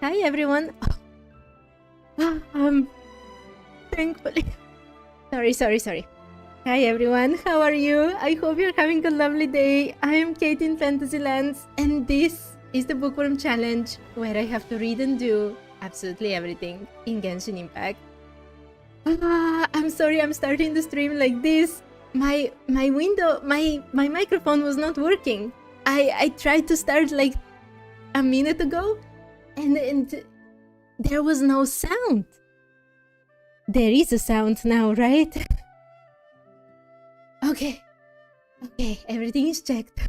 Hi everyone. Thankfully. Sorry. Hi everyone, how are you? I hope you're having a lovely day. I am Kate in Fantasylands, and this is the Bookworm Challenge, where I have to read and do absolutely everything in Genshin Impact. I'm sorry I'm starting the stream like this. My microphone was not working. I tried to start like a minute ago, and there was no sound. There is a sound now, right? Okay, everything is checked.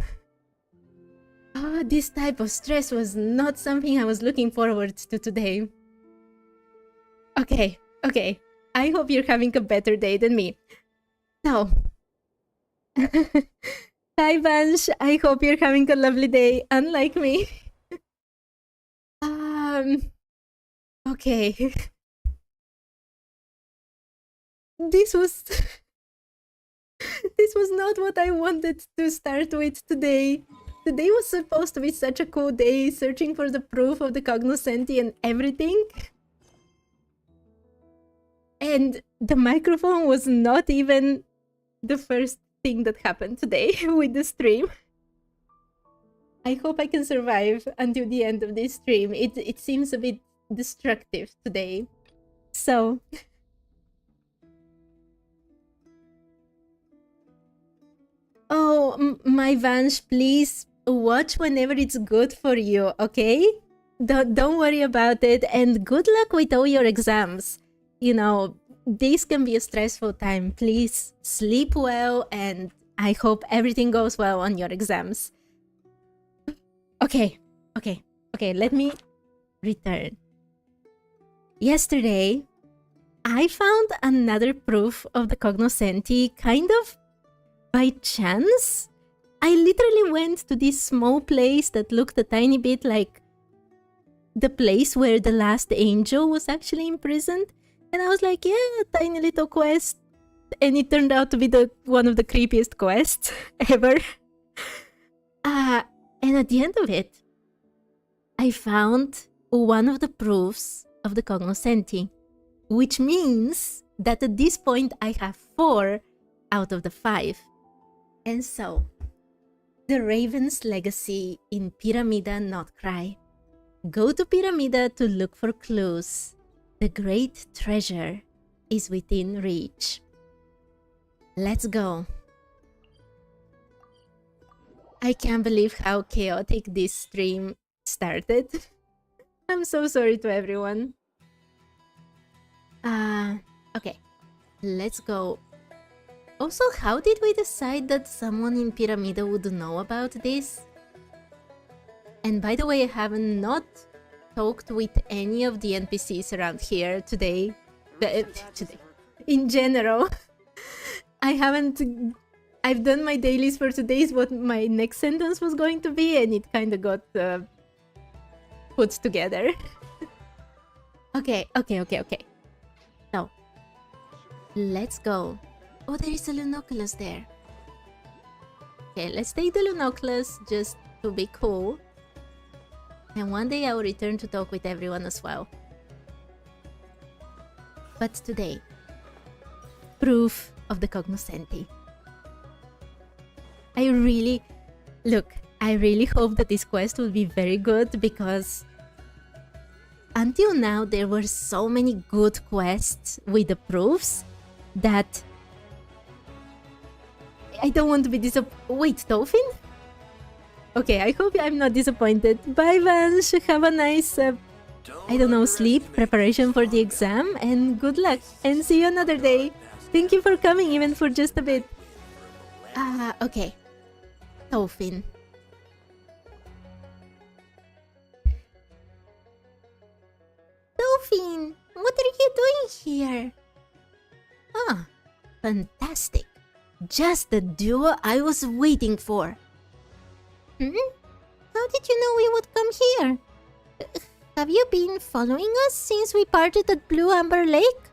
This type of stress was not something I was looking forward to today. Okay. I hope you're having a better day than me. So, hi Vansh, I hope you're having a lovely day, unlike me. Okay. This was not what I wanted to start with today. Today was supposed to be such a cool day, searching for the proof of the Cognoscenti and everything. And the microphone was not even the first thing that happened today with the stream. I hope I can survive until the end of this stream. It seems a bit destructive today. So... Oh, my Vansh, please watch whenever it's good for you, okay? Don't worry about it, and good luck with all your exams. You know, this can be a stressful time. Please sleep well, and I hope everything goes well on your exams. Okay, let me return. Yesterday, I found another proof of the Cognoscenti, kind of by chance. I literally went to this small place that looked a tiny bit like the place where the last angel was actually imprisoned. And I was like, yeah, a tiny little quest. And it turned out to be one of the creepiest quests ever. And at the end of it, I found one of the proofs of the Cognoscenti, which means that at this point I have 4 out of the 5. And so, the Raven's legacy in Pyramida Not Cry. Go to Pyramida to look for clues. The great treasure is within reach. Let's go. I can't believe how chaotic this stream started. I'm so sorry to everyone. Okay, let's go. Also, how did we decide that someone in Pyramida would know about this? And by the way, I have not talked with any of the NPCs around here today. In general. I've done my dailies for today, is what my next sentence was going to be, and it kind of got put together. Okay. So, let's go. Oh, there is a Lunoculus there. Okay, let's take the Lunoculus just to be cool. And one day I will return to talk with everyone as well. But today, proof of the Cognoscenti. I really hope that this quest will be very good, because until now there were so many good quests with the proofs that I don't want to be disappointed. Wait, Dolphin? Okay, I hope I'm not disappointed. Bye, Vansh. Have a nice, I don't know, sleep, preparation for the exam, and good luck. And see you another day. Thank you for coming, even for just a bit. Okay. Dolphin. Dolphin, what are you doing here? Ah, fantastic. Just the duo I was waiting for. How did you know we would come here? Have you been following us since we parted at Blue Amber Lake?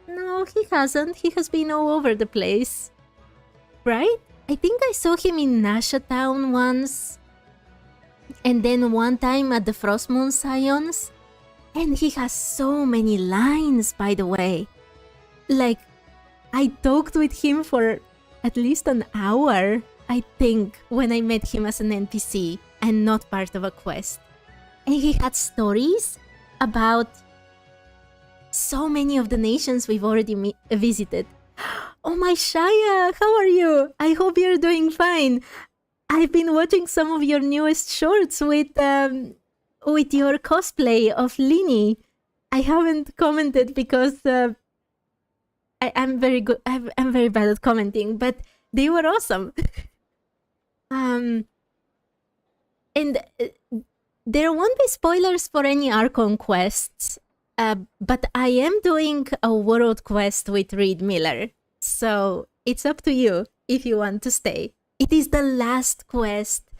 No, he hasn't. He has been all over the place. Right? I think I saw him in Nasha Town once. And then one time at the Frost Moon Scions. And he has so many lines, by the way. Like, I talked with him for at least an hour, I think, when I met him as an NPC and not part of a quest. And he had stories about so many of the nations we've already visited. Oh my Shaya, how are you? I hope you're doing fine. I've been watching some of your newest shorts with your cosplay of Lini. I haven't commented because I'm very good. I'm very bad at commenting, but they were awesome. And there won't be spoilers for any Archon quests, but I am doing a world quest with Reed Miller, so it's up to you if you want to stay. It is the last quest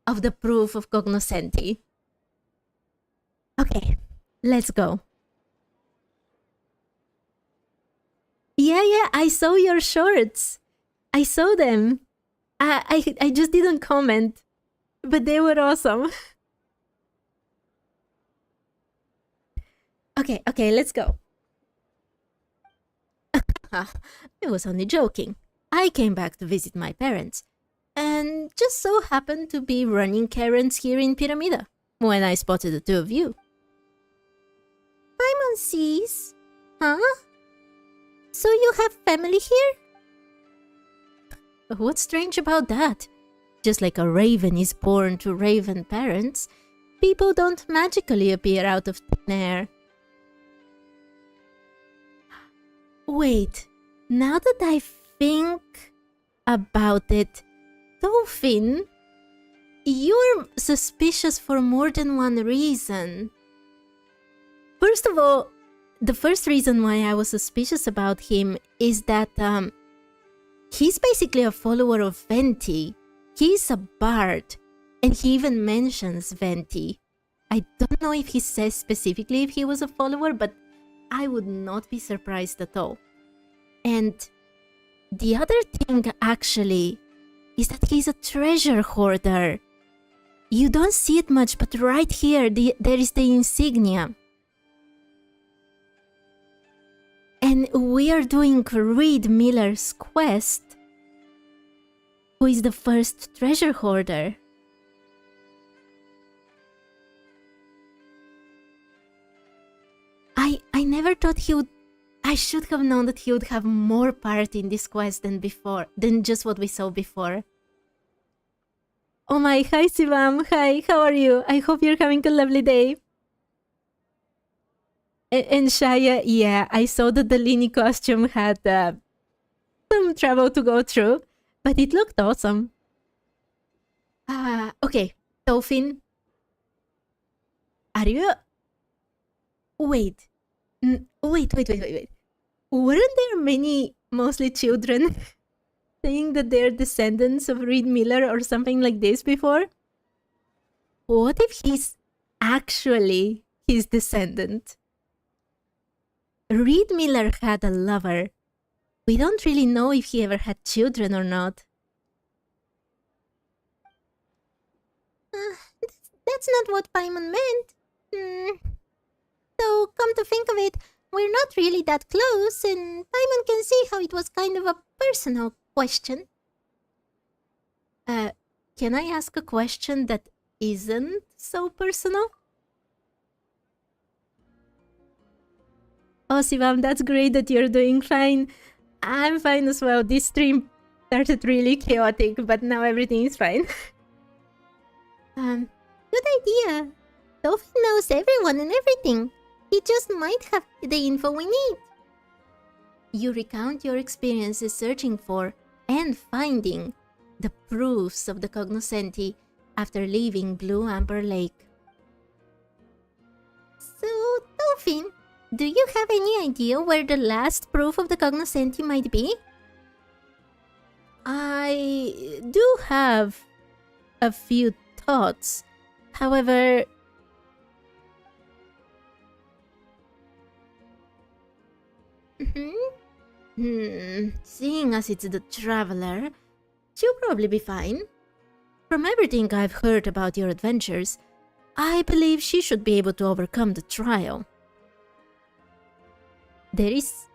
of the proof of Cognoscenti. Okay, let's go. Yeah, I saw your shorts. I saw them. I just didn't comment, but they were awesome. Okay, let's go. I was only joking. I came back to visit my parents, and just so happened to be running errands here in Pyramida when I spotted the two of you. Paimon sees? Huh? So you have family here? What's strange about that? Just like a raven is born to raven parents, people don't magically appear out of thin air. Wait, now that I think about it, Dolphin, you're suspicious for more than one reason. First of all, the first reason why I was suspicious about him is that he's basically a follower of Venti. He's a bard, and he even mentions Venti. I don't know if he says specifically if he was a follower, but I would not be surprised at all. And the other thing, actually, is that he's a treasure hoarder. You don't see it much, but right here, there is the insignia. And we are doing Reed Miller's quest, who is the first treasure hoarder. I never thought he would... I should have known that he would have more part in this quest than just what we saw before. Oh my, hi Sivam, hi, how are you? I hope you're having a lovely day. And Shaya, yeah, I saw that the Lini costume had some trouble to go through, but it looked awesome. Okay, Dolphin. Are you... Wait. Wait. Weren't there many, mostly children, saying that they're descendants of Reed Miller or something like this before? What if he's actually his descendant? Reed Miller had a lover. We don't really know if he ever had children or not. That's not what Paimon meant. So, come to think of it, we're not really that close, and Paimon can see how it was kind of a personal question. Can I ask a question that isn't so personal? Oh, Sivam, that's great that you're doing fine. I'm fine as well. This stream started really chaotic, but now everything is fine. Good idea. Dolphin knows everyone and everything. He just might have the info we need. You recount your experiences searching for and finding the proofs of the Cognoscenti after leaving Blue Amber Lake. So, Dolphin, do you have any idea where the last proof of the Cognoscenti might be? I do have a few thoughts. However... Seeing as it's the Traveler, she'll probably be fine. From everything I've heard about your adventures, I believe she should be able to overcome the trial. There is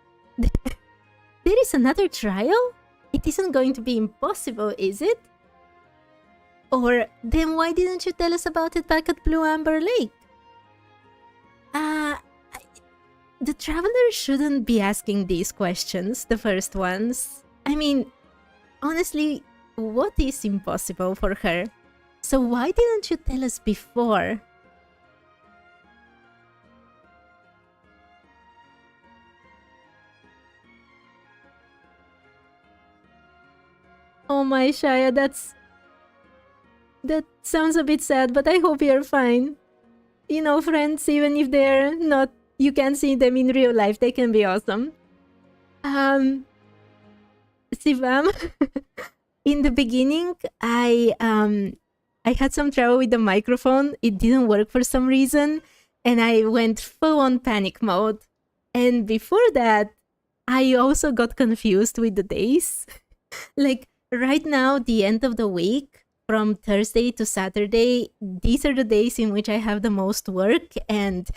another trial? It isn't going to be impossible, is it? Or then why didn't you tell us about it back at Blue Amber Lake? The traveler shouldn't be asking these questions, the first ones. I mean, honestly, what is impossible for her? So why didn't you tell us before? Oh my Shaya, that sounds a bit sad, but I hope you're fine. You know, friends, even if they're not, you can't see them in real life, they can be awesome. Sivam, in the beginning, I had some trouble with the microphone. It didn't work for some reason, and I went full on panic mode. And before that, I also got confused with the days. Like, right now, the end of the week, from Thursday to Saturday, these are the days in which I have the most work, and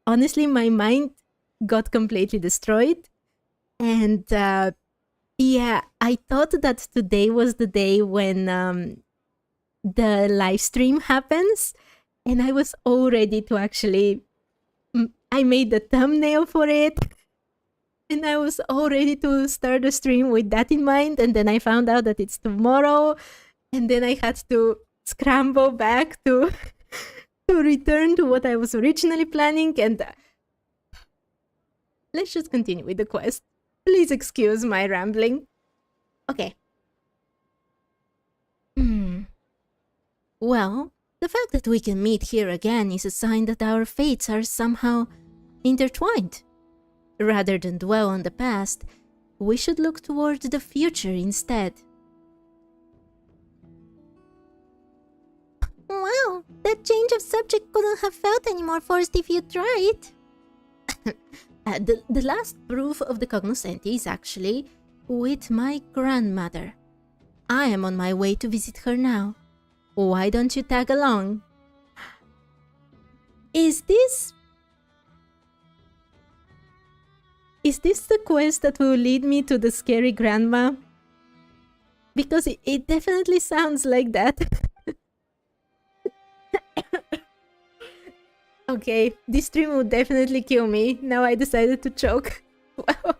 honestly, my mind got completely destroyed. And yeah, I thought that today was the day when the live stream happens, and I was all ready to actually... I made the thumbnail for it, and I was all ready to start the stream with that in mind, and then I found out that it's tomorrow, and then I had to scramble back to return to what I was originally planning, and let's just continue with the quest. Please excuse my rambling. Okay. Well, the fact that we can meet here again is a sign that our fates are somehow intertwined. Rather than dwell on the past, we should look toward the future instead. Wow, that change of subject couldn't have felt any more forced if you tried. The last proof of the Cognoscenti is actually with my grandmother. I am on my way to visit her now. Why don't you tag along? Is this the quest that will lead me to the scary grandma? Because it definitely sounds like that. Okay, this stream will definitely kill me. Now I decided to choke. Wow.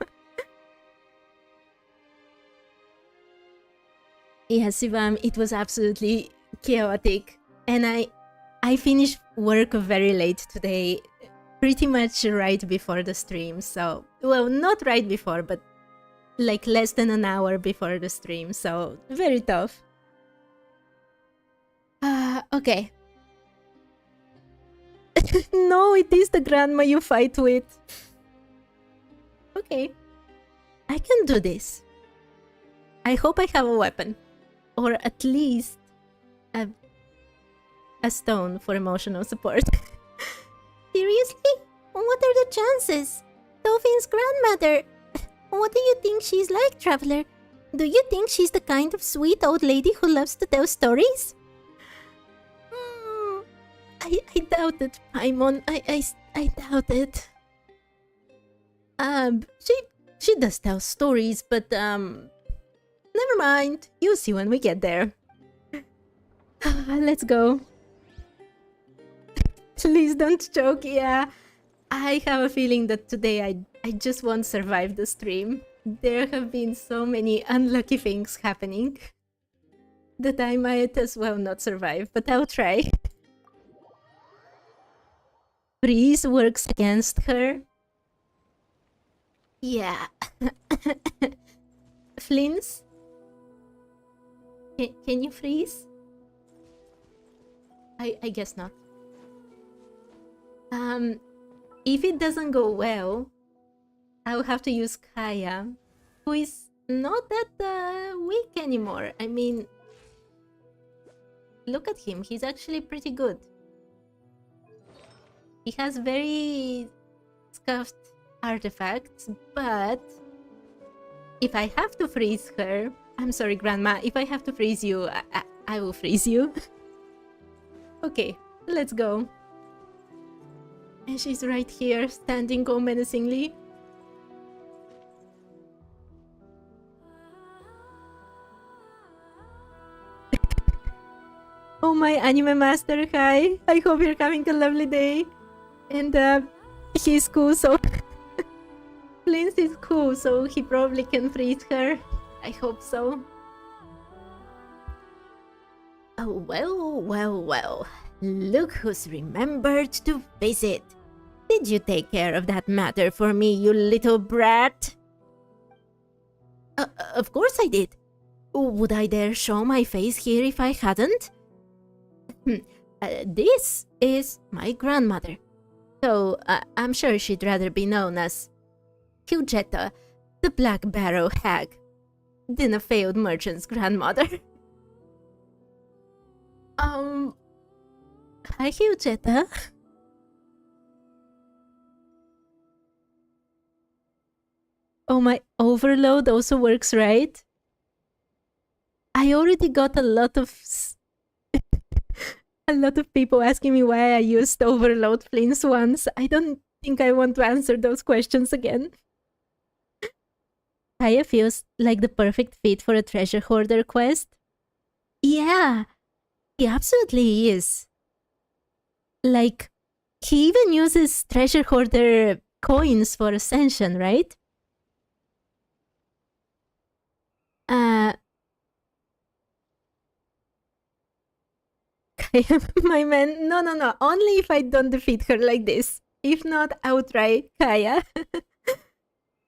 Yes, Sivam, it was absolutely chaotic. And I finished work very late today. Pretty much right before the stream, so... Well, not right before, but like less than an hour before the stream, so very tough. Okay. No, it is the grandma you fight with. Okay. I can do this. I hope I have a weapon. Or at least a stone for emotional support. Seriously? What are the chances? Dolphin's grandmother. What do you think she's like, Traveler? Do you think she's the kind of sweet old lady who loves to tell stories? I doubt it, Paimon. I doubt it. She does tell stories, but never mind. You'll see when we get there. Let's go. Please don't choke. Yeah, I have a feeling that today I just won't survive the stream. There have been so many unlucky things happening that I might as well not survive, but I'll try. Freeze works against her. Yeah. Flins? Can you freeze? I guess not. If it doesn't go well, I'll have to use Kaya, who is not that weak anymore. I mean, look at him. He's actually pretty good. He has very scuffed artifacts, but if I have to freeze her... I'm sorry, Grandma. If I have to freeze you, I will freeze you. Okay, let's go. And she's right here, standing all menacingly. Oh my anime master, hi. I hope you're having a lovely day. And he's cool, so... Linz is cool, so he probably can freeze her. I hope so. Oh, well, well, well. Look who's remembered to visit. Did you take care of that matter for me, you little brat? Of course I did. Would I dare show my face here if I hadn't? This is my grandmother. So I'm sure she'd rather be known as Hugetta, the Black Barrow Hag, than a failed merchant's grandmother. Hi, Hugetta. Oh, my overload also works, right? I already got a lot of people asking me why I used overload flints once. I don't think I want to answer those questions again. Kaya feels like the perfect fit for a treasure hoarder quest. Yeah, he absolutely is. Like, he even uses treasure hoarder coins for ascension, right? My man, no, only if I don't defeat her like this. If not, I'll try Kaya.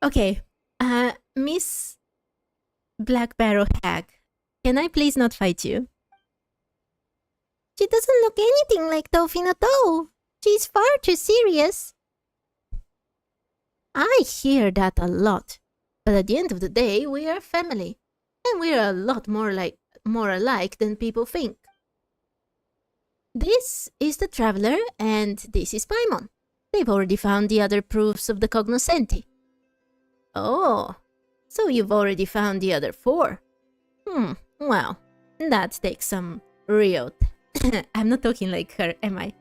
Okay, Miss Black Barrow Hag, can I please not fight you? She doesn't look anything like Dolphin at all. She's far too serious. I hear that a lot, but at the end of the day, we are family, and we're a lot more alike than people think. This is the Traveler, and this is Paimon. They've already found the other proofs of the Cognoscenti. Oh, so you've already found the other 4. Well, that takes some real... I'm not talking like her, am I?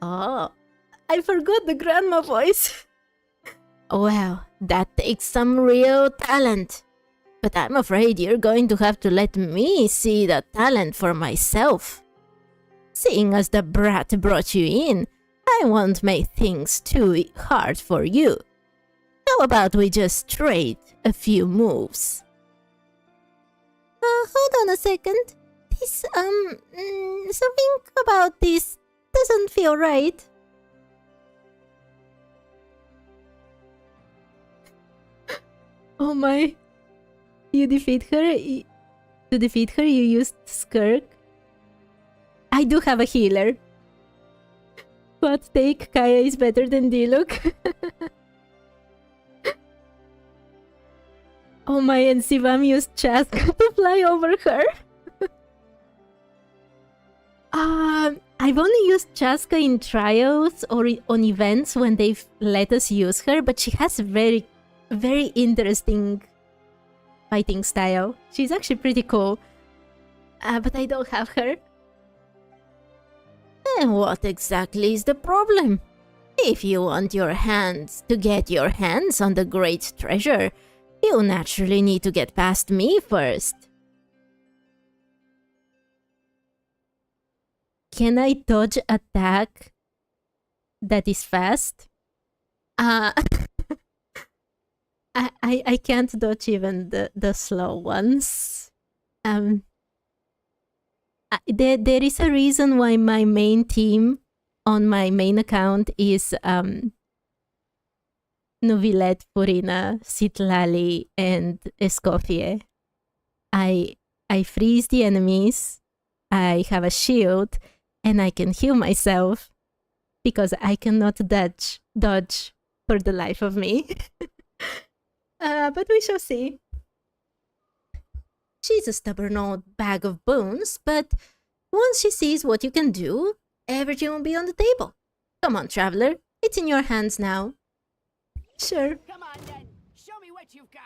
Oh, I forgot the grandma voice. Well, that takes some real talent. But I'm afraid you're going to have to let me see the talent for myself. Seeing as the brat brought you in, I won't make things too hard for you. How about we just trade a few moves? Hold on a second. This, something about this doesn't feel right. Oh my. You defeat her? To defeat her, you used Skirk? I do have a healer. What take? Kaya is better than Diluc. Oh my, and Sivam used Chaska to fly over her. I've only used Chaska in trials or on events when they've let us use her, but she has a very, very interesting fighting style. She's actually pretty cool. But I don't have her. And what exactly is the problem? If you want your hands to get your hands on the great treasure, you naturally need to get past me first. Can I dodge attack that is fast? I can't dodge even the slow ones. There is a reason why my main team on my main account is Novilette, Purina, Citlali, and Escoffier. I freeze the enemies, I have a shield, and I can heal myself because I cannot dodge for the life of me. But we shall see. She's a stubborn old bag of bones, but once she sees what you can do, everything will be on the table. Come on, Traveler, it's in your hands now. Sure. Come on then, show me what you've got.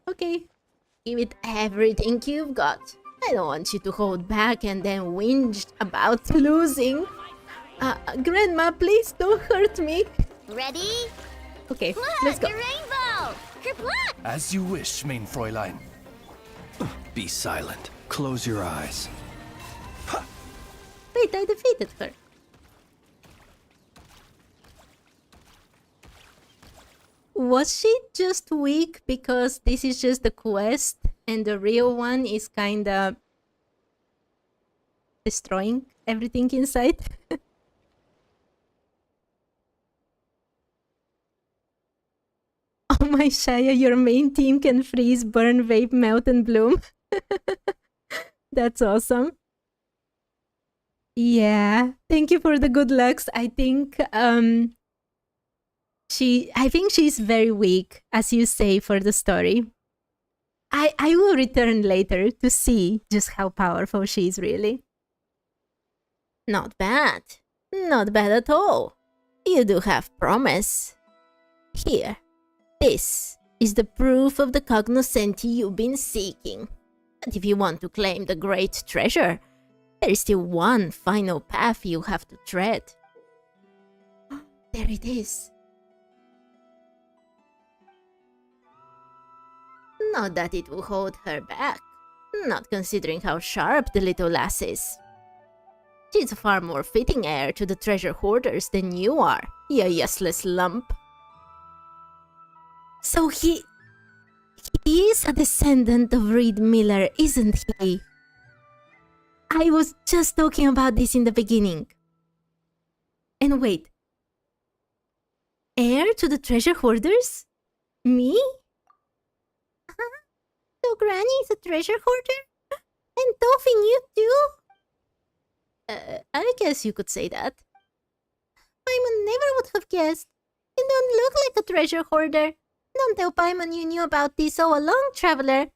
Okay. Give it everything you've got, I don't want you to hold back and then whinge about losing. Grandma, please don't hurt me. Ready? Okay, Look, let's go. the rainbow! Kerplunk! As you wish, main Fräulein. Be silent. Close your eyes. Wait, I defeated her. Was she just weak because this is just the quest and the real one is kinda destroying everything inside? Oh my Shaya, your main team can freeze, burn, vape, melt, and bloom. That's awesome. Yeah, thank you for the good lucks. I think she's very weak, as you say, for the story. I will return later to see just how powerful she is really. Not bad. Not bad at all. You do have promise. Here. This is the proof of the Cognoscenti you've been seeking. But if you want to claim the great treasure, there is still one final path you have to tread. There it is. Not that it will hold her back, not considering how sharp the little lass is. She's a far more fitting heir to the treasure hoarders than you are, you useless lump. So he is a descendant of Reed Miller, isn't he? I was just talking about this in the beginning. And wait. Heir to the treasure hoarders? Me? So Granny is a treasure hoarder? And Dolphin, you too? I guess you could say that. Paimon never would have guessed. You don't look like a treasure hoarder. Don't tell Paimon you knew about this all along, traveler.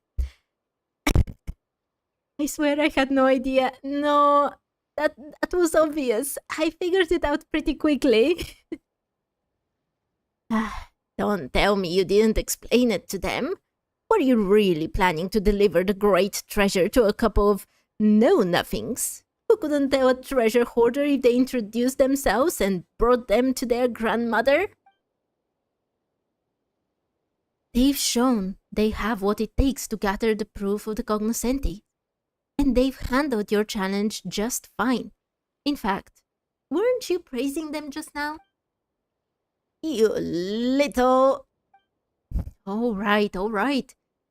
I swear I had no idea. No, that was obvious. I figured it out pretty quickly. Don't tell me you didn't explain it to them. Were you really planning to deliver the great treasure to a couple of know-nothings who couldn't tell a treasure hoarder if they introduced themselves and brought them to their grandmother? They've shown they have what it takes to gather the proof of the Cognoscenti. And they've handled your challenge just fine. In fact, weren't you praising them just now? You little... All right.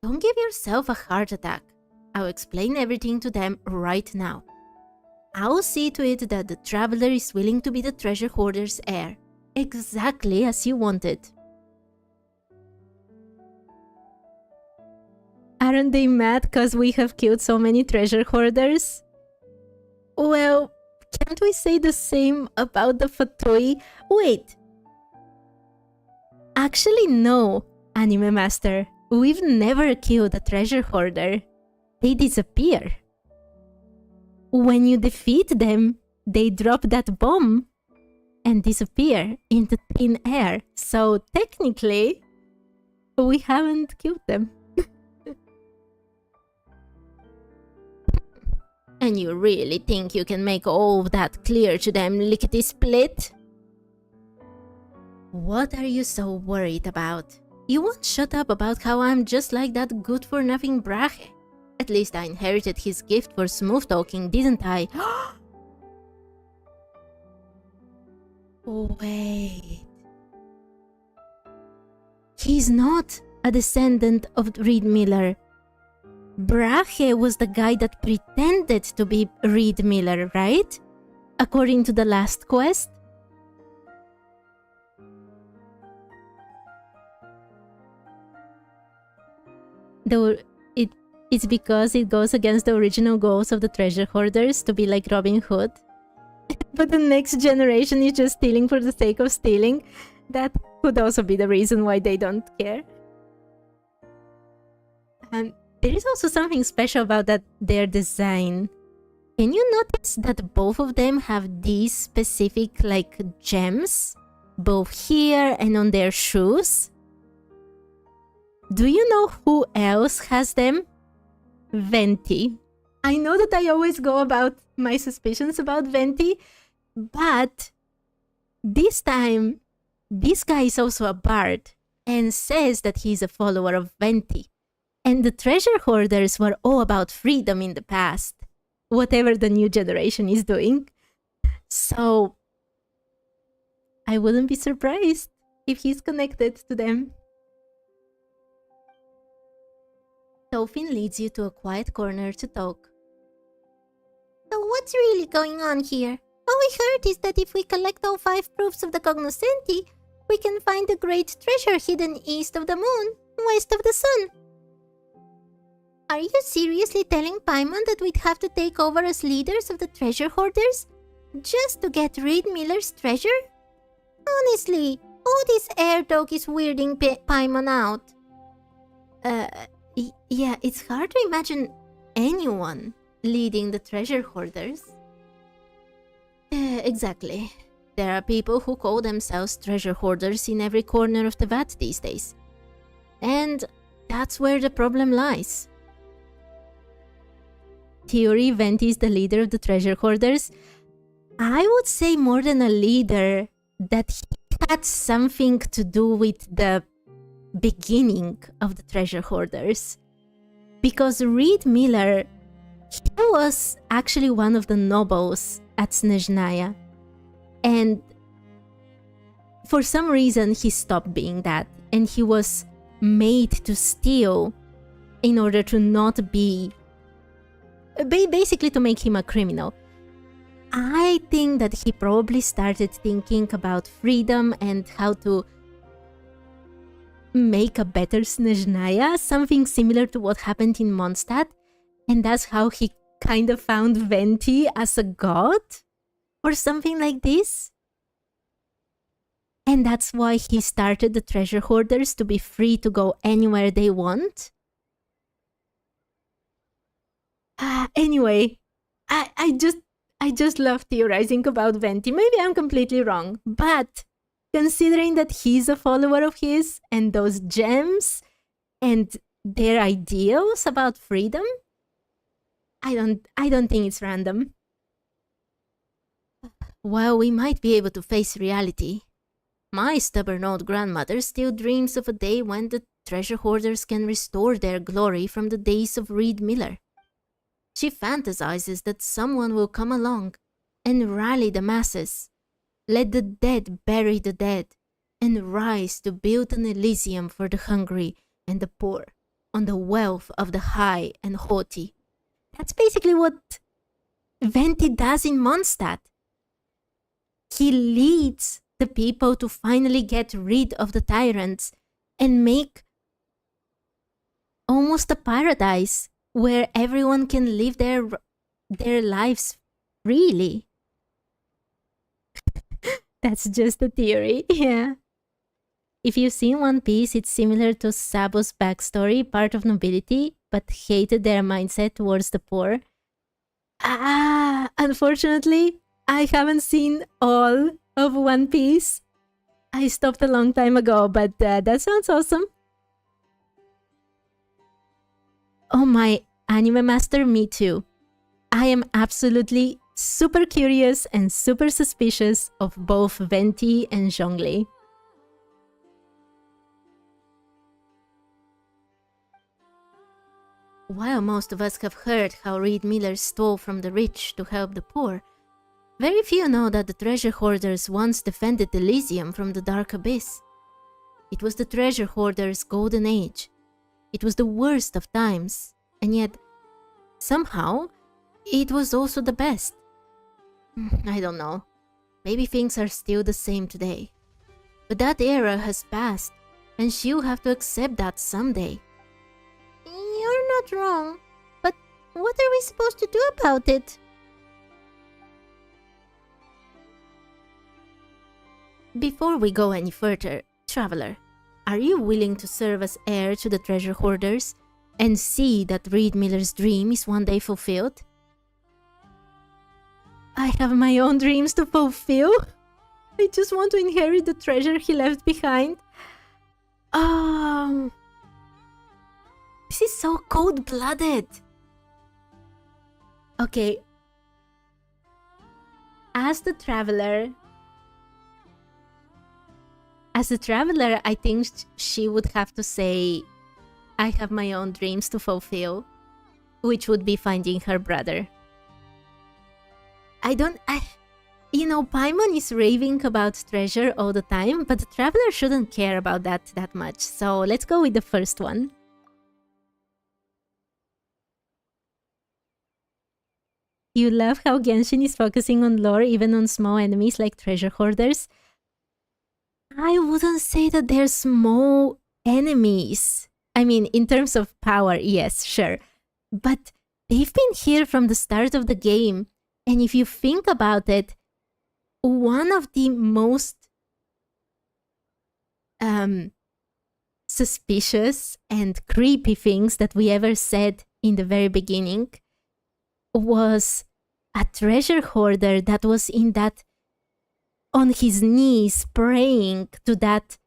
Don't give yourself a heart attack. I'll explain everything to them right now. I'll see to it that the traveler is willing to be the treasure hoarder's heir, exactly as you wanted. Aren't they mad because we have killed so many treasure hoarders? Well, can't we say the same about the Fatui? Wait. Actually, no, Anime Master. We've never killed a treasure hoarder. They disappear. When you defeat them, they drop that bomb and disappear into thin air. So technically, we haven't killed them. And you really think you can make all of that clear to them, lickety-split? What are you so worried about? You won't shut up about how I'm just like that good-for-nothing Brahe. At least I inherited his gift for smooth-talking, didn't I? Wait... He's not a descendant of Reed Miller. Brahe was the guy that pretended to be Reed Miller, right? According to the last quest? Though it's because it goes against the original goals of the treasure hoarders to be like Robin Hood. But the next generation is just stealing for the sake of stealing. That could also be the reason why they don't care. And there is also something special about their design. Can you notice that both of them have these specific like gems? Both here and on their shoes? Do you know who else has them? Venti. I know that I always go about my suspicions about Venti, but this time, this guy is also a bard and says that he's a follower of Venti. And the treasure hoarders were all about freedom in the past, whatever the new generation is doing. So I wouldn't be surprised if he's connected to them. Tofin leads you to a quiet corner to talk. So what's really going on here? All we heard is that if we collect all 5 proofs of the Cognoscenti, we can find a great treasure hidden east of the moon, west of the sun. Are you seriously telling Paimon that we'd have to take over as leaders of the treasure hoarders just to get Reed Miller's treasure? Honestly, all this air talk is weirding Paimon out. Yeah, it's hard to imagine anyone leading the treasure hoarders. Exactly. There are people who call themselves treasure hoarders in every corner of Teyvat these days. And that's where the problem lies. Theory, Venti is the leader of the treasure hoarders. I would say more than a leader, that he had something to do with the beginning of the treasure hoarders. Because Reed Miller, he was actually one of the nobles at Snezhnaya. And for some reason, he stopped being that. And he was made to steal in order to not be... basically to make him a criminal. I think that he probably started thinking about freedom and how to make a better Snezhnaya, something similar to what happened in Mondstadt, and that's how he kind of found Venti as a god, or something like this. And that's why he started the treasure hoarders, to be free to go anywhere they want. Anyway, I just love theorizing about Venti. Maybe I'm completely wrong, but considering that he's a follower of his and those gems and their ideals about freedom, I don't think it's random. While we might be able to face reality, my stubborn old grandmother still dreams of a day when the treasure hoarders can restore their glory from the days of Reed Miller. She fantasizes that someone will come along and rally the masses, let the dead bury the dead, and rise to build an Elysium for the hungry and the poor on the wealth of the high and haughty. That's basically what Venti does in Mondstadt. He leads the people to finally get rid of the tyrants and make almost a paradise where everyone can live their lives freely. That's just a theory, yeah. If you've seen One Piece, it's similar to Sabo's backstory, part of nobility, but hated their mindset towards the poor. Unfortunately, I haven't seen all of One Piece. I stopped a long time ago, but that sounds awesome. Oh my anime master, me too. I am absolutely super curious and super suspicious of both Venti and Zhongli. While most of us have heard how Reed Miller stole from the rich to help the poor, very few know that the treasure hoarders once defended Elysium from the dark abyss. It was the treasure hoarders' golden age. It was the worst of times, and yet, somehow, it was also the best. I don't know. Maybe things are still the same today. But that era has passed, and she'll have to accept that someday. You're not wrong, but what are we supposed to do about it? Before we go any further, Traveler, are you willing to serve as heir to the treasure hoarders and see that Reed Miller's dream is one day fulfilled? I have my own dreams to fulfill. I just want to inherit the treasure he left behind. This is so cold-blooded. Okay. As the traveler, I think she would have to say, I have my own dreams to fulfill, which would be finding her brother. You know, Paimon is raving about treasure all the time, but the traveler shouldn't care about that much. So let's go with the first one. You love how Genshin is focusing on lore even on small enemies like treasure hoarders. I wouldn't say that they're small enemies. I mean, in terms of power, yes, sure. But they've been here from the start of the game. And if you think about it, one of the most suspicious and creepy things that we ever said in the very beginning was a treasure hoarder that was on his knees praying to that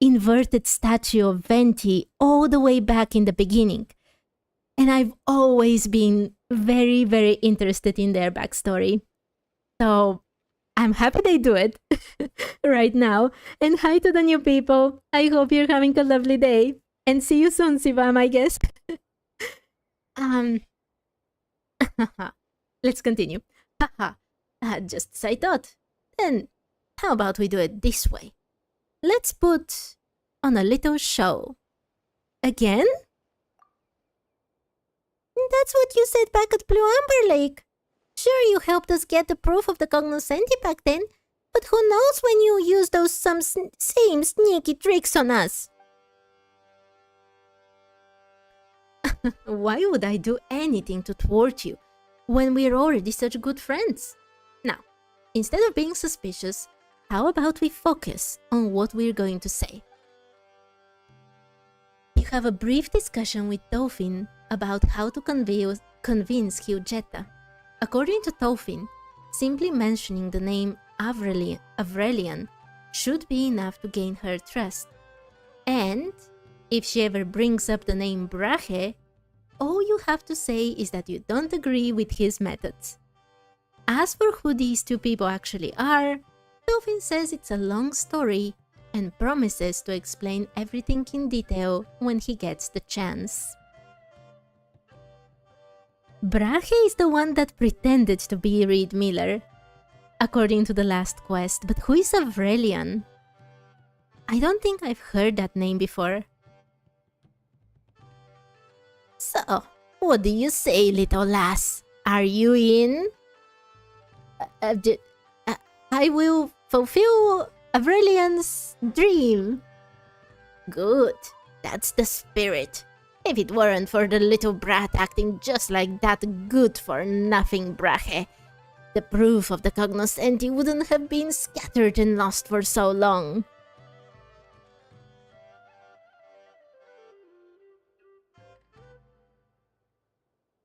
inverted statue of Venti all the way back in the beginning. And I've always been very, very interested in their backstory. So I'm happy they do it right now. And hi to the new people. I hope you're having a lovely day. And see you soon, Sivam, I guess. Let's continue. Haha. Just as I thought. Then, how about we do it this way? Let's put on a little show. Again? That's what you said back at Blue Amber Lake. Sure, you helped us get the proof of the Cognoscenti back then, but who knows when you use those same sneaky tricks on us? Why would I do anything to thwart you when we're already such good friends? Now, instead of being suspicious, how about we focus on what we're going to say? You have a brief discussion with Tofin about how to convince Hyujeta. According to Tofin, simply mentioning the name Avrelian should be enough to gain her trust. And if she ever brings up the name Brahe, all you have to say is that you don't agree with his methods. As for who these two people actually are, Tofin says it's a long story and promises to explain everything in detail when he gets the chance. Brahe is the one that pretended to be Reed Miller, according to the last quest, but who is Avrelian? I don't think I've heard that name before. So, what do you say, little lass? Are you in? I will fulfill Avrelian's dream. Good, that's the spirit. If it weren't for the little brat acting just like that good-for-nothing Brahe, the proof of the Cognoscenti wouldn't have been scattered and lost for so long.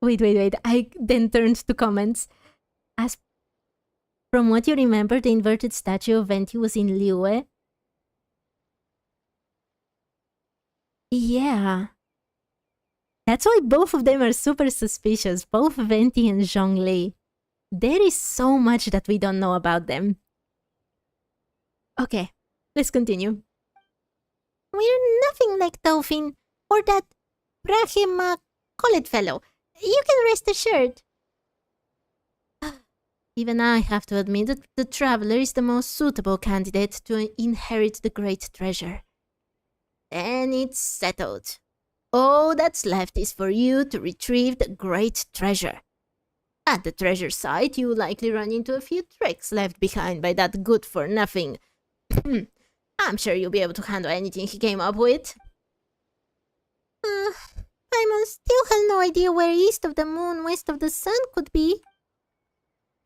Wait. I then turned to comments. As from what you remember, the inverted statue of Venti was in Liyue? Yeah. That's why both of them are super suspicious, both Venti and Zhongli. There is so much that we don't know about them. Okay, let's continue. We're nothing like Tofin, or that Brahima Collet fellow. You can rest assured. Even I have to admit that the Traveler is the most suitable candidate to inherit the great treasure. Then it's settled. All that's left is for you to retrieve the great treasure. At the treasure site, you likely run into a few tricks left behind by that good-for-nothing. I'm sure you'll be able to handle anything he came up with. I still have no idea where east of the moon, west of the sun could be.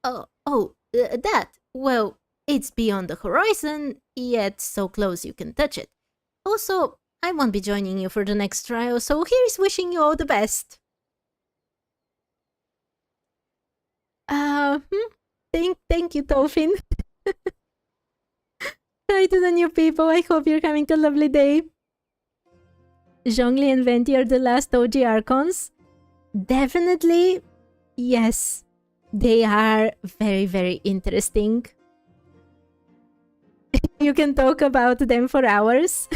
That. Well, it's beyond the horizon, yet so close you can touch it. Also, I won't be joining you for the next trial, so here's wishing you all the best. Thank you, Tofin. Hi to the new people, I hope you're having a lovely day. Zhongli and Venti are the last OG Archons. Definitely, Yes, they are very, very interesting. You can talk about them for hours.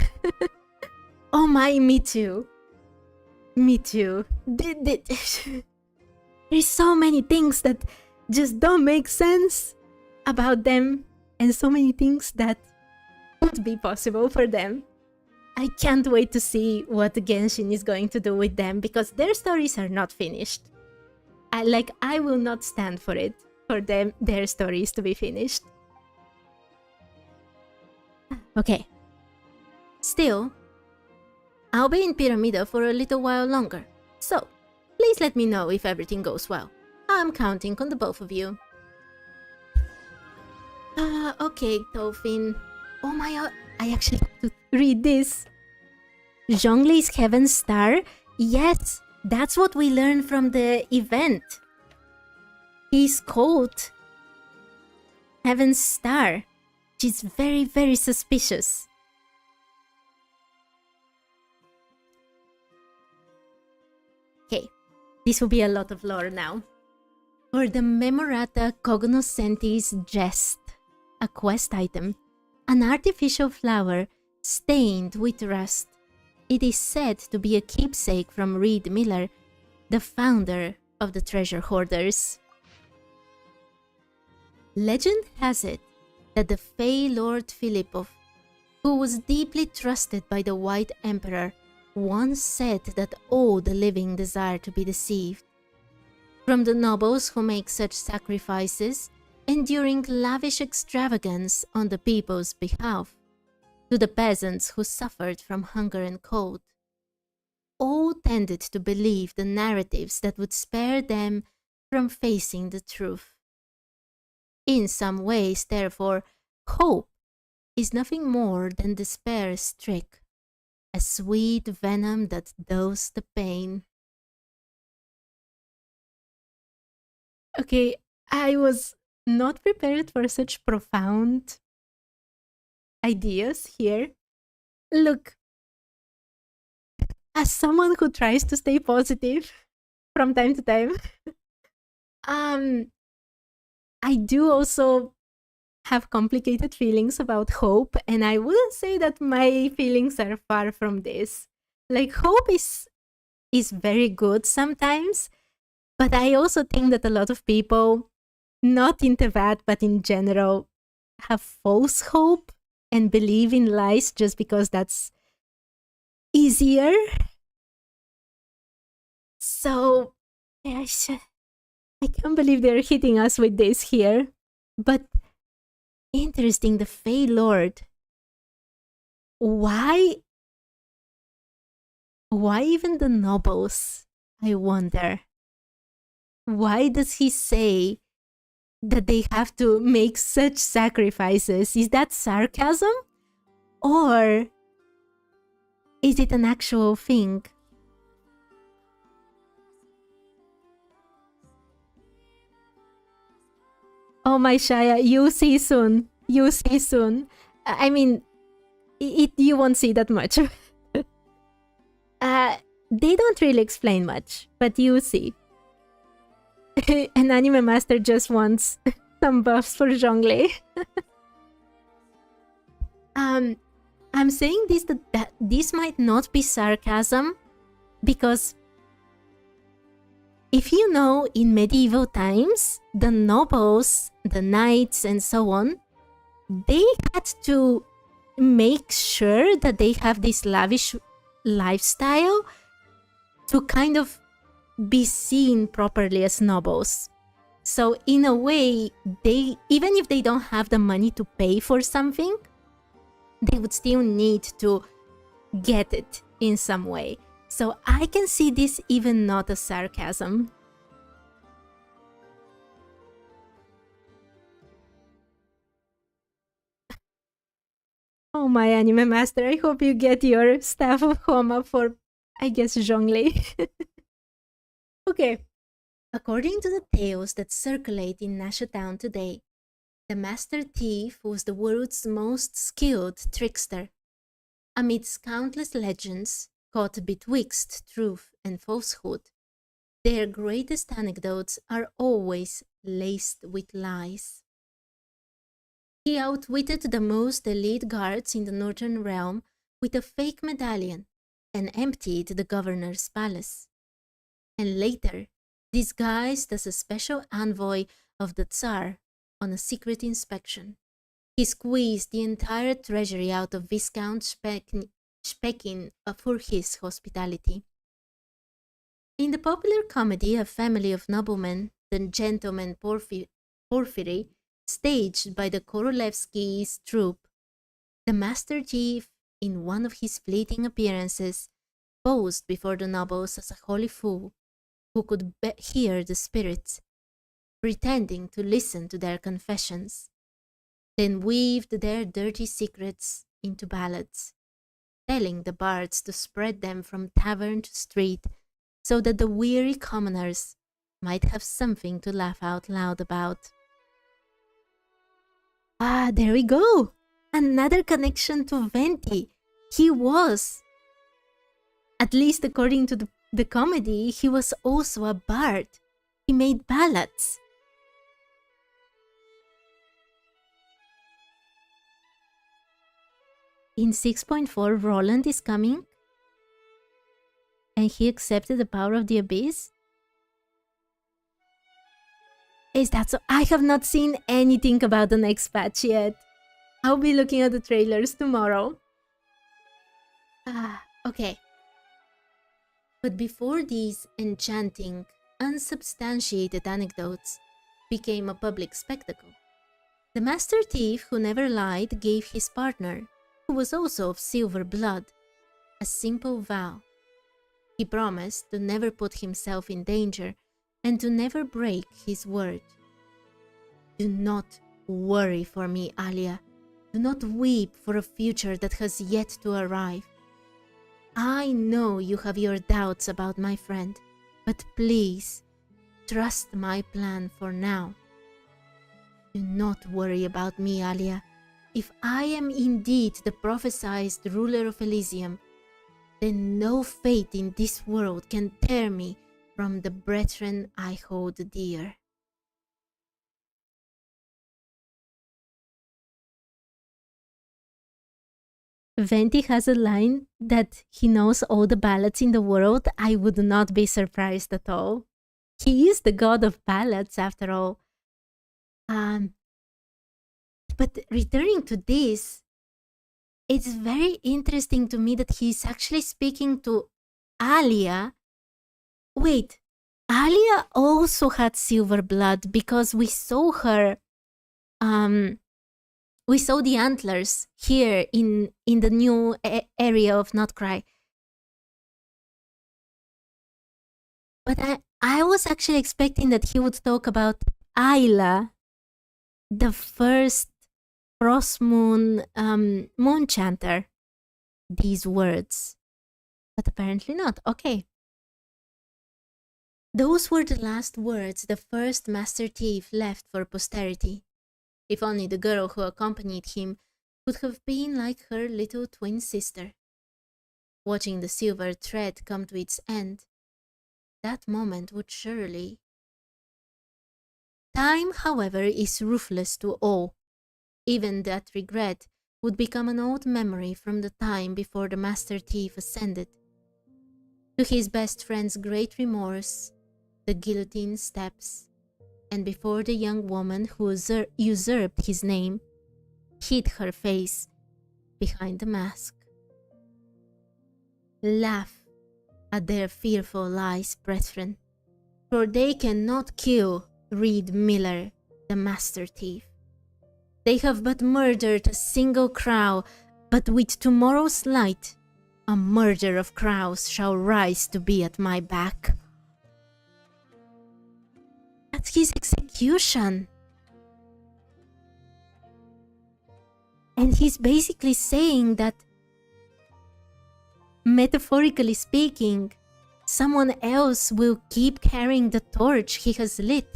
Oh my, me too. Me too. There's so many things that just don't make sense about them, and so many things that would be possible for them. I can't wait to see what Genshin is going to do with them, because their stories are not finished. I will not stand for it, for their stories to be finished. Okay. Still, I'll be in Pyramida for a little while longer, so please let me know if everything goes well. I'm counting on the both of you. Okay, Dolphin. Oh my god, I actually have to read this. Zhongli's Heaven Star? Yes, that's what we learned from the event. He's called Heaven Star. She's very, very suspicious. Okay, this will be a lot of lore now. For the Memorata Cognoscenti's Jest, a quest item, an artificial flower stained with rust. It is said to be a keepsake from Reed Miller, the founder of the Treasure Hoarders. Legend has it that the Fey Lord Philippov, who was deeply trusted by the White Emperor, once said that all the living desire to be deceived. From the nobles who make such sacrifices, enduring lavish extravagance on the people's behalf, to the peasants who suffered from hunger and cold, all tended to believe the narratives that would spare them from facing the truth. In some ways, therefore, hope is nothing more than despair's trick, a sweet venom that dulls the pain. Okay, I was not prepared for such profound ideas here. Look, as someone who tries to stay positive from time to time, I do also have complicated feelings about hope, and I wouldn't say that my feelings are far from this. Like, hope is very good sometimes, but I also think that a lot of people, not in Teyvat, but in general, have false hope and believe in lies just because that's easier. So, I can't believe they're hitting us with this here. But interesting, the Fey Lord. Why even the nobles? I wonder. Why does he say that they have to make such sacrifices? Is that sarcasm? Or is it an actual thing? Oh my Shaya, you see soon. You see soon. I mean, you won't see that much. They don't really explain much, but you see. An anime master just wants some buffs for Zhongli. I'm saying this that this might not be sarcasm, because if you know, in medieval times, the nobles, the knights, and so on, they had to make sure that they have this lavish lifestyle to kind of be seen properly as nobles. So in a way, they, even if they don't have the money to pay for something, they would still need to get it in some way. So I can see this even not as sarcasm. Oh my anime master, I hope you get your Staff of Homa for, I guess, Zhongli. Okay. According to the tales that circulate in Nasha Town today, the Master Thief was the world's most skilled trickster. Amidst countless legends caught betwixt truth and falsehood, Their greatest anecdotes are always laced with lies. He outwitted the most elite guards in the Northern Realm with a fake medallion and emptied the governor's palace. And later, disguised as a special envoy of the Tsar on a secret inspection, he squeezed the entire treasury out of Viscount Spekin for his hospitality. In the popular comedy A Family of Noblemen, the Gentleman Porphyry, staged by the Korolevsky's troupe, the Master Thief, in one of his fleeting appearances, posed before the nobles as a holy fool who could hear the spirits, pretending to listen to their confessions, then weaved their dirty secrets into ballads, telling the bards to spread them from tavern to street so that the weary commoners might have something to laugh out loud about. Ah, there we go! Another connection to Venti. He was, at least according to the comedy, he was also a bard. He made ballads. In 6.4, Roland is coming, and he accepted the power of the abyss. Is that so? I have not seen anything about the next patch yet. I'll be looking at the trailers tomorrow. Okay. But before these enchanting, unsubstantiated anecdotes became a public spectacle, the Master Thief who never lied gave his partner, who was also of silver blood, a simple vow. He promised to never put himself in danger and to never break his word. Do not worry for me, Alia. Do not weep for a future that has yet to arrive. I know you have your doubts about my friend, but please, trust my plan for now. Do not worry about me, Alia. If I am indeed the prophesied ruler of Elysium, then no fate in this world can tear me from the brethren I hold dear. Venti has a line that he knows all the ballads in the world. I would not be surprised at all. He is the god of ballads after all. But returning to this, it's very interesting to me that he's actually speaking to Alia. Wait, Alia also had silver blood because we saw her, we saw the antlers here in the new area of Notcry. But I was actually expecting that he would talk about Ayla, the first Frost Moon Moon Chanter. These words. But apparently not. Okay. Those were the last words the first Master Thief left for posterity. If only the girl who accompanied him could have been like her little twin sister. Watching the silver thread come to its end, that moment would surely... Time, however, is ruthless to all. Even that regret would become an old memory from the time before the Master Thief ascended. To his best friend's great remorse, the guillotine steps, and before the young woman who usurped his name hid her face behind the mask. Laugh at their fearful lies, brethren, for they cannot kill Reed Miller, the Master Thief. They have but murdered a single crow, but with tomorrow's light, a murder of crows shall rise to be at my back. At his execution. And he's basically saying that, metaphorically speaking, someone else will keep carrying the torch he has lit.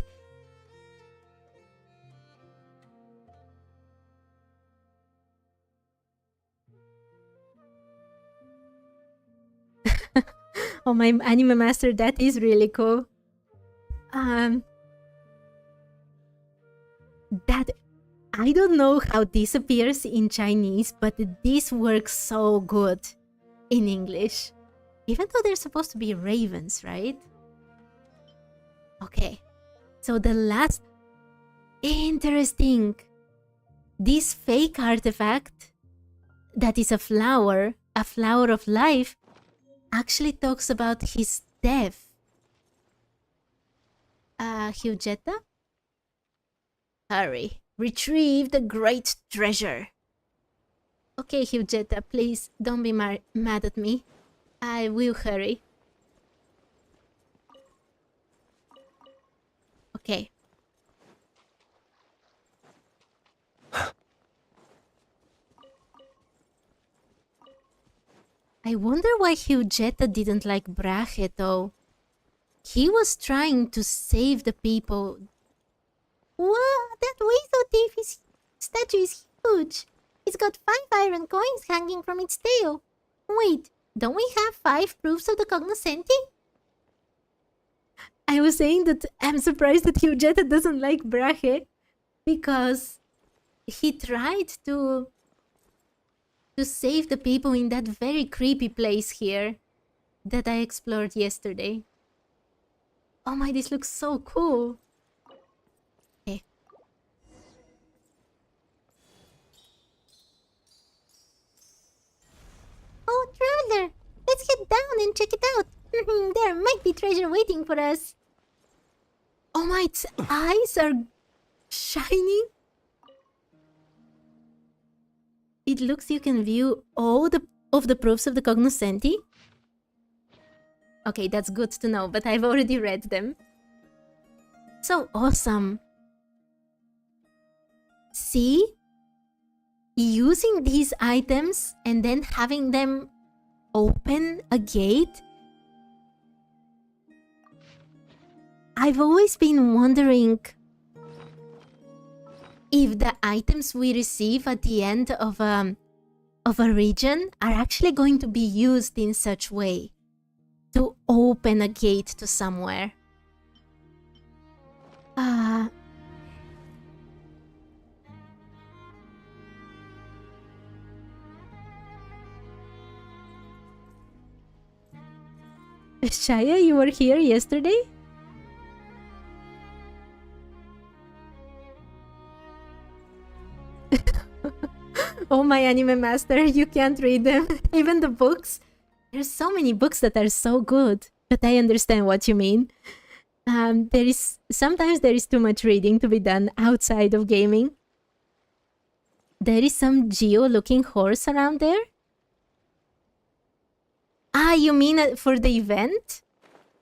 Oh, my anime master, that is really cool. That I don't know how this appears in Chinese, but this works so good in English. Even though they're supposed to be ravens, right? Okay. So the last... Interesting. This fake artifact that is a flower of life, actually talks about his death. Hugetta? Hurry. Retrieve the great treasure. Okay, Hugetta, please don't be mad at me. I will hurry. Okay. I wonder why Hugetta didn't like Brahe though. He was trying to save the people. Wow, that weasel thief statue is huge. It's got 5 iron coins hanging from its tail. Wait, don't we have 5 proofs of the Cognoscenti? I was saying that I'm surprised that Hugetta doesn't like Brahe because he tried to save the people in that very creepy place here that I explored yesterday. Oh my, this looks so cool. Okay. Oh, traveler, let's get down and check it out. There might be treasure waiting for us. Oh my, its eyes are shining. It looks you can view all of the proofs of the Cognoscenti. Okay, that's good to know, but I've already read them. So awesome. See? Using these items and then having them open a gate. I've always been wondering if the items we receive at the end of a region are actually going to be used in such way to open a gate to somewhere. Shaya, you were here yesterday? Oh my anime master, you can't read them. Even the books. There's so many books that are so good. But I understand what you mean. Sometimes there is too much reading to be done outside of gaming. There is some Geo-looking horse around there? Ah, you mean for the event?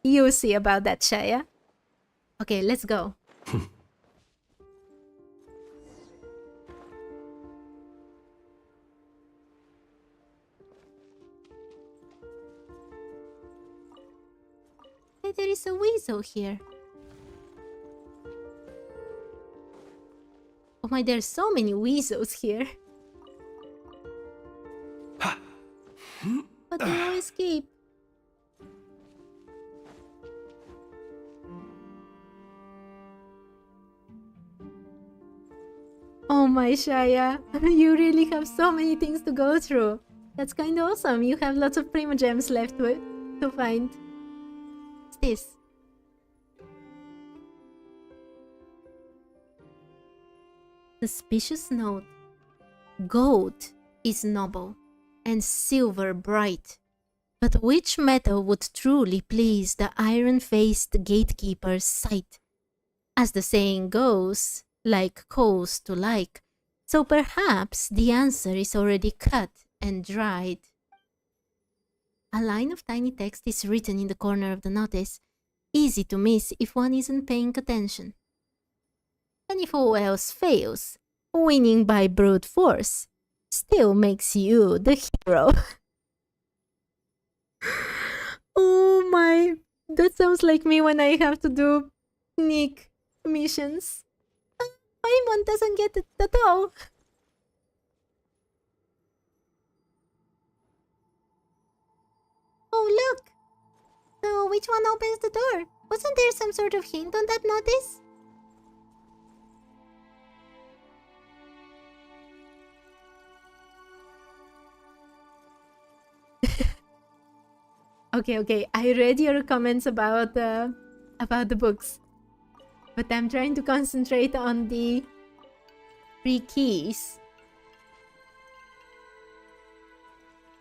You'll see about that, Shaya. Okay, let's go. Hey, there is a weasel here. Oh my, there's so many weasels here. But they all escape. Oh my, Shaya. You really have so many things to go through. That's kind of awesome. You have lots of primo gems left to find. What's this? Suspicious note. Gold is noble and silver bright. But which metal would truly please the iron-faced gatekeeper's sight? As the saying goes, like coals to like, so perhaps the answer is already cut and dried. A line of tiny text is written in the corner of the notice, easy to miss if one isn't paying attention. And if all else fails, winning by brute force still makes you the hero. Oh my, that sounds like me when I have to do sneak missions. Paimon doesn't get it at all. Oh, look! The So which one opens the door? Wasn't there some sort of hint on that notice? Okay. I read your comments about the books, but I'm trying to concentrate on the 3 keys.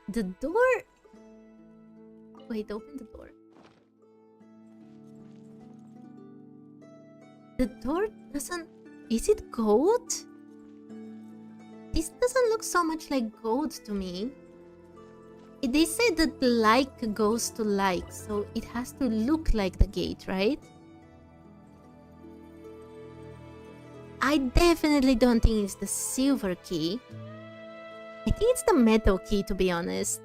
The door... Wait, open the door. The door doesn't... Is it gold? This doesn't look so much like gold to me. They said that like goes to like, so it has to look like the gate, right? I definitely don't think it's the silver key. I think it's the metal key, to be honest.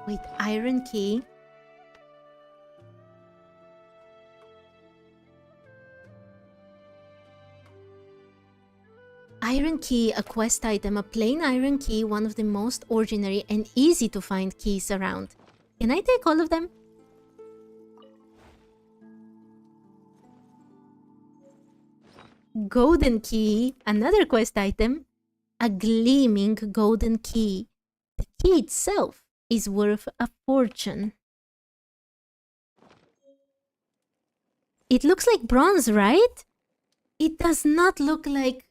Wait, iron key? Iron key, a quest item, a plain iron key, one of the most ordinary and easy to find keys around. Can I take all of them? Golden key, another quest item, a gleaming golden key. The key itself is worth a fortune. It looks like bronze, right? It does not look like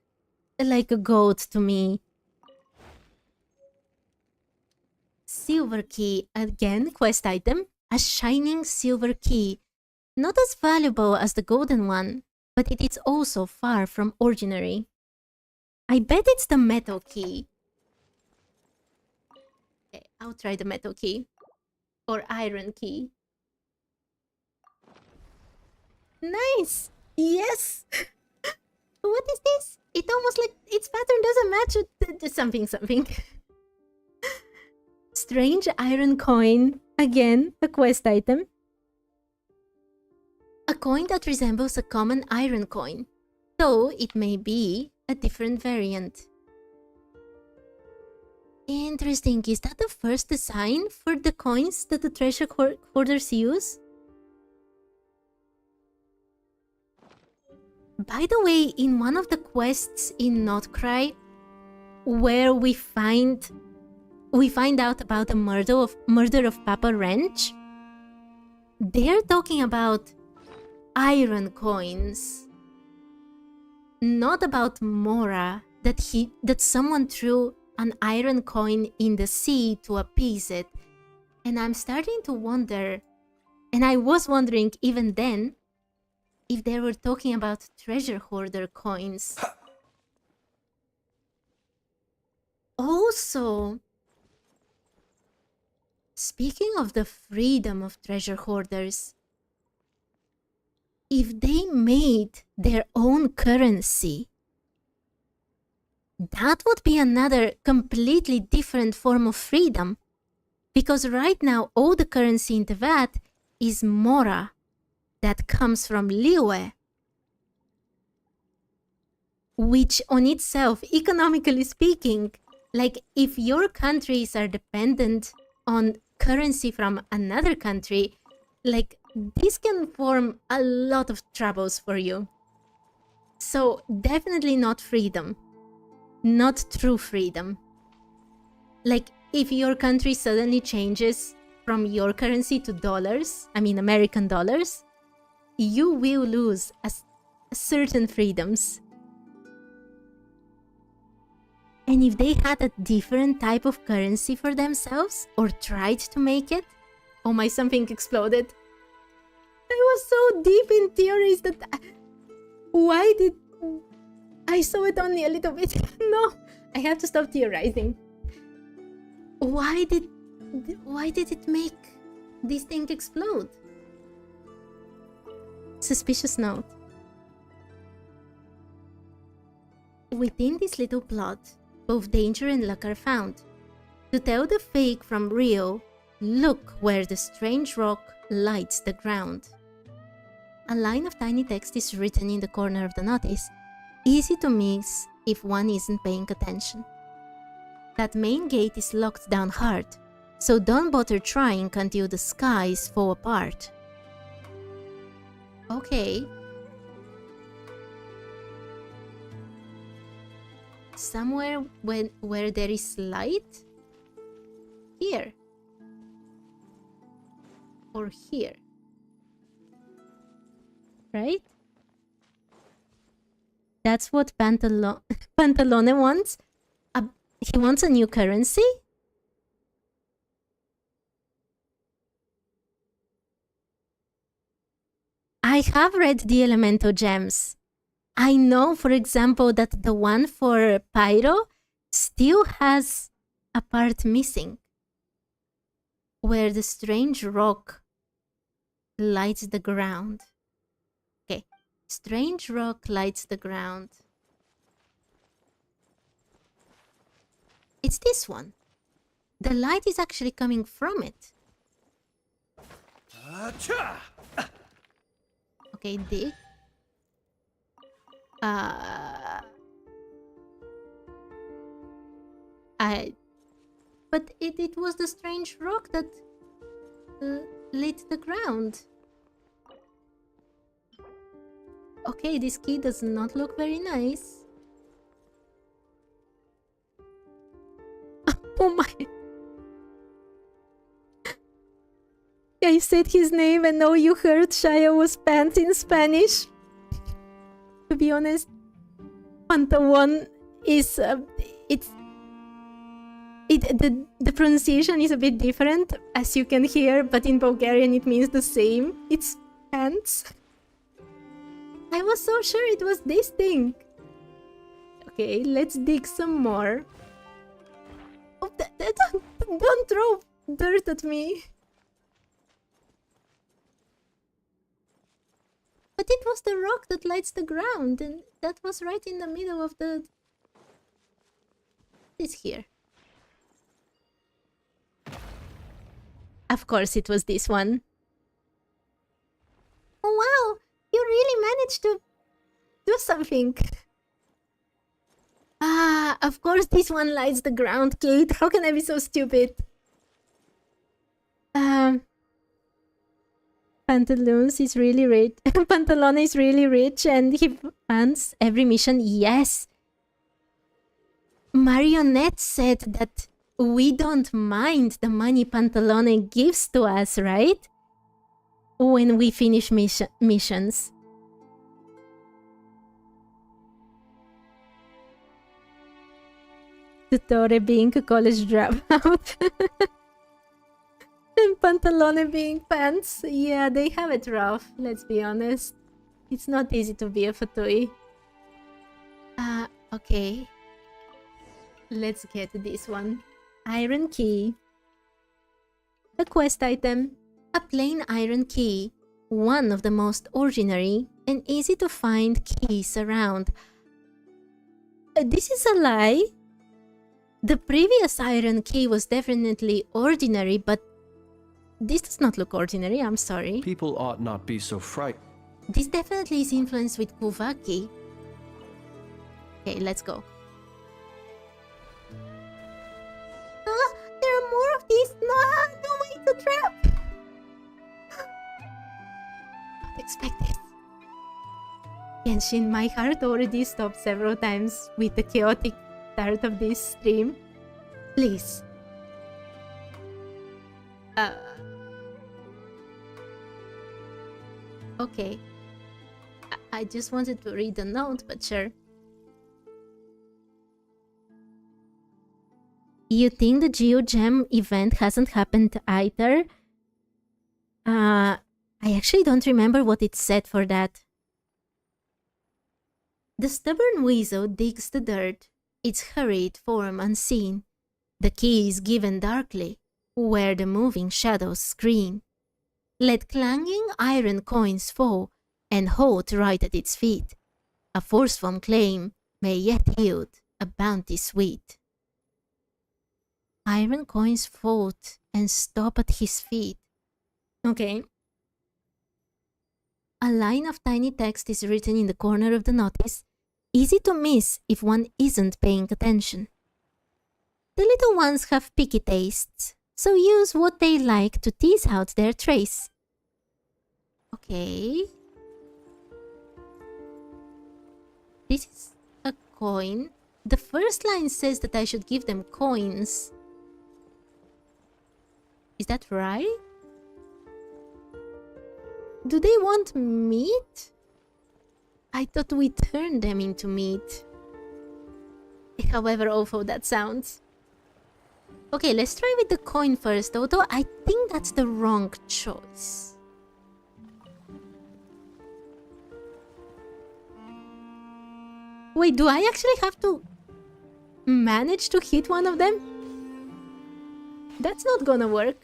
a gold to me. Silver key, again quest item, a shining silver key. Not as valuable as the golden one, but it is also far from ordinary. I bet it's the metal key. Okay, I'll try the metal key. Or iron key. Nice! Yes! What is this? It almost like its pattern doesn't match with something. Strange iron coin. Again, a quest item. A coin that resembles a common iron coin, though it may be a different variant. Interesting. Is that the first design for the coins that the treasure hoarders use? By the way, in one of the quests in Notcry, where we find out about the murder of Papa Wrench, they're talking about iron coins, not about Mora, that someone threw an iron coin in the sea to appease it. And I'm starting to wonder, and I was wondering even then, if they were talking about treasure hoarder coins. Also, speaking of the freedom of treasure hoarders, if they made their own currency, that would be another completely different form of freedom. Because right now, all the currency in Teyvat is Mora, that comes from Liyue, which on itself, economically speaking, like if your countries are dependent on currency from another country, like this can form a lot of troubles for you. So definitely not freedom, not true freedom. Like if your country suddenly changes from your currency to dollars, I mean American dollars, you will lose certain freedoms. And if they had a different type of currency for themselves, or tried to make it... Oh my, something exploded. I was so deep in theories that... Why did... I saw it only a little bit. No, I have to stop theorizing. Why did it make this thing explode? Suspicious note. Within this little plot, both danger and luck are found. To tell the fake from real, look where the strange rock lights the ground. A line of tiny text is written in the corner of the notice, easy to miss if one isn't paying attention. That main gate is locked down hard, so don't bother trying until the skies fall apart. Okay. Somewhere where there is light? Here. Or here. Right? That's what Pantalone wants? He wants a new currency? I have read the Elemental Gems. I know, for example, that the one for Pyro still has a part missing, where the strange rock lights the ground. Okay, strange rock lights the ground. It's this one. The light is actually coming from it. Okay, dig. But it was the strange rock that lit the ground. Okay, this key does not look very nice. Oh my. I said his name and now you heard Shia was pants in Spanish. To be honest, Pantalon is the pronunciation is a bit different, as you can hear, but in Bulgarian it means the same. It's pants. I was so sure it was this thing. Okay, let's dig some more. Oh, don't throw dirt at me. But it was the rock that lights the ground, and that was right in the middle of the... This here. Of course it was this one. Oh wow, you really managed to Do something. Ah, of course this one lights the ground, Kate. How can I be so stupid? Pantaloons is really rich. Pantalone is really rich and he funds every mission. Yes. Marionette said that we don't mind the money Pantalone gives to us, right? When we finish missions. Tuttore being a college dropout. And Pantalone being pants. Yeah, they have it rough, let's be honest. It's not easy to be a fatui. Okay. Let's get this one. Iron key. A quest item. A plain iron key. One of the most ordinary and easy to find keys around. This is a lie. The previous iron key was definitely ordinary, but this does not look ordinary, I'm sorry. People ought not be so frightened. This definitely is influenced with Kuvaki. Okay, let's go. there are more of these. No way to trap. Not expect this. Genshin, my heart already stopped several times with the chaotic start of this stream. Please. Okay. I just wanted to read the note, but sure. You think the GeoGem event hasn't happened either? I actually don't remember what it said for that. The stubborn weasel digs the dirt, its hurried form unseen. The key is given darkly, where the moving shadows screen. Let clanging iron coins fall, and halt right at its feet. A forceful claim may yet yield a bounty sweet. Iron coins fall and stop at his feet. Okay. A line of tiny text is written in the corner of the notice, easy to miss if one isn't paying attention. The little ones have picky tastes, so use what they like to tease out their trace. Okay. This is a coin. The first line says that I should give them coins. Is that right? Do they want meat? I thought we turned them into meat. However awful that sounds. Okay, let's try with the coin first, although I think that's the wrong choice. Wait, do I actually have to manage to hit one of them? That's not gonna work.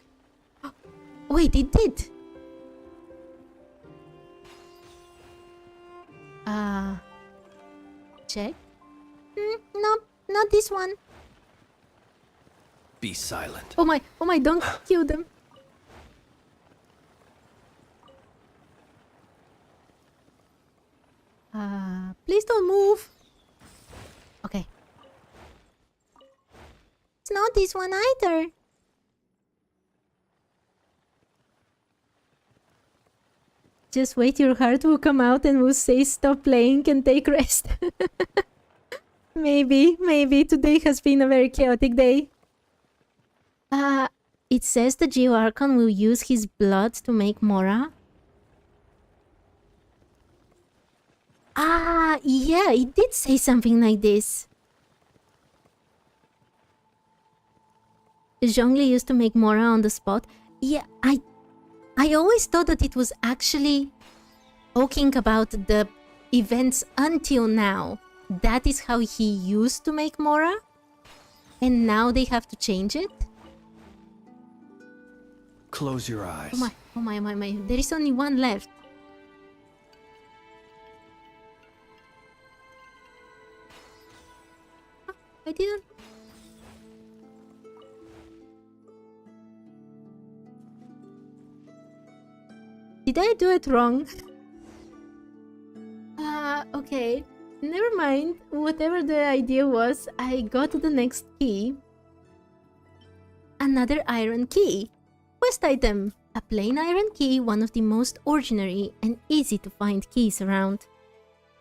Wait, it did. Check. No, not this one. Be silent. Oh my, don't kill them. Please don't move. Okay. It's not this one either. Just wait, your heart will come out and will say stop playing and take rest. Maybe today has been a very chaotic day. It says the Geo Archon will use his blood to make Mora. Yeah, it did say something like this. Zhongli used to make Mora on the spot. Yeah, I always thought that it was actually talking about the events until now. That is how he used to make Mora. And now they have to change it. Close your eyes. Oh my. There is only one left. I didn't. Did I do it wrong? Okay. Never mind. Whatever the idea was, I got the next key. Another iron key. Quest item. A plain iron key, one of the most ordinary and easy to find keys around.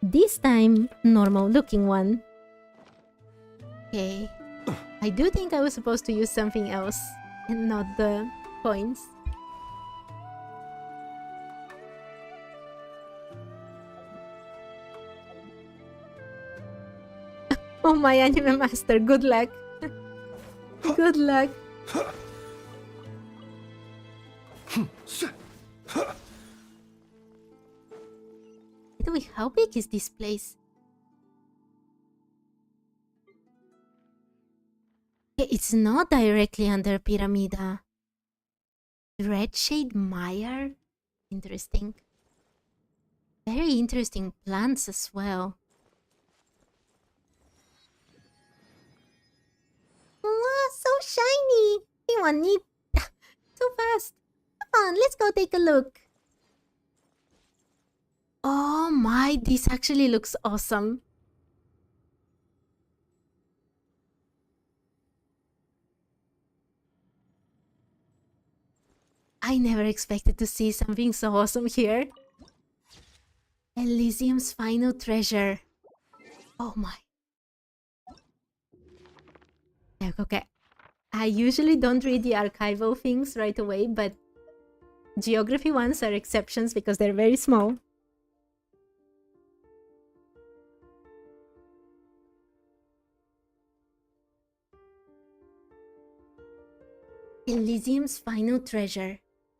This time, normal looking one. Okay. I do think I was supposed to use something else and not the coins. Oh my anime master, good luck. Good luck. Wait, how big is this place? It's not directly under Pyramida. Red Shade Mire? Interesting. Very interesting plants as well. Wow, so shiny! We want it so fast. Come on, let's go take a look. Oh my, this actually looks awesome. I never expected to see something so awesome here. Elysium's final treasure. Oh my. Okay. I usually don't read the archival things right away, but geography ones are exceptions because they're very small. Elysium's final treasure.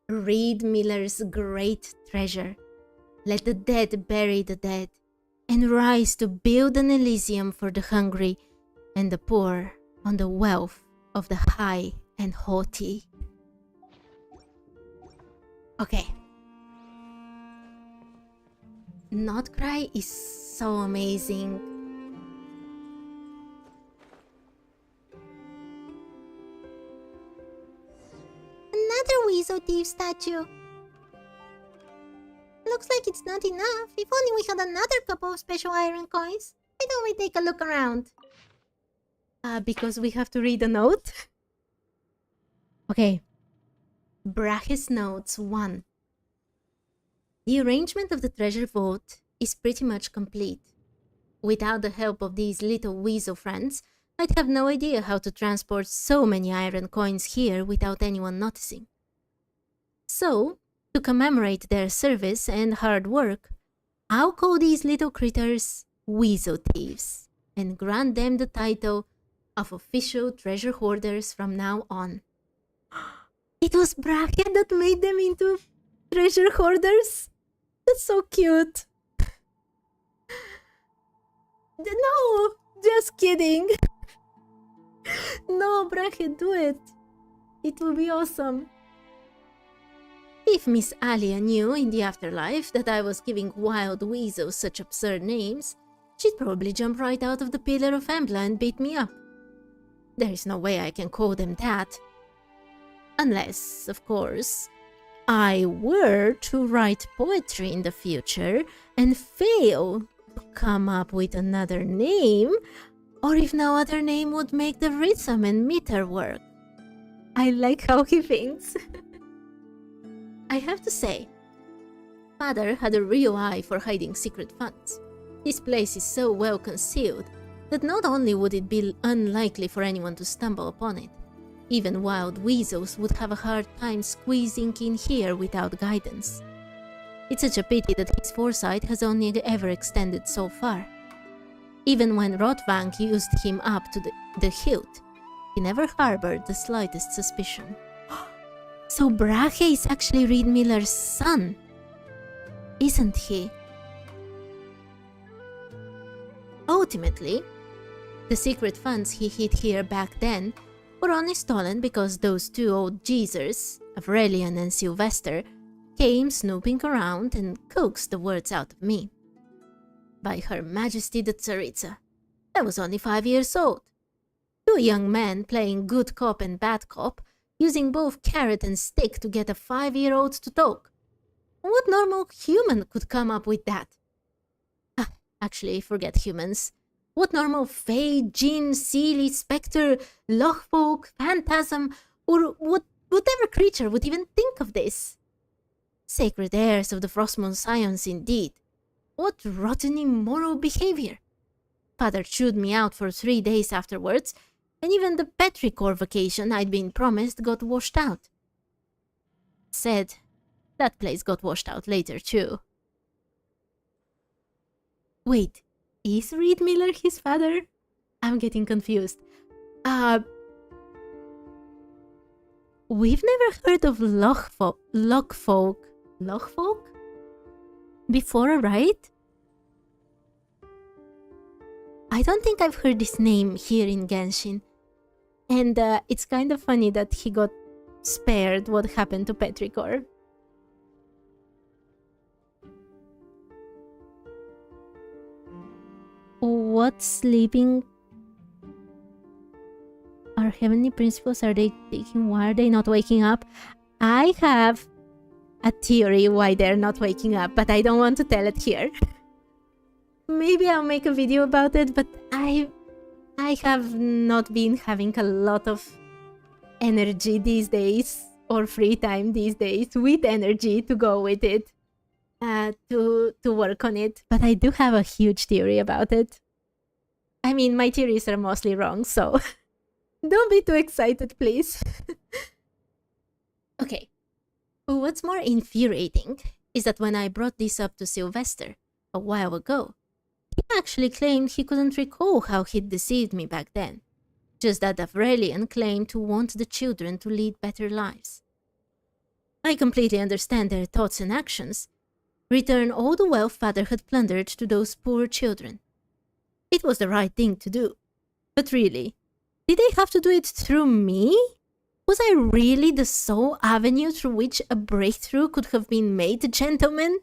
Reed Miller's great treasure. Let the dead bury the dead, and rise to build an Elysium for the hungry and the poor on the wealth of the high and haughty. Okay. Not Cry is so amazing. Another Weasel Thief statue. Looks like it's not enough. If only we had another couple of special iron coins. Why don't we take a look around? Because we have to read a note. Okay. Brache's Notes 1. The arrangement of the treasure vault is pretty much complete. Without the help of these little weasel friends, I'd have no idea how to transport so many iron coins here without anyone noticing. So, to commemorate their service and hard work, I'll call these little critters Weasel Thieves and grant them the title of official treasure hoarders from now on. It was Brache that made them into treasure hoarders? That's so cute. No, just kidding. No, Brache, do it. It will be awesome. If Miss Alia knew in the afterlife that I was giving wild weasels such absurd names, she'd probably jump right out of the pillar of Ambla and beat me up. There is no way I can call them that. Unless, of course, I were to write poetry in the future and fail to come up with another name, or if no other name would make the rhythm and meter work. I like how he thinks. I have to say, Father had a real eye for hiding secret funds. This place is so well concealed that not only would it be unlikely for anyone to stumble upon it, even wild weasels would have a hard time squeezing in here without guidance. It's such a pity that his foresight has only ever extended so far. Even when Rotwang used him up to the hilt, he never harbored the slightest suspicion. So Brache is actually Reed Miller's son, isn't he? Ultimately, the secret funds he hid here back then were only stolen because those two old geezers, Avrelian and Sylvester, came snooping around and coaxed the words out of me. By Her Majesty the Tsaritsa, I was only 5 years old. Two young men playing good cop and bad cop, using both carrot and stick to get a 5-year-old to talk. What normal human could come up with that? Actually, forget humans. What normal fae, djinn, seelie, spectre, lochfolk, phantasm, or whatever creature would even think of this? Sacred heirs of the Frostmourne Scions, indeed. What rotten immoral behavior! Father chewed me out for 3 days afterwards, and even the petrichor vacation I'd been promised got washed out. Said, that place got washed out later too. Wait, is Reed Miller his father? I'm getting confused. We've never heard of Lochfolk before, right? I don't think I've heard this name here in Genshin. And it's kind of funny that he got spared what happened to Petrichor. What's sleeping? Our heavenly principles, are they taking? Why are they not waking up? I have a theory why they're not waking up, but I don't want to tell it here. Maybe I'll make a video about it, but I have not been having a lot of energy these days, or free time these days, with energy to go with it, to work on it. But I do have a huge theory about it. I mean, my theories are mostly wrong, so don't be too excited, please. Okay. What's more infuriating is that when I brought this up to Sylvester a while ago, he actually claimed he couldn't recall how he'd deceived me back then. Just that Avrelian claimed to want the children to lead better lives. I completely understand their thoughts and actions. Return all the wealth Father had plundered to those poor children. It was the right thing to do. But really, did they have to do it through me? Was I really the sole avenue through which a breakthrough could have been made, gentlemen?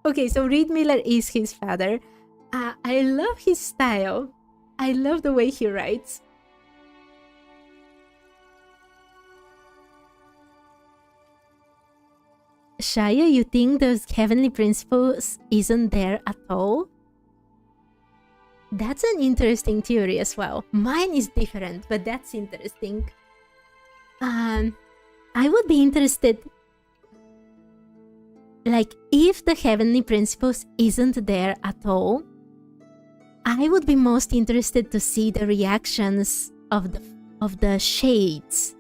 Okay, so Reed Miller is his father. I love his style. I love the way he writes. Shia, you think those heavenly principles isn't there at all? That's an interesting theory as well. Mine is different, but that's interesting. I would be interested, like, if the Heavenly Principles isn't there at all, I would be most interested to see the reactions of the shades,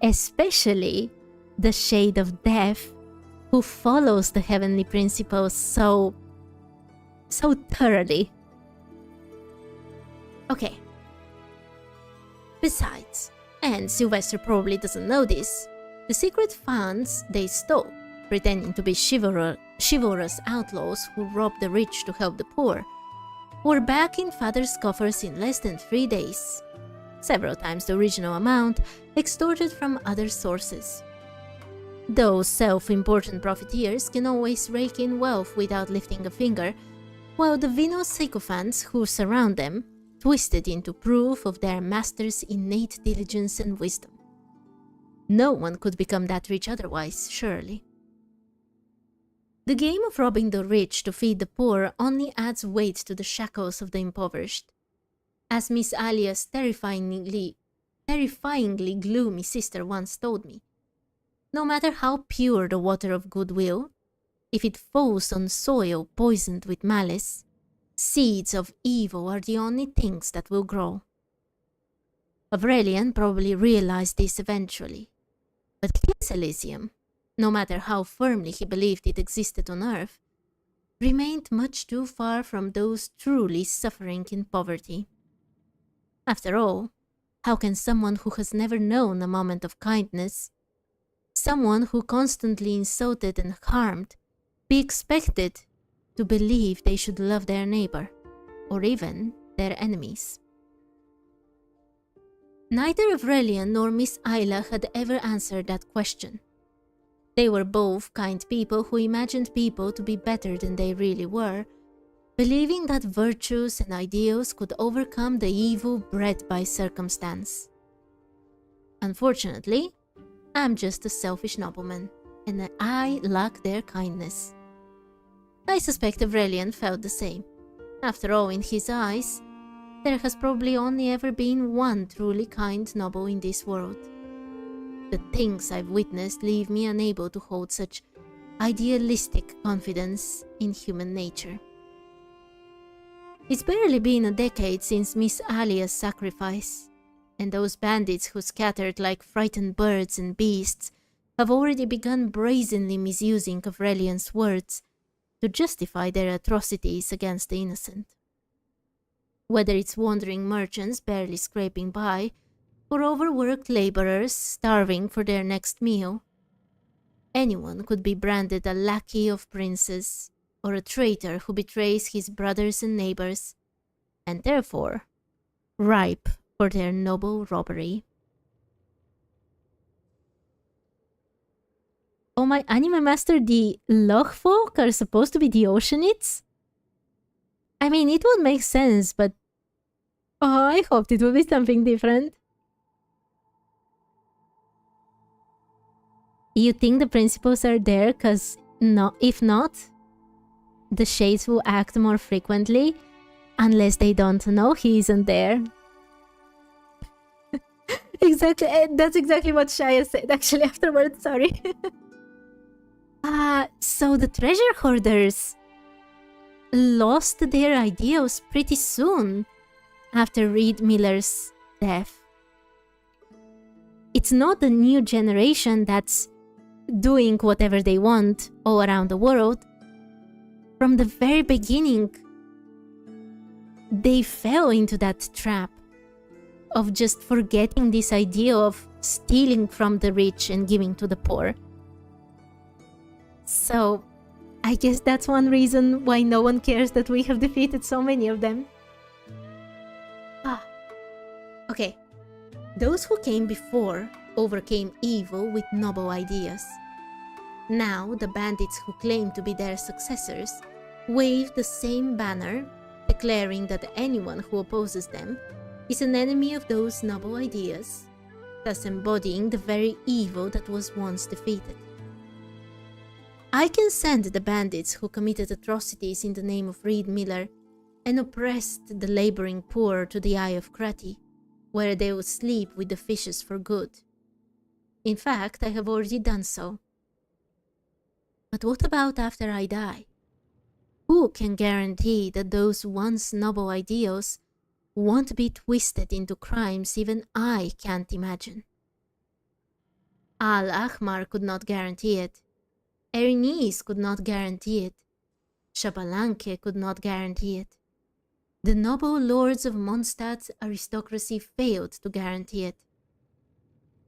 especially the shade of death, who follows the Heavenly Principles so thoroughly. Okay. Besides, and Sylvester probably doesn't know this, the secret funds they stole, pretending to be chivalrous outlaws who rob the rich to help the poor, were back in Father's coffers in less than 3 days. Several times the original amount extorted from other sources. Those self-important profiteers can always rake in wealth without lifting a finger, while the venal sycophants who surround them twisted into proof of their master's innate diligence and wisdom. No one could become that rich otherwise, surely. The game of robbing the rich to feed the poor only adds weight to the shackles of the impoverished. As Miss Alia's terrifyingly gloomy sister once told me, no matter how pure the water of goodwill, if it falls on soil poisoned with malice, seeds of evil are the only things that will grow. Aurelian probably realized this eventually, but his Elysium, no matter how firmly he believed it existed on Earth, remained much too far from those truly suffering in poverty. After all, how can someone who has never known a moment of kindness, someone who constantly insulted and harmed, be expected to believe they should love their neighbor, or even their enemies? Neither Aurelian nor Miss Isla had ever answered that question. They were both kind people who imagined people to be better than they really were, believing that virtues and ideals could overcome the evil bred by circumstance. Unfortunately, I'm just a selfish nobleman, and I lack their kindness. I suspect Aurelian felt the same. After all, in his eyes, there has probably only ever been one truly kind noble in this world. The things I've witnessed leave me unable to hold such idealistic confidence in human nature. It's barely been a decade since Miss Alia's sacrifice, and those bandits who scattered like frightened birds and beasts have already begun brazenly misusing Aurelian's words to justify their atrocities against the innocent. Whether it's wandering merchants barely scraping by, or overworked laborers starving for their next meal, anyone could be branded a lackey of princes, or a traitor who betrays his brothers and neighbors, and therefore ripe for their noble robbery. Oh, my anime master, the Lochfolk are supposed to be the Oceanids? I mean, it would make sense, but I hoped it would be something different. You think the principles are there because if not, the shades will act more frequently unless they don't know he isn't there. Exactly, that's exactly what Shaya said actually afterwards, sorry. So the treasure hoarders lost their ideals pretty soon after Reed Miller's death. It's not the new generation that's doing whatever they want all around the world. From the very beginning, they fell into that trap of just forgetting this idea of stealing from the rich and giving to the poor. So, I guess that's one reason why no one cares that we have defeated so many of them. Okay. Those who came before overcame evil with noble ideas. Now, the bandits who claim to be their successors wave the same banner, declaring that anyone who opposes them is an enemy of those noble ideas, thus embodying the very evil that was once defeated. I can send the bandits who committed atrocities in the name of Reed Miller and oppressed the laboring poor to the Eye of Krati, where they would sleep with the fishes for good. In fact, I have already done so. But what about after I die? Who can guarantee that those once noble ideals won't be twisted into crimes even I can't imagine? Al-Ahmar could not guarantee it. Erinys could not guarantee it. Xbalanque could not guarantee it. The noble lords of Mondstadt's aristocracy failed to guarantee it.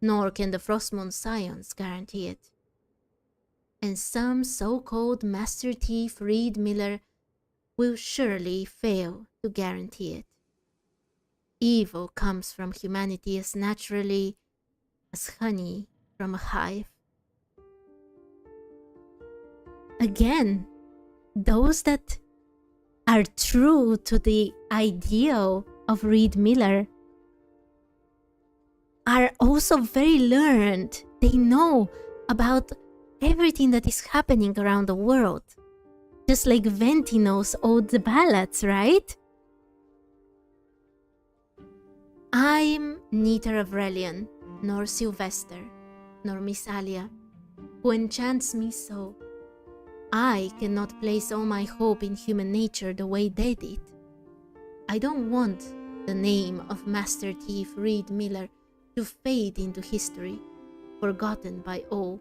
Nor can the Frostmourne Scions guarantee it. And some so-called Master Thief Reed Miller will surely fail to guarantee it. Evil comes from humanity as naturally as honey from a hive. Again, those that are true to the ideal of Reed Miller are also very learned. They know about everything that is happening around the world. Just like Venti knows all the ballads, right? I'm neither Avrelian, nor Sylvester, nor Miss Alia, who enchants me so. I cannot place all my hope in human nature the way they did. I don't want the name of Master Thief Reed Miller to fade into history, forgotten by all.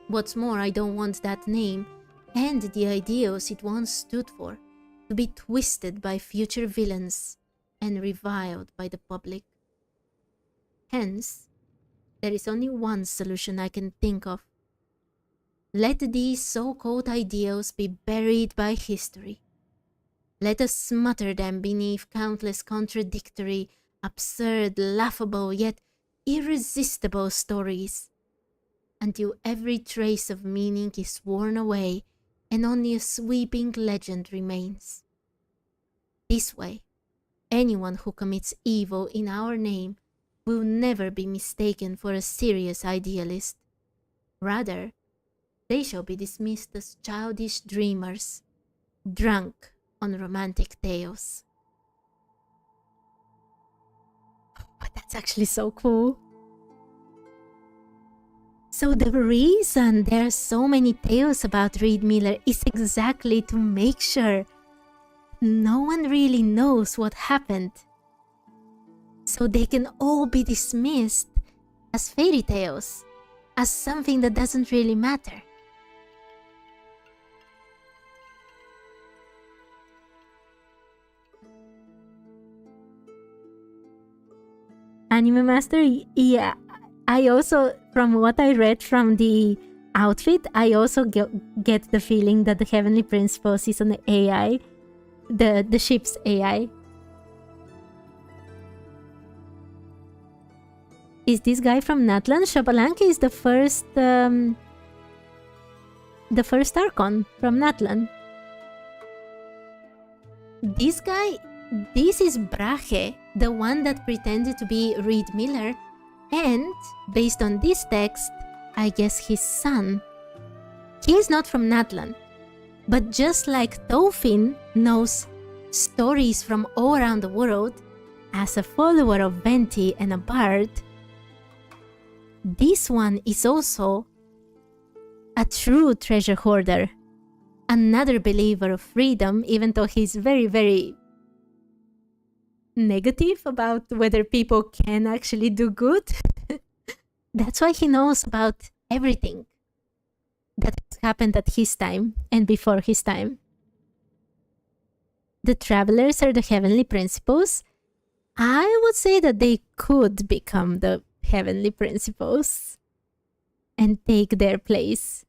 What's more, I don't want that name and the ideals it once stood for to be twisted by future villains and reviled by the public. Hence, there is only one solution I can think of. Let these so-called ideals be buried by history. Let us smother them beneath countless contradictory, absurd, laughable, yet irresistible stories, until every trace of meaning is worn away and only a sweeping legend remains. This way, anyone who commits evil in our name will never be mistaken for a serious idealist. Rather, they shall be dismissed as childish dreamers, drunk on romantic tales. But that's actually so cool. So the reason there are so many tales about Reed Miller is exactly to make sure no one really knows what happened. So they can all be dismissed as fairy tales, as something that doesn't really matter. Anime Master, yeah, I also, from what I read from the outfit, I also get the feeling that the Heavenly Principles is an AI, the ship's AI. Is this guy from Natlan? Xbalanque is the first Archon from Natlan. This guy, this is Brahe, the one that pretended to be Reed Miller, and, based on this text, I guess his son. He is not from Natlan, but just like Tofin knows stories from all around the world, as a follower of Venti and a bard, this one is also a true treasure hoarder, another believer of freedom, even though he's very, very negative about whether people can actually do good. That's why he knows about everything that has happened at his time and before his time. The travelers are the Heavenly Principles. I would say that they could become the Heavenly Principles and take their place.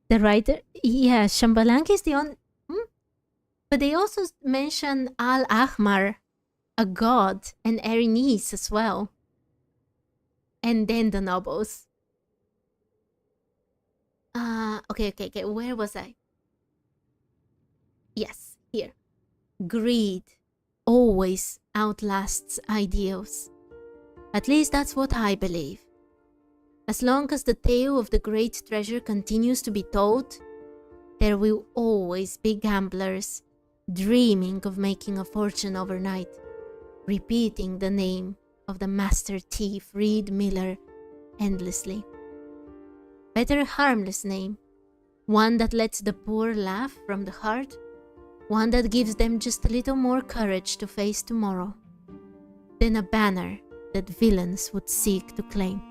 The writer, yeah, Xbalanque is the only... But they also mention Al-Ahmar, a god, and Erinys as well. And then the nobles. Okay, where was I? Yes, here. Greed always outlasts ideals. At least that's what I believe. As long as the tale of the great treasure continues to be told, there will always be gamblers dreaming of making a fortune overnight, repeating the name of the master thief Reed Miller endlessly. Better a harmless name, one that lets the poor laugh from the heart, one that gives them just a little more courage to face tomorrow, than a banner that villains would seek to claim.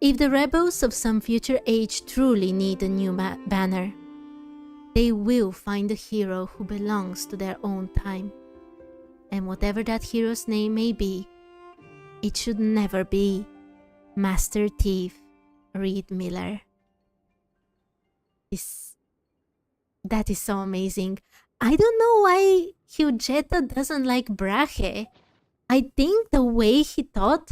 If the rebels of some future age truly need a new banner, they will find a hero who belongs to their own time. And whatever that hero's name may be, it should never be Master Thief Reed Miller. That is so amazing. I don't know why Hyugeta doesn't like Brahe. I think the way he thought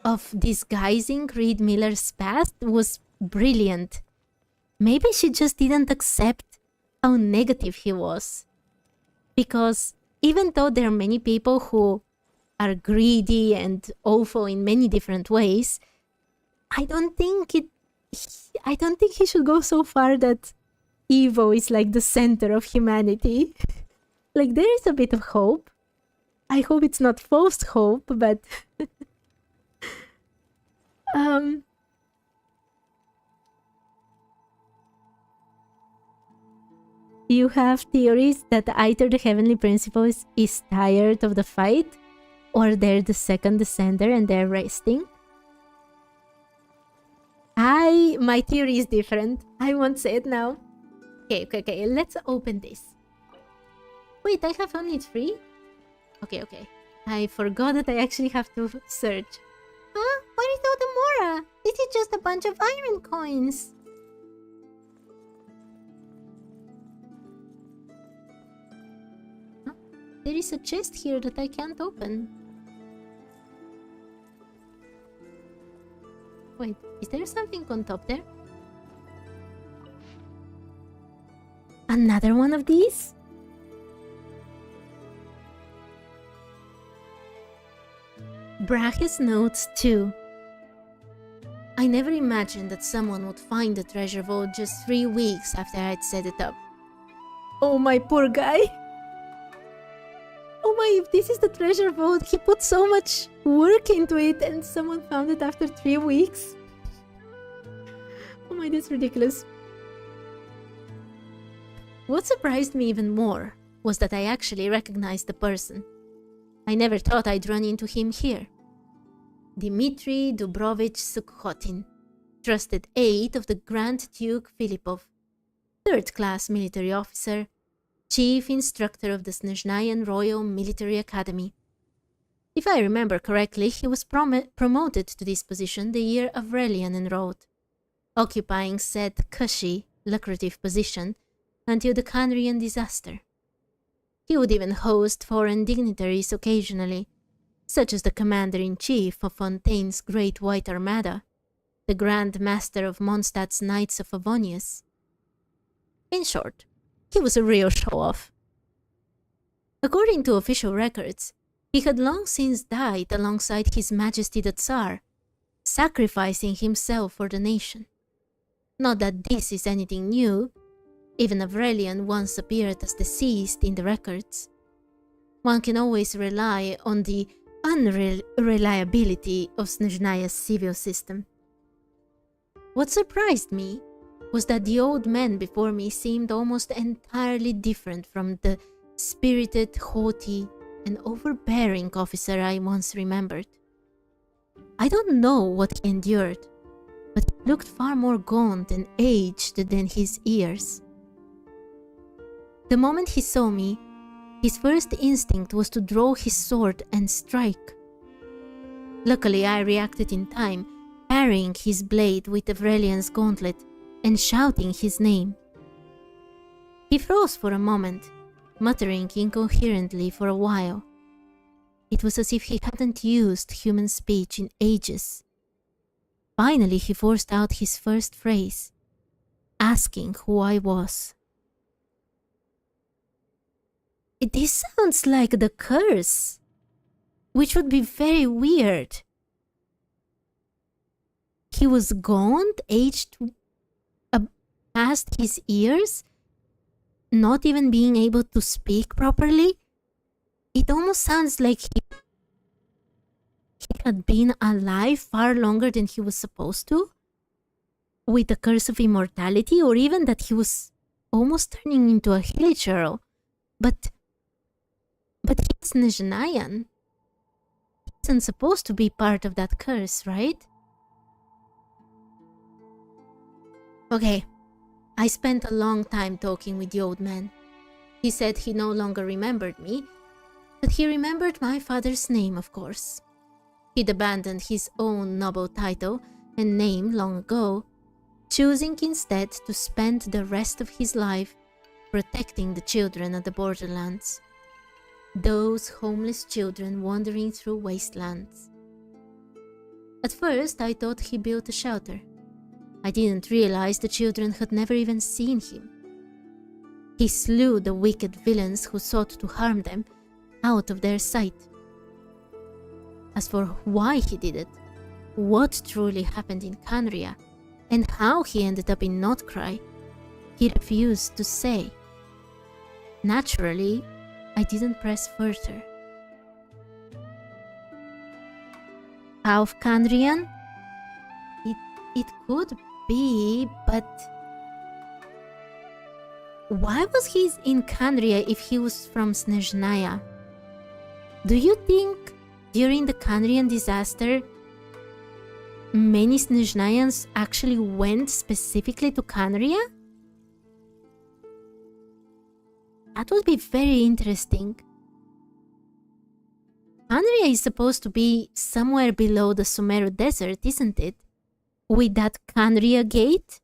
of disguising Reed Miller's past was brilliant. Maybe she just didn't accept how negative he was. Because even though there are many people who are greedy and awful in many different ways, I don't think he should go so far that evil is like the center of humanity. Like, there is a bit of hope. I hope it's not false hope, but you have theories that either the Heavenly Principle is tired of the fight, or they're the second descender and they're resting. My theory is different. I won't say it now. Okay, let's open this. Wait, I have only 3? Okay. I forgot that I actually have to search. Huh? Where is all the Mora? This is just a bunch of iron coins. Huh? There is a chest here that I can't open. Wait, is there something on top there? Another one of these? Brahe's notes too. I never imagined that someone would find the treasure vault just 3 weeks after I'd set it up. Oh, my poor guy. Oh my, if this is the treasure vault, he put so much work into it and someone found it after 3 weeks. Oh my, that's ridiculous. What surprised me even more was that I actually recognized the person. I never thought I'd run into him here. Dmitry Dubrovich Sukhotin, trusted aide of the Grand Duke Filipov, third-class military officer, chief instructor of the Snezhnayan Royal Military Academy. If I remember correctly, he was promoted to this position the year Aurelian enrolled, occupying said cushy, lucrative position until the Khanrian disaster. He would even host foreign dignitaries occasionally, such as the commander-in-chief of Fontaine's Great White Armada, the Grand Master of Mondstadt's Knights of Favonius. In short, he was a real show-off. According to official records, he had long since died alongside His Majesty the Tsar, sacrificing himself for the nation. Not that this is anything new. Even Aurelian once appeared as deceased in the records. One can always rely on the unreliability of Snezhnaya's civil system. What surprised me was that the old man before me seemed almost entirely different from the spirited, haughty, and overbearing officer I once remembered. I don't know what he endured, but he looked far more gaunt and aged than his years. The moment he saw me, his first instinct was to draw his sword and strike. Luckily, I reacted in time, parrying his blade with Aurelian's gauntlet and shouting his name. He froze for a moment, muttering incoherently for a while. It was as if he hadn't used human speech in ages. Finally, he forced out his first phrase, asking who I was. This sounds like the curse, which would be very weird. He was gaunt, aged past his ears, not even being able to speak properly. It almost sounds like he had been alive far longer than he was supposed to, with the curse of immortality, or even that he was almost turning into a hilichurl. But he's Nezhnayan. He isn't supposed to be part of that curse, right? Okay, I spent a long time talking with the old man. He said he no longer remembered me, but he remembered my father's name, of course. He'd abandoned his own noble title and name long ago, choosing instead to spend the rest of his life protecting the children of the borderlands. Those homeless children wandering through wastelands. At first, I thought he built a shelter. I didn't realize the children had never even seen him. He slew the wicked villains who sought to harm them out of their sight. As for why he did it, what truly happened in Khaenri'ah, and how he ended up in Notcry, he refused to say. Naturally, I didn't press further. Half Khaenri'ah? It could be, but why was he in Khaenri'ah if he was from Snezhnaya? Do you think during the Khaenri'ah disaster many Snezhnayans actually went specifically to Khaenri'ah? That would be very interesting. Khaenri'ah is supposed to be somewhere below the Sumeru Desert, isn't it? With that Khaenri'ah gate?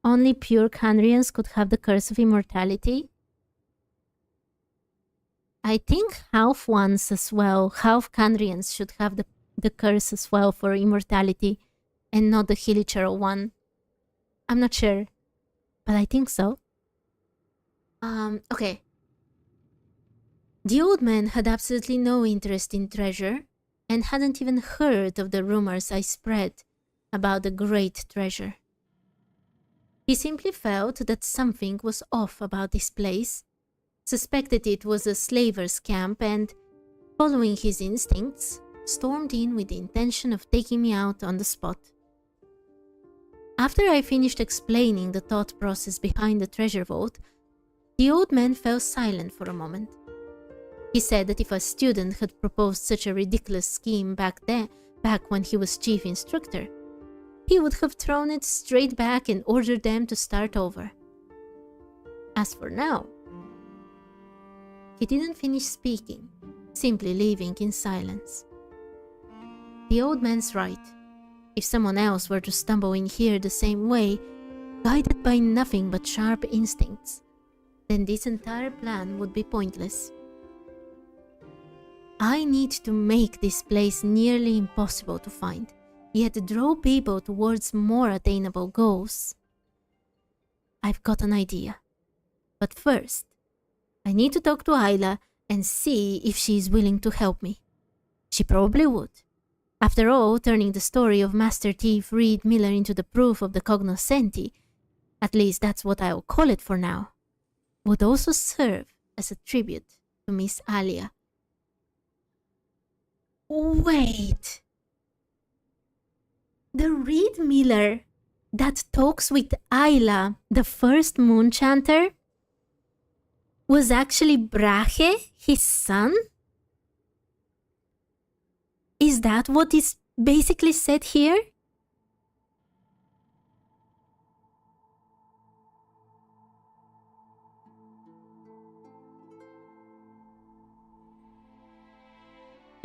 Only pure Khaenri'ahs could have the curse of immortality. I think half ones as well, half Khaenri'ahs should have the curse as well for immortality, and not the hilichurl one. I'm not sure, but I think so. Okay. The old man had absolutely no interest in treasure, and hadn't even heard of the rumors I spread about the great treasure. He simply felt that something was off about this place, suspected it was a slaver's camp, and, following his instincts, stormed in with the intention of taking me out on the spot. After I finished explaining the thought process behind the treasure vault, the old man fell silent for a moment. He said that if a student had proposed such a ridiculous scheme back when he was chief instructor, he would have thrown it straight back and ordered them to start over. As for now, he didn't finish speaking, simply leaving in silence. The old man's right. If someone else were to stumble in here the same way, guided by nothing but sharp instincts, then this entire plan would be pointless. I need to make this place nearly impossible to find, yet draw people towards more attainable goals. I've got an idea. But first, I need to talk to Ayla and see if she is willing to help me. She probably would. After all, turning the story of Master Thief Reed Miller into the proof of the Cognoscenti, at least that's what I'll call it for now, would also serve as a tribute to Miss Alia. Wait! The Reed Miller that talks with Ayla, the first moon chanter, was actually Brahe, his son? Is that what is basically said here?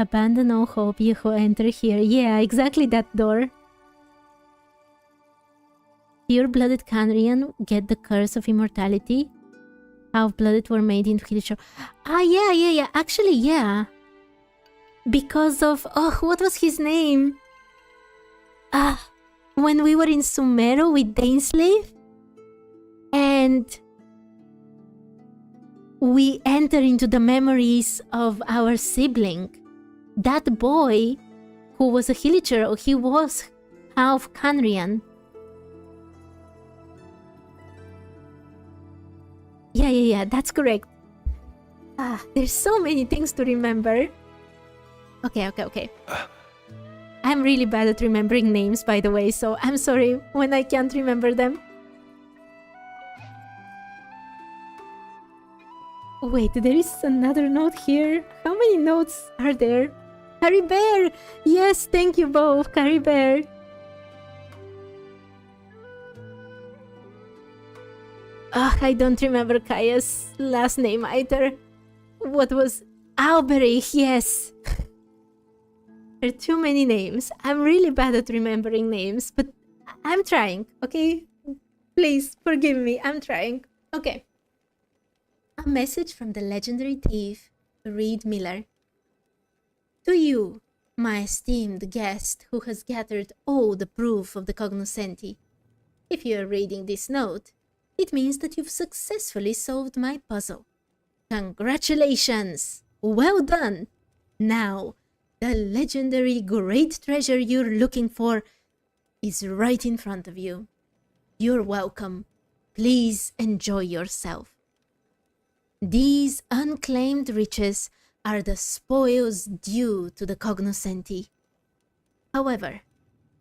Abandon all hope, ye who enter here. Yeah, exactly that door. Pure-blooded Khaenri'ah get the curse of immortality. Half-blooded were made into Hilichurl. Ah, yeah. Actually, yeah. Because of... Oh, what was his name? When we were in Sumeru with Daneslave? And... we enter into the memories of our sibling. That boy who was a Hillager, or he was half Canrian. Yeah, that's correct. There's so many things to remember. Okay. I'm really bad at remembering names, by the way, so I'm sorry when I can't remember them. Wait, there is another note here. How many notes are there? Carrie Bear! Yes, thank you both, Carrie Bear. I don't remember Kaya's last name either. What was... Alberich, yes. There are too many names. I'm really bad at remembering names, but I'm trying, okay? Please, forgive me, I'm trying. Okay. A message from the legendary thief, Reed Miller. To you, my esteemed guest who has gathered all the proof of the Cognoscenti. If you are reading this note, it means that you've successfully solved my puzzle. Congratulations! Well done! Now, the legendary great treasure you're looking for is right in front of you. You're welcome. Please enjoy yourself. These unclaimed riches are the spoils due to the Cognoscenti. However,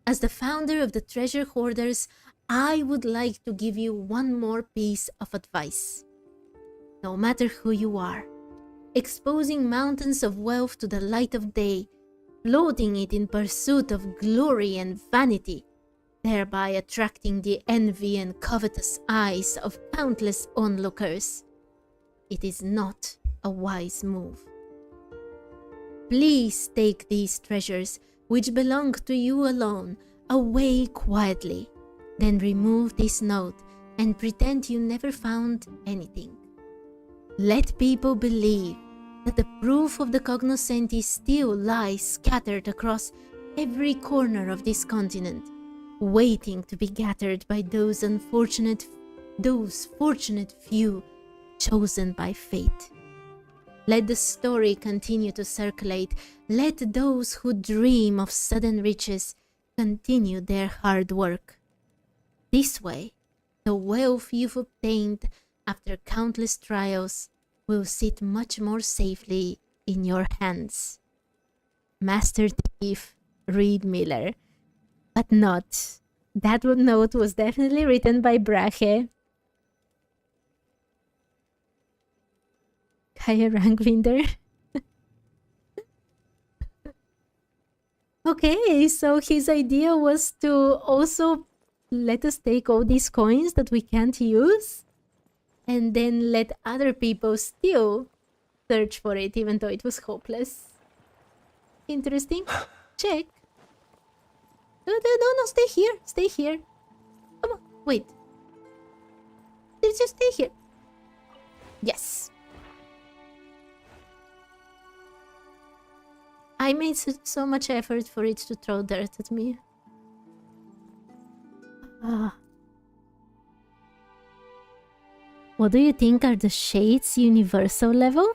as the founder of the treasure hoarders, I would like to give you one more piece of advice. No matter who you are, exposing mountains of wealth to the light of day, floating it in pursuit of glory and vanity, thereby attracting the envy and covetous eyes of countless onlookers, it is not a wise move. Please take these treasures, which belong to you alone, away quietly. Then remove this note and pretend you never found anything. Let people believe that the proof of the Cognoscenti still lies scattered across every corner of this continent, waiting to be gathered by those fortunate few chosen by fate. Let the story continue to circulate. Let those who dream of sudden riches continue their hard work. This way, the wealth you've obtained after countless trials will sit much more safely in your hands. Master Thief, Reed Miller. But not. That note was definitely written by Brahe. Kaya Rangvinder. Okay, so his idea was to also let us take all these coins that we can't use and then let other people still search for it even though it was hopeless. Interesting. Check. No, stay here. Stay here. Come on, wait. Just stay here. Yes. I made so much effort for it to throw dirt at me. What do you think are the shades universal level?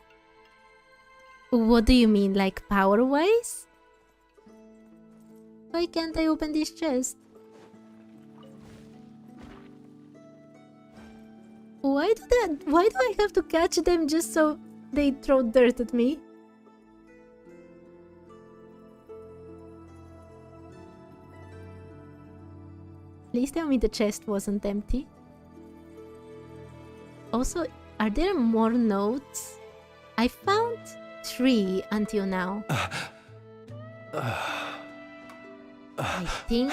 What do you mean, like power-wise? Why can't I open this chest? Why do I have to catch them just so they throw dirt at me? Please tell me the chest wasn't empty. Also, are there more notes? I found 3 until now. I think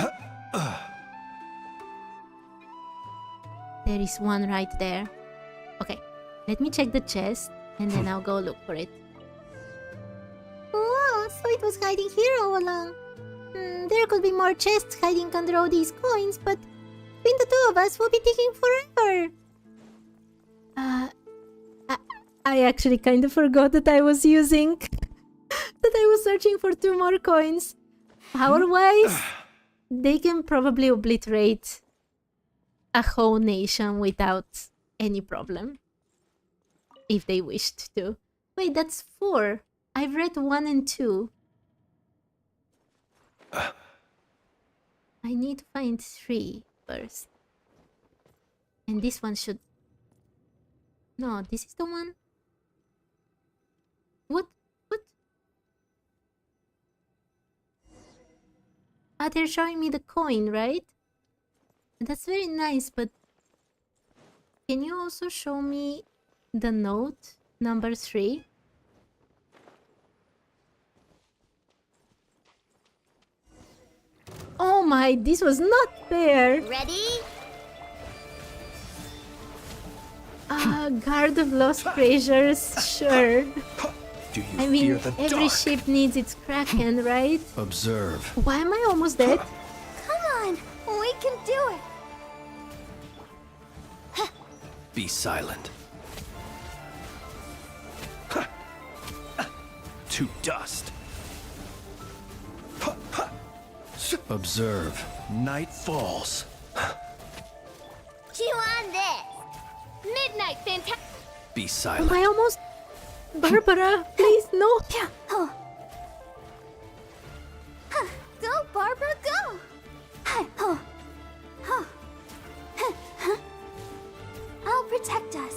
there is one right there. Okay, let me check the chest and then I'll go look for it. Oh, so it was hiding here all along. There could be more chests hiding under all these coins, but between the two of us, we'll be taking forever. I actually kind of forgot that I was using... that I was searching for 2 more coins. Power-wise, they can probably obliterate a whole nation without any problem. If they wished to. Wait, that's 4. I've read 1 and 2. I need to find 3 first. And this one should... No, this is the one. What? What? Ah, they're showing me the coin, right? That's very nice, but... Can you also show me the note, number 3? Oh my, this was not fair! Ready? Guard of Lost Treasures, sure. Do you I fear mean, the every dark? ship needs its kraken, right? Observe. Why am I almost dead? Come on, we can do it. Be silent. To dust. Observe. Night falls. Chew on this. Midnight fantastic. Be Am silent. I almost... Barbara, please, no! Go, Barbara, go. I'll protect us.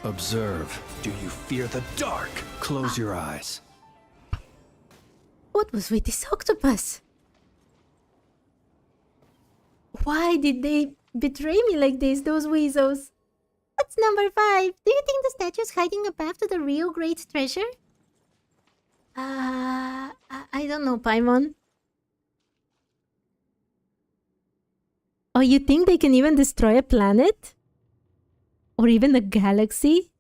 Observe. Do you fear the dark? Close your eyes. What was with this octopus? Why did they betray me like this, those weasels? What's number 5? Do you think the statue's hiding a path to the real great treasure? I don't know, Paimon. Oh, you think they can even destroy a planet? Or even a galaxy?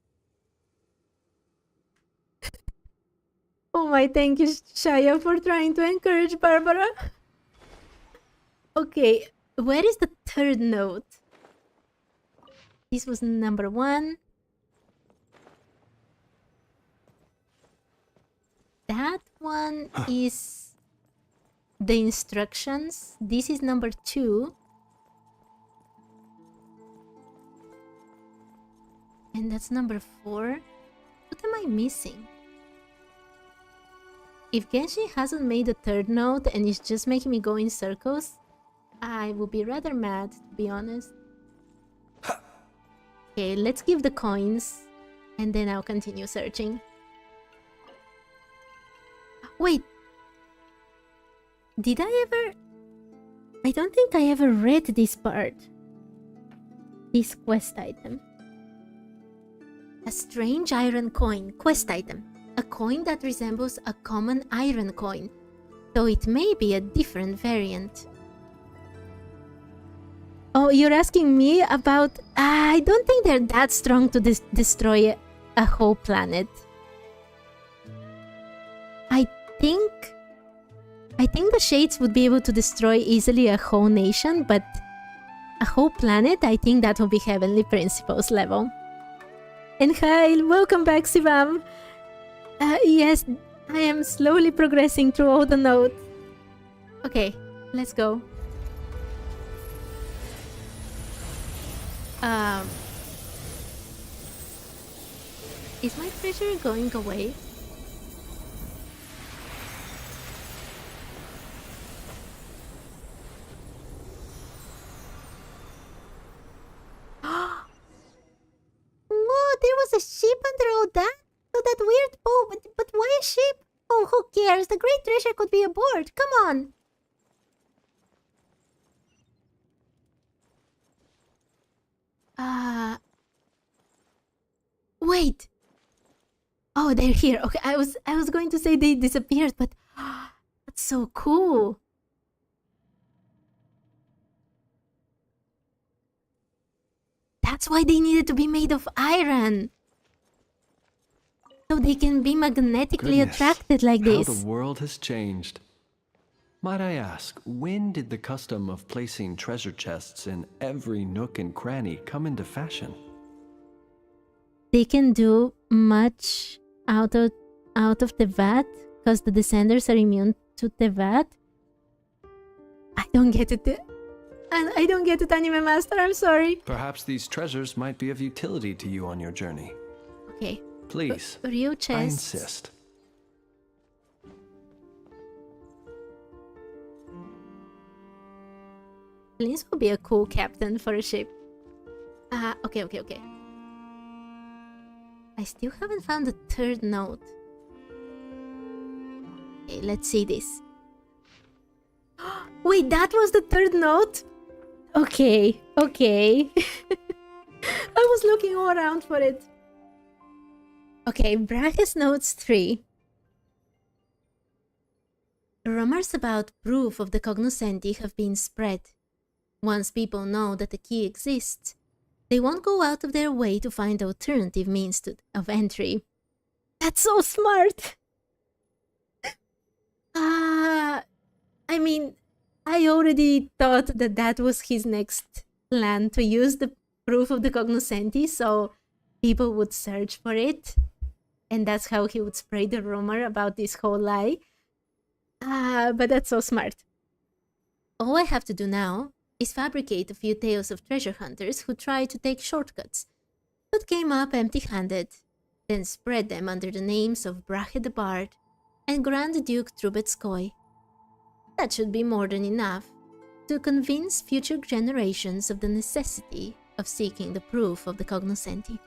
Oh my, thank you, Shaya, for trying to encourage Barbara. Okay, where is the 3rd note? This was number 1. That one is the instructions. This is number 2. And that's number 4. What am I missing? If Genshin hasn't made a 3rd note and is just making me go in circles, I would be rather mad, to be honest. Okay, let's give the coins, and then I'll continue searching. Wait! Did I ever... I don't think I ever read this part. This quest item. A strange iron coin. Quest item. A coin that resembles a common iron coin, though it may be a different variant. Oh, you're asking me about... I don't think they're that strong to destroy a whole planet. I think the Shades would be able to destroy easily a whole nation, but a whole planet, I think that will be Heavenly Principles level. And hi, welcome back, Sivam. Yes, I am slowly progressing through all the notes. Okay, let's go. Is my treasure going away? Whoa, there was a ship under all that? So that weird boat, but why a ship? Oh, who cares? The great treasure could be aboard. Come on. Wait. Oh, they're here. Okay, I was going to say they disappeared, but that's so cool. That's why they needed to be made of iron. So they can be magnetically Goodness, attracted like how this. the world has changed. Might I ask, when did the custom of placing treasure chests in every nook and cranny come into fashion? They can do much out of Teyvat because the descenders are immune to Teyvat. I don't get it. I don't get it, Anime Master. I'm sorry. Perhaps these treasures might be of utility to you on your journey. Okay. Please, Ryu I chests. insist. Plinth would be a cool captain for a ship. Okay. I still haven't found the third note. Okay, let's see this. Wait, that was the third note? Okay. I was looking all around for it. Okay, Brahe's notes 3. Rumors about proof of the Cognoscenti have been spread. Once people know that the key exists, they won't go out of their way to find alternative means of entry. That's so smart! I mean, I already thought that was his next plan, to use the proof of the Cognoscenti so people would search for it. And that's how he would spread the rumor about this whole lie. But that's so smart. All I have to do now is fabricate a few tales of treasure hunters who tried to take shortcuts, but came up empty-handed, then spread them under the names of Brahe the Bard and Grand Duke Trubetskoy. That should be more than enough to convince future generations of the necessity of seeking the proof of the Cognoscenti.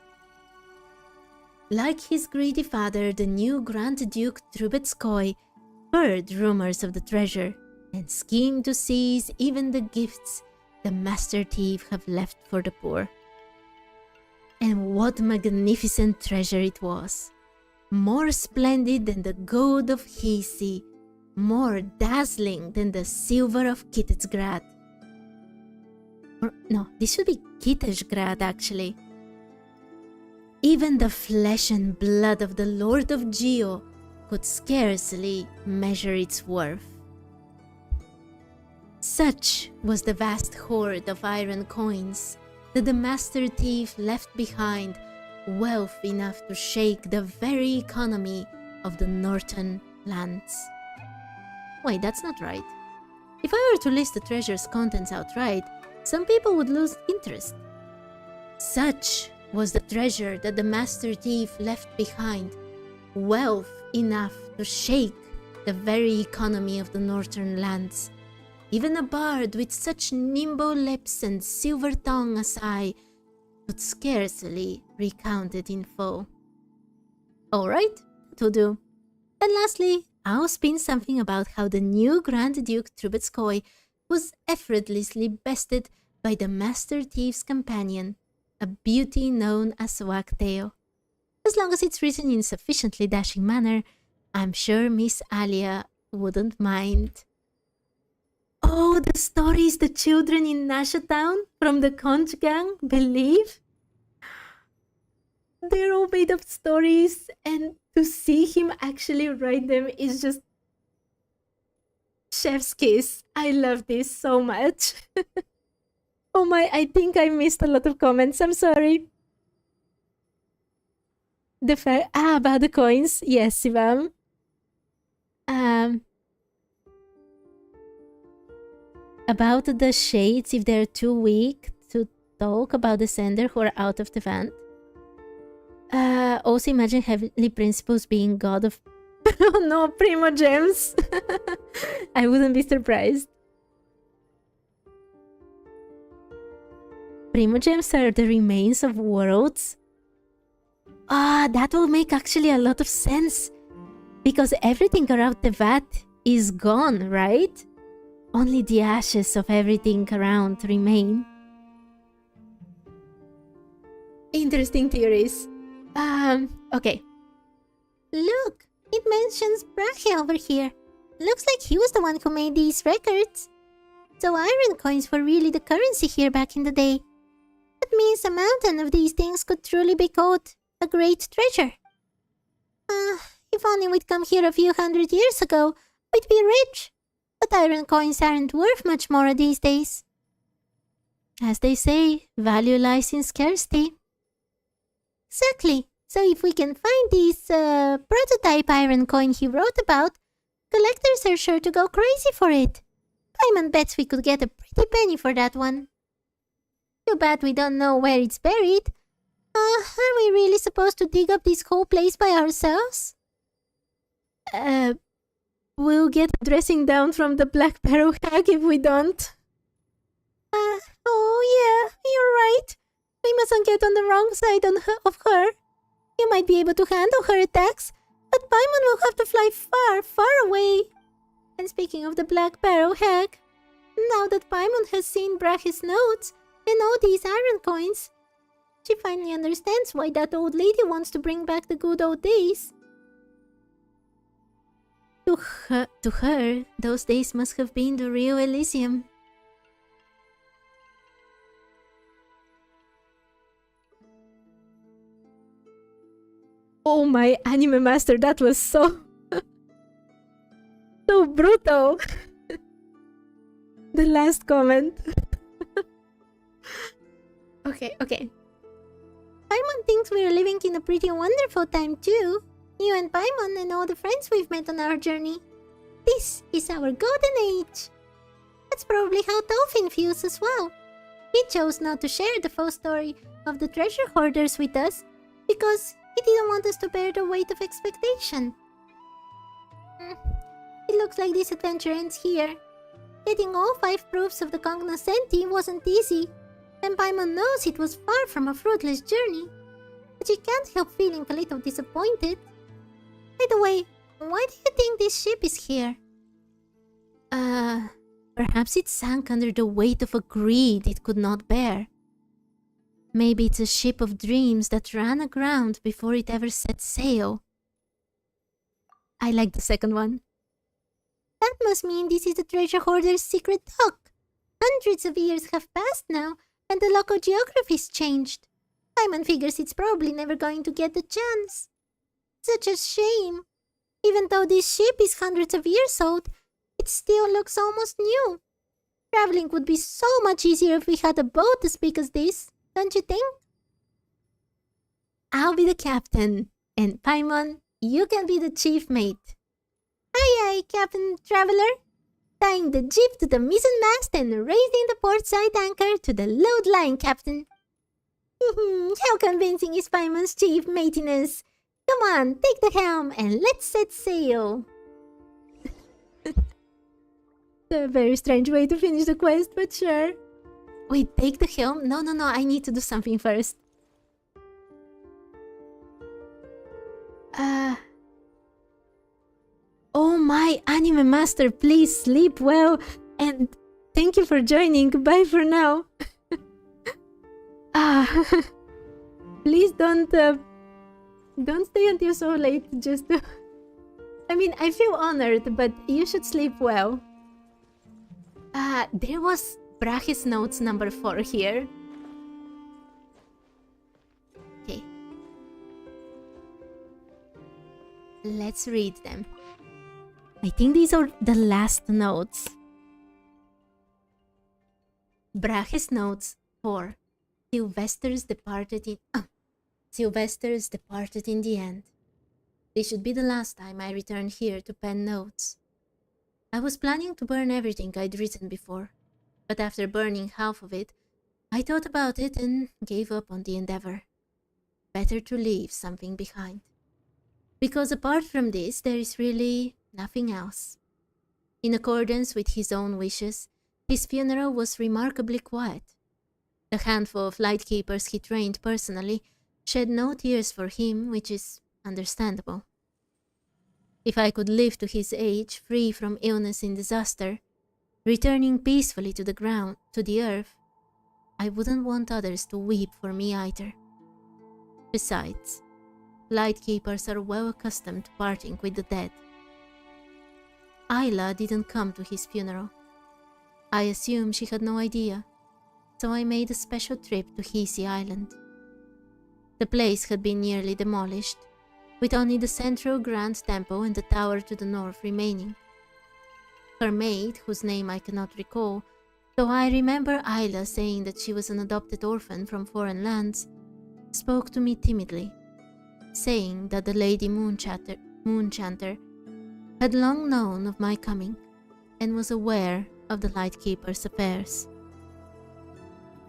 Like his greedy father, the new Grand Duke Trubetskoy heard rumors of the treasure and schemed to seize even the gifts the Master Thief have left for the poor. And what magnificent treasure it was! More splendid than the gold of Hisi, more dazzling than the silver of Kittesgrad. Or, no, this should be Kittesgrad actually. Even the flesh and blood of the Lord of Geo could scarcely measure its worth. Such was the vast hoard of iron coins that the Master Thief left behind, wealth enough to shake the very economy of the northern lands. Wait, that's not right. If I were to list the treasure's contents outright, some people would lose interest. Such was the treasure that the Master Thief left behind, wealth enough to shake the very economy of the northern lands. Even a bard with such nimble lips and silver tongue as I could scarcely recount it in full. Alright, that'll do. And lastly, I'll spin something about how the new Grand Duke Trubetskoy was effortlessly bested by the Master Thief's companion, a beauty known as Wagtail. As long as it's written in sufficiently dashing manner, I'm sure Miss Alia wouldn't mind. Oh, the stories the children in Nasha Town from the Conch Gang believe? They're all made up stories, and to see him actually write them is just chef's kiss. I love this so much. Oh my, I think I missed a lot of comments. I'm sorry. About the coins. Yes, Sivam. About the shades, if they're too weak to talk about the sender who are out of the vent. Also imagine Heavenly Principles being god of... Oh no, Primo Gems! I wouldn't be surprised. Primo Gems are the remains of worlds? That will make actually a lot of sense. Because everything around Teyvat is gone, right? Only the ashes of everything around remain. Interesting theories. Okay. Look, it mentions Brahe over here. Looks like he was the one who made these records. So iron coins were really the currency here back in the day. That means a mountain of these things could truly be called a great treasure. If only we'd come here a few hundred years ago, we'd be rich. But iron coins aren't worth much more these days. As they say, value lies in scarcity. Exactly. So if we can find this prototype iron coin he wrote about, collectors are sure to go crazy for it. Paimon bets we could get a pretty penny for that one. Too bad we don't know where it's buried. Are we really supposed to dig up this whole place by ourselves? We'll get dressing down from the Black Barrow Hag if we don't. Oh yeah, you're right. We mustn't get on the wrong side of her. You might be able to handle her attacks, but Paimon will have to fly far, far away. And speaking of the Black Barrow hag, now that Paimon has seen Brach's notes and all these iron coins, she finally understands why that old lady wants to bring back the good old days. To her, those days must have been the real Elysium. Oh my anime master, that was so... so brutal. The last comment. Okay. Paimon thinks we're living in a pretty wonderful time too. You and Paimon and all the friends we've met on our journey. This is our golden age. That's probably how Dolphin feels as well. He chose not to share the full story of the treasure hoarders with us because he didn't want us to bear the weight of expectation. It looks like this adventure ends here. Getting all 5 proofs of the Cognoscenti wasn't easy, and Paimon knows it was far from a fruitless journey. But she can't help feeling a little disappointed. By the way, why do you think this ship is here? Perhaps it sank under the weight of a greed it could not bear. Maybe it's a ship of dreams that ran aground before it ever set sail. I like the second one. That must mean this is the treasure hoarder's secret dock. Hundreds of years have passed now, and the local geography's changed. Paimon figures it's probably never going to get the chance. Such a shame. Even though this ship is hundreds of years old, it still looks almost new. Traveling would be so much easier if we had a boat as big as this, don't you think? I'll be the captain, and Paimon, you can be the chief mate. Aye, Captain Traveler. Tying the jeep to the mizzenmast and raising the port side anchor to the load line, Captain. How convincing is Paimon's chief matiness? Come on, take the helm and let's set sail. A very strange way to finish the quest, but sure. Wait, take the helm? No, I need to do something first. Oh my anime master, please sleep well and thank you for joining. Bye for now. Please don't stay until so late. Just I mean, I feel honored, but you should sleep well. There was Brach's notes number 4 here. Okay. Let's read them. I think these are the last notes. Brach's notes 4. Sylvester's departed in the end. This should be the last time I return here to pen notes. I was planning to burn everything I'd written before, but after burning half of it, I thought about it and gave up on the endeavor. Better to leave something behind. Because apart from this, there is really nothing else. In accordance with his own wishes, his funeral was remarkably quiet. The handful of lightkeepers he trained personally shed no tears for him, which is understandable. If I could live to his age, free from illness and disaster, returning peacefully to the earth, I wouldn't want others to weep for me either. Besides, lightkeepers are well accustomed to parting with the dead. Ayla didn't come to his funeral. I assume she had no idea, so I made a special trip to Hisi Island. The place had been nearly demolished, with only the central grand temple and the tower to the north remaining. Her maid, whose name I cannot recall, though I remember Ayla saying that she was an adopted orphan from foreign lands, spoke to me timidly, saying that the Lady Moonchanter had long known of my coming and was aware of the Lightkeeper's affairs.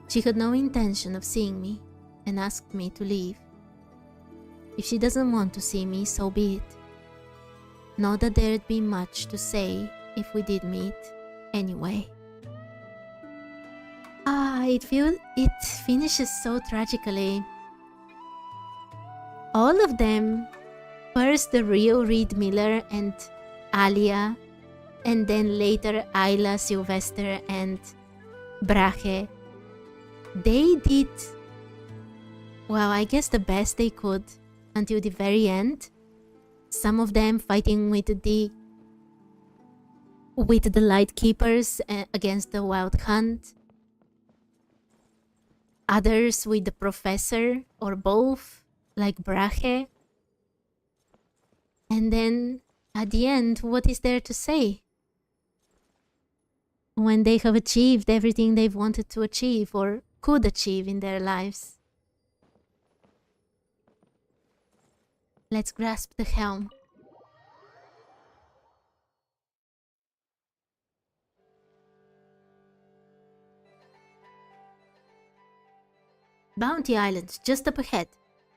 She had no intention of seeing me and asked me to leave. If she doesn't want to see me, so be it. Not that there'd be much to say if we did meet anyway. I feel it finishes so tragically. All of them, first the Rio Reed Miller and Alia, and then later Ayla, Sylvester, and Brahe, they did, well, I guess the best they could until the very end. Some of them fighting with the Light Keepers against the Wild Hunt. Others with the Professor or both, like Brahe. And then, at the end, what is there to say? When they have achieved everything they've wanted to achieve or could achieve in their lives. Let's grasp the helm. Bounty Island, just up ahead.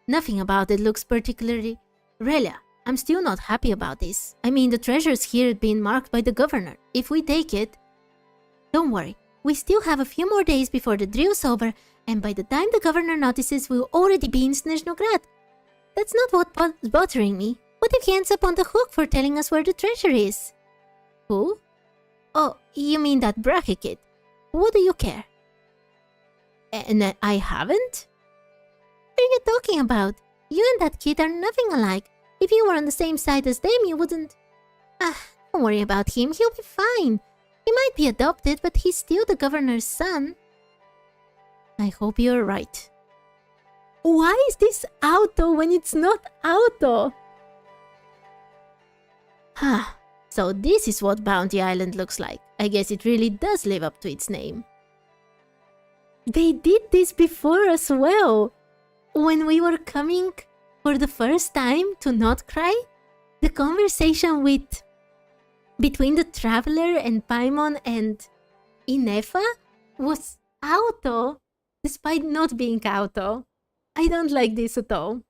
Nothing about it looks particularly... Relia, I'm still not happy about this. I mean, the treasures here have been marked by the governor. If we take it... Don't worry, we still have a few more days before the drill's over, and by the time the governor notices, we'll already be in Snezhnograd. That's not what's bothering me. What if he ends up on the hook for telling us where the treasure is? Who? Oh, you mean that Brahe kid. What do you care? And I haven't? What are you talking about? You and that kid are nothing alike. If you were on the same side as them, you wouldn't... don't worry about him. He'll be fine. He might be adopted, but he's still the governor's son. I hope you're right. Why is this auto when it's not auto? So this is what Bounty Island looks like. I guess it really does live up to its name. They did this before as well. When we were coming for the first time to Not Cry, the conversation between the Traveler and Paimon and Inefa was auto, despite not being auto. I don't like this at all.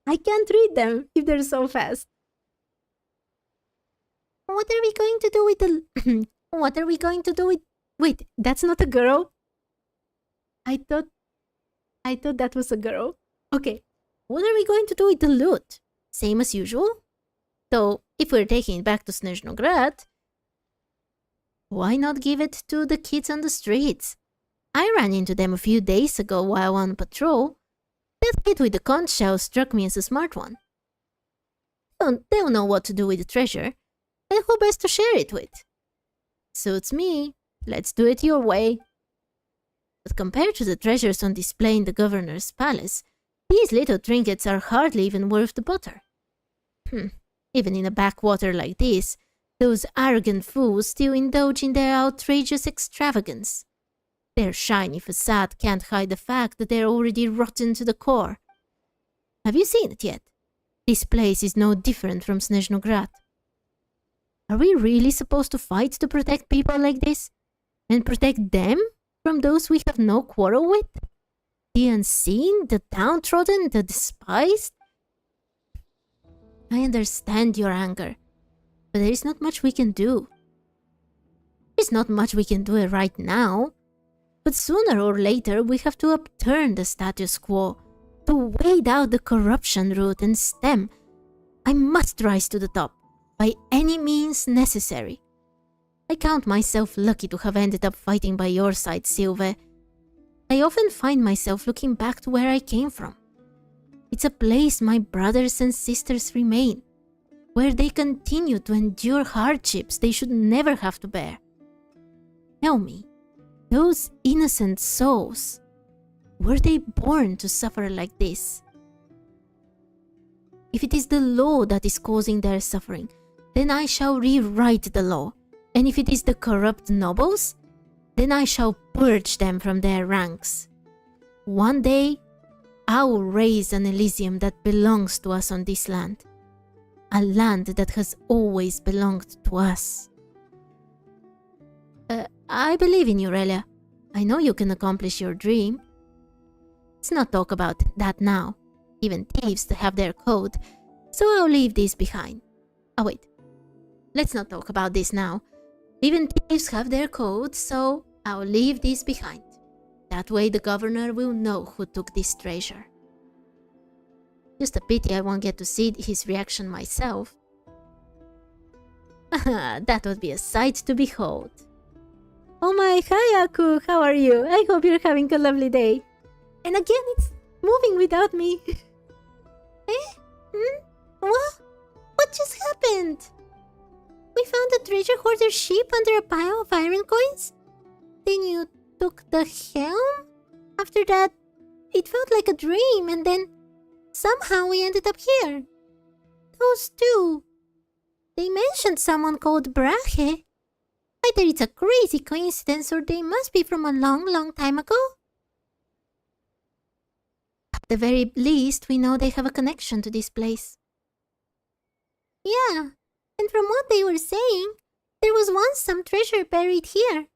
I can't read them if they're so fast. What are we going to do with the... What are we going to do with... Wait, that's not a girl? I thought that was a girl. Okay, what are we going to do with the loot? Same as usual? Though, if we're taking it back to Snezhnograd, why not give it to the kids on the streets? I ran into them a few days ago while on patrol. That kid with the conch shell struck me as a smart one. They'll know what to do with the treasure, and who best to share it with? Suits me. Let's do it your way. But compared to the treasures on display in the governor's palace, these little trinkets are hardly even worth the butter. Even in a backwater like this, those arrogant fools still indulge in their outrageous extravagance. Their shiny facade can't hide the fact that they're already rotten to the core. Have you seen it yet? This place is no different from Snezhnograd. Are we really supposed to fight to protect people like this? And protect them from those we have no quarrel with? The unseen, the downtrodden, the despised? I understand your anger, but there is not much we can do. There's not much we can do right now, but sooner or later we have to upturn the status quo, to wade out the corruption root and stem. I must rise to the top, by any means necessary. I count myself lucky to have ended up fighting by your side, Sylve. I often find myself looking back to where I came from. It's a place my brothers and sisters remain, where they continue to endure hardships they should never have to bear. Tell me, those innocent souls, were they born to suffer like this? If it is the law that is causing their suffering, then I shall rewrite the law. And if it is the corrupt nobles, then I shall purge them from their ranks. One day, I will raise an Elysium that belongs to us on this land. A land that has always belonged to us. I believe in you, Relia. I know you can accomplish your dream. Let's not talk about that now. Even thieves have their code, so I'll leave this behind. Oh wait, let's not talk about this now. Even thieves have their codes, so I'll leave this behind. That way the governor will know who took this treasure. Just a pity I won't get to see his reaction myself. That would be a sight to behold. Oh my, hi Aku, how are you? I hope you're having a lovely day. And again, it's moving without me. What just happened? We found a treasure hoarder ship under a pile of iron coins? Then you took the helm? After that, it felt like a dream, and then somehow we ended up here. Those two. They mentioned someone called Brahe. Either it's a crazy coincidence or they must be from a long, long time ago. At the very least, we know they have a connection to this place. Yeah, and from what they were saying, there was once some treasure buried here.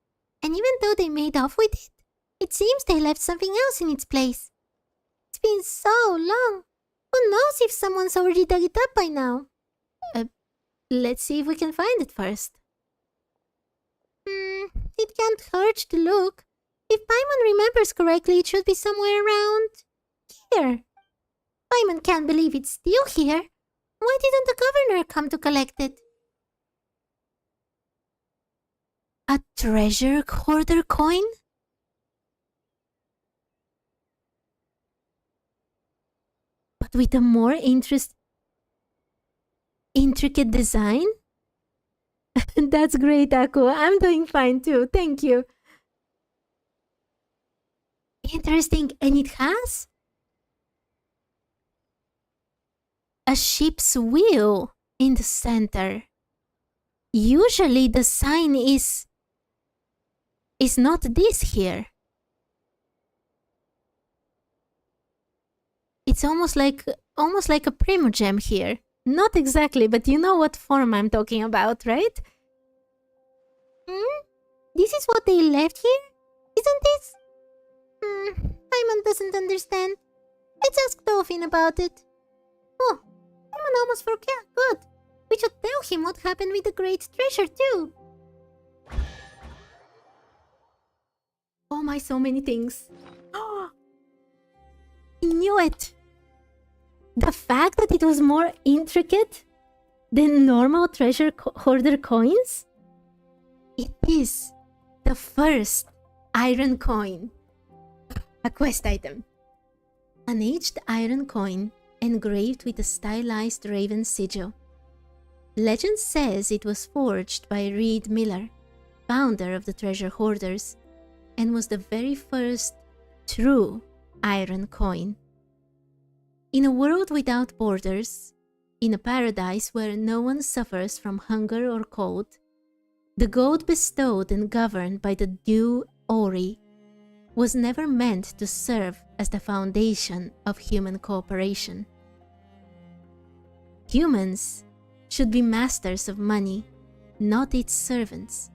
And even though they made off with it, it seems they left something else in its place. It's been so long. Who knows if someone's already dug it up by now? Let's see if we can find it first. It can't hurt to look. If Paimon remembers correctly, it should be somewhere around here. Paimon can't believe it's still here. Why didn't the governor come to collect it? A treasure hoarder coin? But with a more intricate design? That's great, Aku. I'm doing fine too. Thank you. Interesting. And it has a ship's wheel in the center. Usually the sign is not this here. It's almost like a primogem here. Not exactly, but you know what form I'm talking about, right? This is what they left here? Isn't this? Paimon doesn't understand. Let's ask Dolphin about it. Oh, Paimon almost forgot. Good. We should tell him what happened with the great treasure too. Oh my, so many things. I knew it. The fact that it was more intricate than normal treasure hoarder coins? It is the first iron coin. A quest item. An aged iron coin engraved with a stylized raven sigil. Legend says it was forged by Reed Miller, founder of the treasure hoarders, and was the very first true iron coin. In a world without borders, in a paradise where no one suffers from hunger or cold, the gold bestowed and governed by the Dew Ori was never meant to serve as the foundation of human cooperation. Humans should be masters of money, not its servants.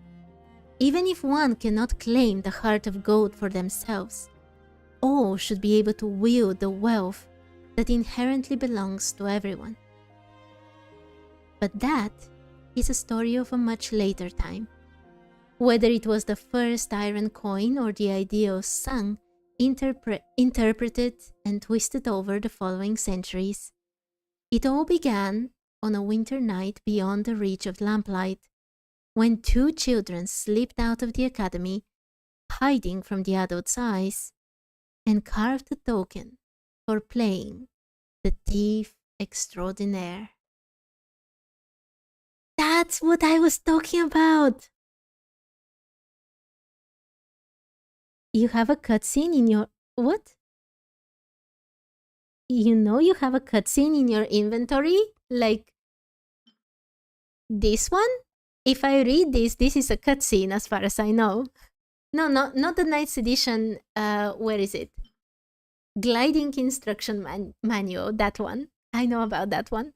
Even if one cannot claim the heart of gold for themselves, all should be able to wield the wealth that inherently belongs to everyone. But that is a story of a much later time. Whether it was the first iron coin or the idea of Sang interpreted and twisted over the following centuries, it all began on a winter night beyond the reach of lamplight, when two children slipped out of the academy, hiding from the adults' eyes, and carved a token for playing the thief extraordinaire. That's what I was talking about! You have a cutscene in your... What? You know you have a cutscene in your inventory? Like this one? If I read this is a cutscene as far as I know. No, not the Knight's Edition. Where is it? Gliding instruction manual, that one. I know about that one.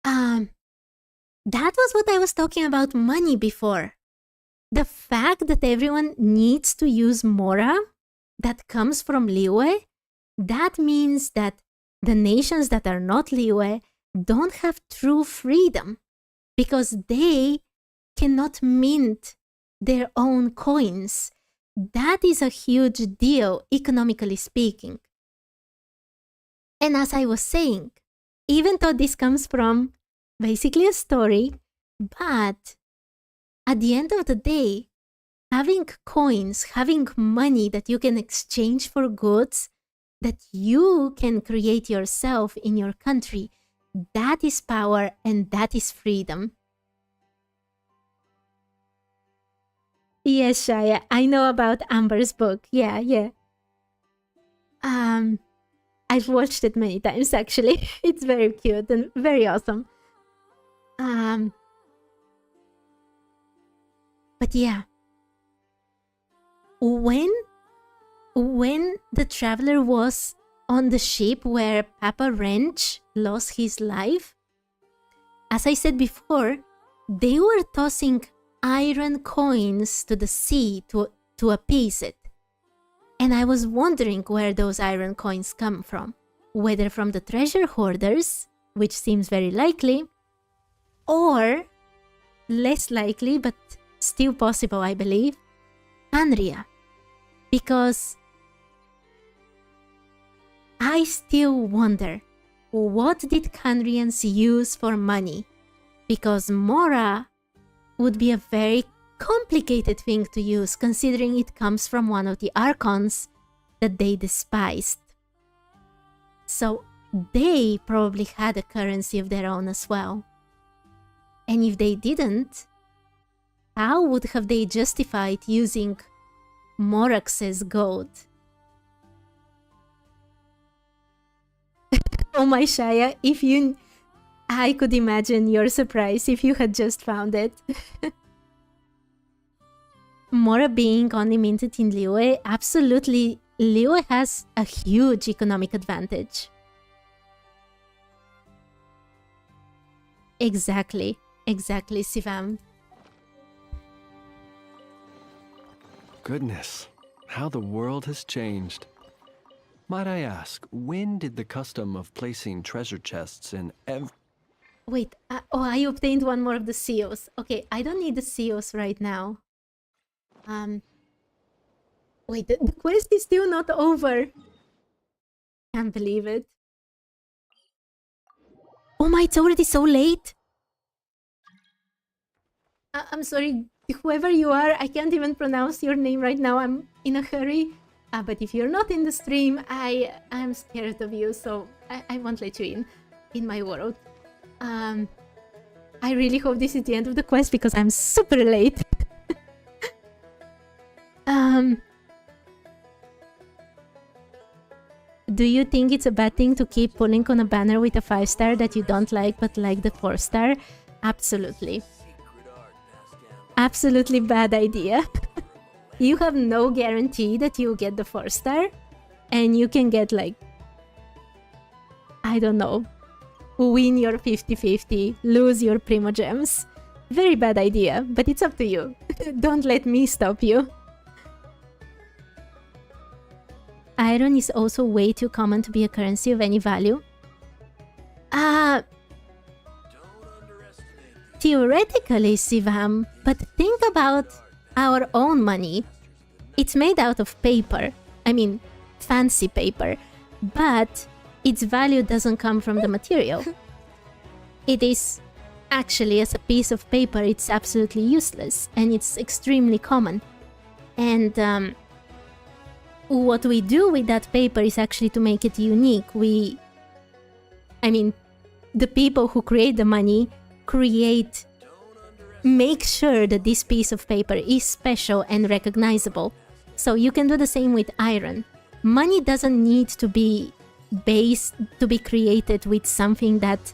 That was what I was talking about money before. The fact that everyone needs to use Mora that comes from Liyue, that means that the nations that are not Liyue don't have true freedom because they cannot mint their own coins. That is a huge deal, economically speaking. And as I was saying, even though this comes from basically a story, but at the end of the day, having coins, having money that you can exchange for goods that you can create yourself in your country, that is power and that is freedom. Yes, Shaya, I know about Amber's book. Yeah. I've watched it many times actually. It's very cute and very awesome. But yeah. When the traveler was on the ship where Papa Wrench lost his life, as I said before, they were tossing iron coins to the sea to appease it. And I was wondering where those iron coins come from. Whether from the treasure hoarders, which seems very likely, or less likely, but still possible, I believe, Andrea. Because I still wonder, what did Kandrians use for money? Because Mora would be a very complicated thing to use, considering it comes from one of the Archons that they despised. So they probably had a currency of their own as well. And if they didn't, how would have they justified using Morax's gold? Oh my Shaya, I could imagine your surprise if you had just found it. Mora being only minted in Liyue, absolutely, Liyue has a huge economic advantage. Exactly, Sivam. Goodness, how the world has changed. Might I ask, when did the custom of placing treasure chests in Wait, I obtained one more of the seals. Okay, I don't need the seals right now. Wait, the quest is still not over. Can't believe it. Oh my, it's already so late. I'm sorry, whoever you are, I can't even pronounce your name right now. I'm in a hurry. But if you're not in the stream, I'm scared of you, so I won't let you in my world. I really hope this is the end of the quest because I'm super late. Do you think it's a bad thing to keep pulling on a banner with a 5-star that you don't like but like the 4-star? Absolutely. Absolutely bad idea. You have no guarantee that you'll get the 4-star, and you can get like, I don't know, win your 50-50, lose your primo gems. Very bad idea, but it's up to you. Don't let me stop you. Iron is also way too common to be a currency of any value. Theoretically, Sivam, but think about our own money. It's made out of paper. I mean, fancy paper. But its value doesn't come from the material. It is actually, as a piece of paper, it's absolutely useless. And it's extremely common. And what we do with that paper is actually to make it unique. The people who create the money make sure that this piece of paper is special and recognizable. So you can do the same with iron. Money doesn't need to be created with something that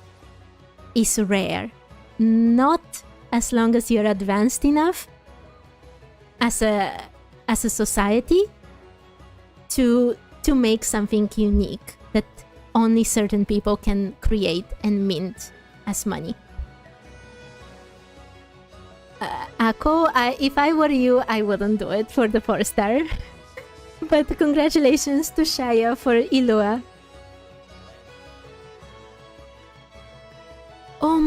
is rare. Not as long as you're advanced enough as a society to make something unique that only certain people can create and mint as money. Ako, if I were you, I wouldn't do it for the 4-star. But congratulations to Shaya for Ilua. Oh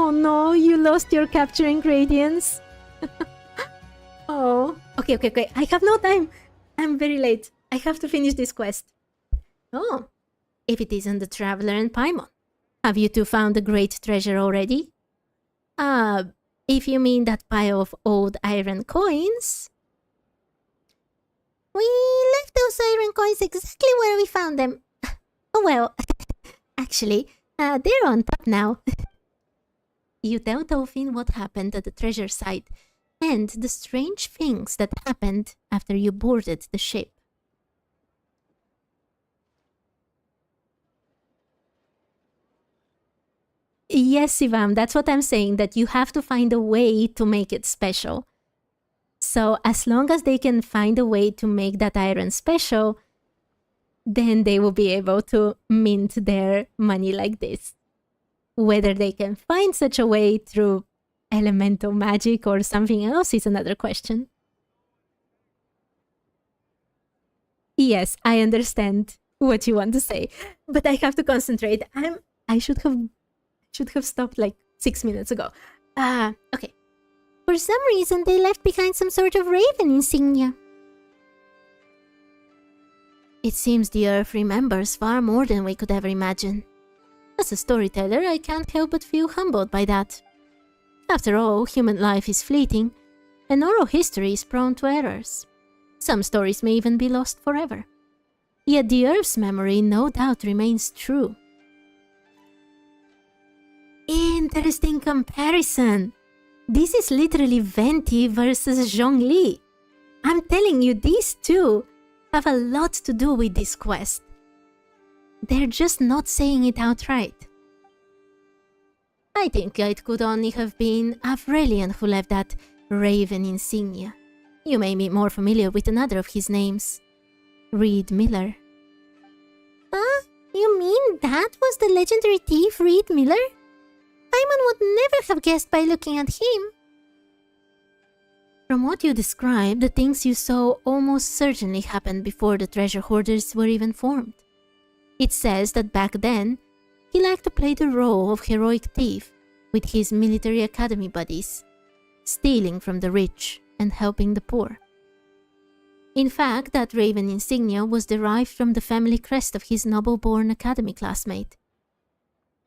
Oh no, you lost your capture ingredients. Oh. Okay. I have no time. I'm very late. I have to finish this quest. Oh. If it isn't the Traveler and Paimon. Have you two found the great treasure already? If you mean that pile of old iron coins... We left those iron coins exactly where we found them. Oh well, actually, they're on top now. You tell Dolphin what happened at the treasure site and the strange things that happened after you boarded the ship. Yes, Ivam, that's what I'm saying, that you have to find a way to make it special. So as long as they can find a way to make that iron special, then they will be able to mint their money like this. Whether they can find such a way through elemental magic or something else is another question. Yes, I understand what you want to say, but I have to concentrate. I should have stopped like 6 minutes ago. Okay. For some reason, they left behind some sort of raven insignia. It seems the Earth remembers far more than we could ever imagine. As a storyteller, I can't help but feel humbled by that. After all, human life is fleeting, and oral history is prone to errors. Some stories may even be lost forever. Yet the Earth's memory no doubt remains true. Interesting comparison. This is literally Venti versus Zhongli. I'm telling you, these two have a lot to do with this quest. They're just not saying it outright. I think it could only have been Avrelian who left that raven insignia. You may be more familiar with another of his names, Reed Miller. Huh? You mean that was the legendary thief Reed Miller? Paimon would never have guessed by looking at him. From what you described, the things you saw almost certainly happened before the treasure hoarders were even formed. It says that back then, he liked to play the role of heroic thief with his military academy buddies, stealing from the rich and helping the poor. In fact, that raven insignia was derived from the family crest of his noble-born academy classmate.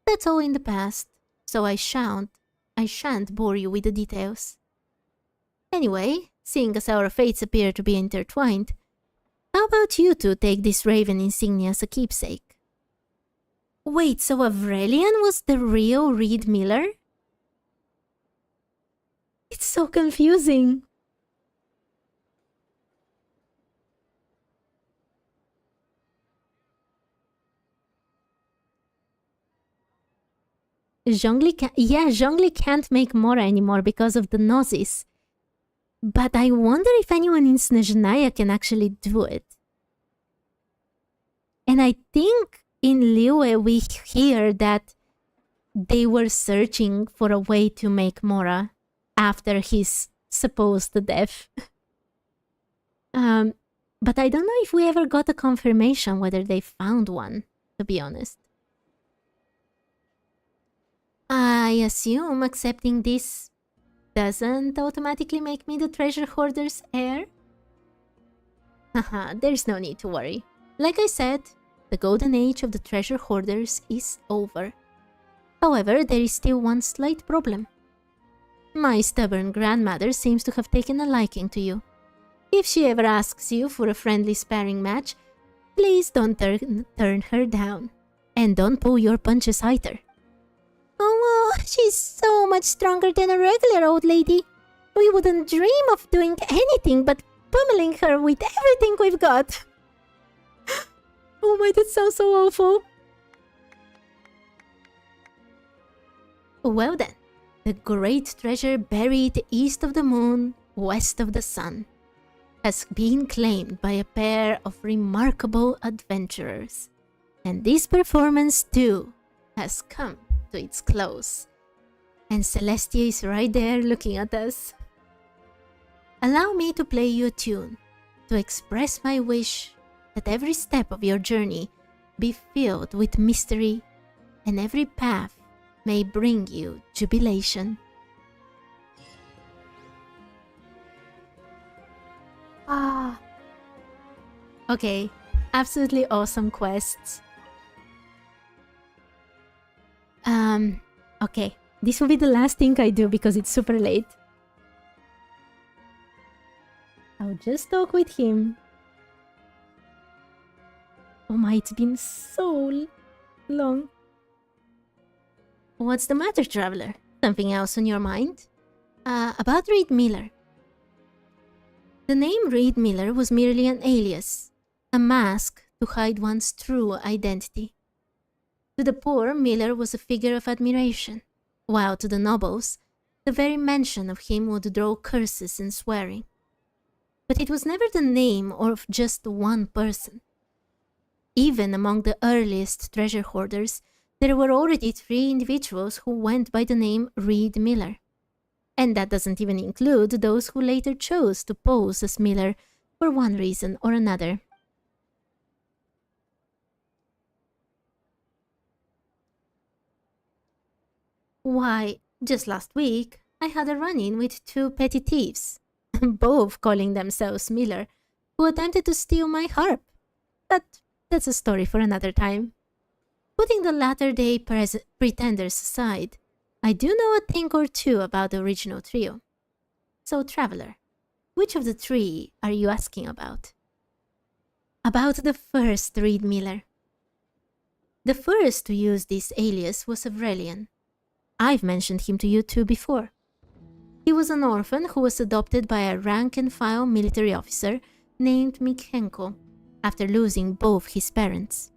That's all in the past, so I shan't bore you with the details. Anyway, seeing as our fates appear to be intertwined, how about you two take this raven insignia as a keepsake? Wait, so Avrelian was the real Reed Miller? It's so confusing. Zhongli can't make Mora anymore because of the Gnosis. But I wonder if anyone in Snezhnaya can actually do it. And I think in Liyue we hear that they were searching for a way to make Mora after his supposed death. But I don't know if we ever got a confirmation whether they found one, to be honest. I assume accepting this doesn't automatically make me the treasure hoarder's heir? Haha, there's no need to worry. Like I said, the golden age of the treasure hoarders is over. However, there is still one slight problem. My stubborn grandmother seems to have taken a liking to you. If she ever asks you for a friendly sparring match, please don't turn her down. And don't pull your punches either. Oh, she's so much stronger than a regular old lady. We wouldn't dream of doing anything but pummeling her with everything we've got. Oh my, that sounds so awful. Well then, the great treasure buried east of the moon, west of the sun, has been claimed by a pair of remarkable adventurers. And this performance too has come to its close. And Celestia is right there looking at us. Allow me to play you a tune to express my wish that every step of your journey be filled with mystery and every path may bring you jubilation. Ah. Okay, absolutely awesome quests. Okay, this will be the last thing I do because it's super late. I'll just talk with him. Oh my, it's been so long. What's the matter, traveler? Something else on your mind? About Reed Miller. The name Reed Miller was merely an alias, a mask to hide one's true identity. To the poor, Miller was a figure of admiration, while to the nobles, the very mention of him would draw curses and swearing. But it was never the name of just one person. Even among the earliest treasure hoarders, there were already 3 individuals who went by the name Reed Miller. And that doesn't even include those who later chose to pose as Miller for one reason or another. Why, just last week, I had a run-in with 2 petty thieves, both calling themselves Miller, who attempted to steal my harp. But that's a story for another time. Putting the latter-day pretenders aside, I do know a thing or two about the original trio. So, traveler, which of the 3 are you asking about? About the first Reed Miller. The first to use this alias was Avrelian. I've mentioned him to you too before. He was an orphan who was adopted by a rank-and-file military officer named Mikhenko after losing both his parents.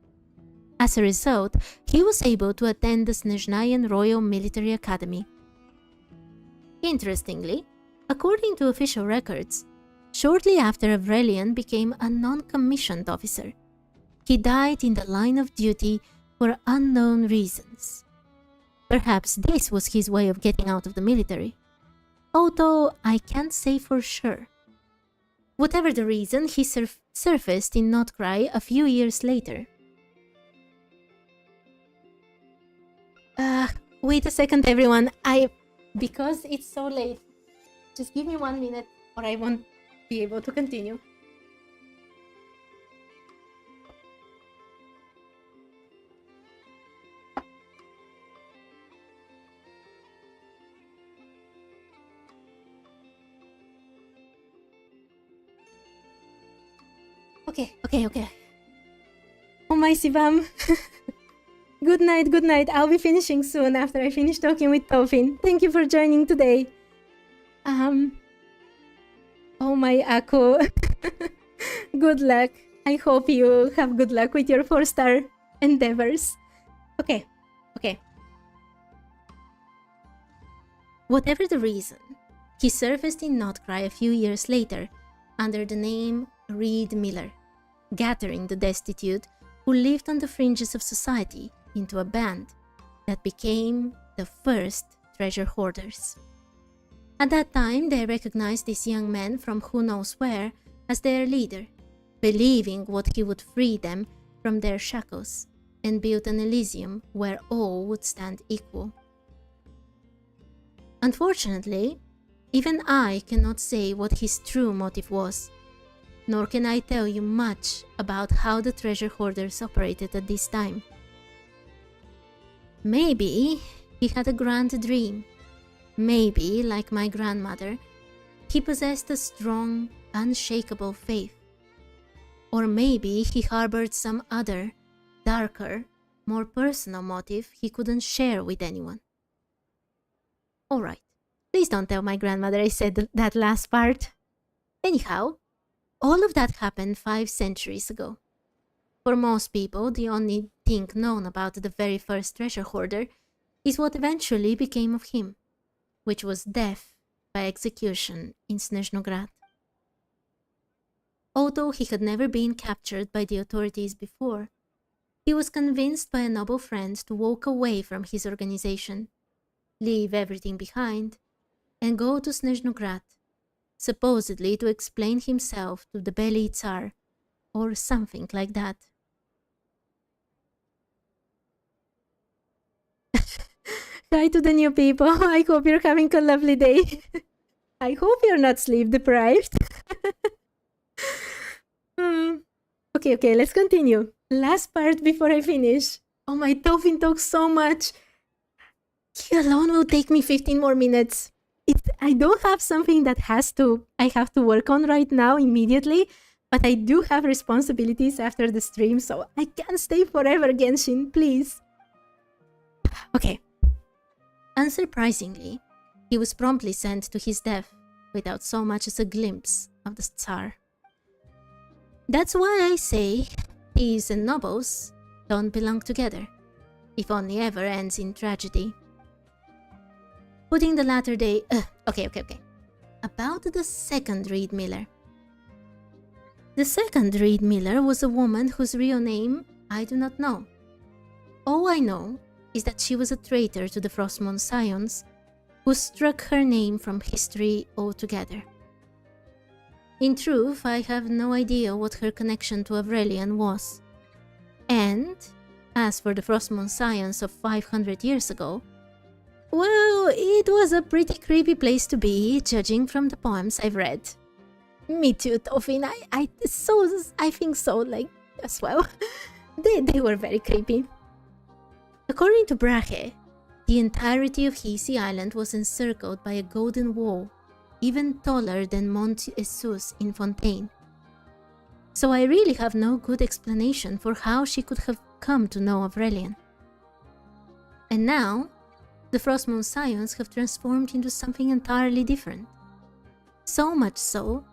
As a result, he was able to attend the Snezhnayan Royal Military Academy. Interestingly, according to official records, shortly after Avrelian became a non-commissioned officer, he died in the line of duty for unknown reasons. Perhaps this was his way of getting out of the military, although I can't say for sure. Whatever the reason, he surfaced in Notcry a few years later. Wait a second, everyone. Because it's so late, just give me 1 minute or I won't be able to continue. Okay. Oh my Sivam. Good night. I'll be finishing soon after I finish talking with Tofin. Thank you for joining today. Oh my Ako. Good luck. I hope you have good luck with your 4-star endeavors. Okay. Whatever the reason, he surfaced in Notcry a few years later under the name Reed Miller, gathering the destitute who lived on the fringes of society into a band that became the first treasure hoarders. At that time, they recognized this young man from who knows where as their leader, believing what he would free them from their shackles and build an Elysium where all would stand equal. Unfortunately, even I cannot say what his true motive was, nor can I tell you much about how the treasure hoarders operated at this time. Maybe he had a grand dream. Maybe, like my grandmother, he possessed a strong, unshakable faith. Or maybe he harbored some other, darker, more personal motive he couldn't share with anyone. Alright, please don't tell my grandmother I said that last part. Anyhow, all of that happened 5 centuries ago. For most people, the only thing known about the very first treasure hoarder is what eventually became of him, which was death by execution in Snezhnograd. Although he had never been captured by the authorities before, he was convinced by a noble friend to walk away from his organization, leave everything behind, and go to Snezhnograd, supposedly to explain himself to the Beli Tsar, or something like that. Hi to the new people. I hope you're having a lovely day. I hope you're not sleep deprived. Okay, let's continue. Last part before I finish. Oh, my Tofin talks so much. He alone will take me 15 more minutes. I don't have something that I have to work on right now immediately, but I do have responsibilities after the stream, so I can't stay forever, Genshin, please. Okay. Unsurprisingly, he was promptly sent to his death without so much as a glimpse of the Tsar. That's why I say thieves and nobles don't belong together, if only ever ends in tragedy. Putting the latter day... Okay. About the second Reed Miller. The second Reed Miller was a woman whose real name I do not know. All I know is that she was a traitor to the Frostmourne Scions, who struck her name from history altogether. In truth, I have no idea what her connection to Aurelian was. And, as for the Frostmourne Scions of 500 years ago, well, it was a pretty creepy place to be, judging from the poems I've read. Me too, Tofin. I think so, like, as well. They were very creepy. According to Brahe, the entirety of Hisi Island was encircled by a golden wall, even taller than Mont Jesus in Fontaine. So I really have no good explanation for how she could have come to know Aurelian. And now, the Frostmourne Scions have transformed into something entirely different. So much so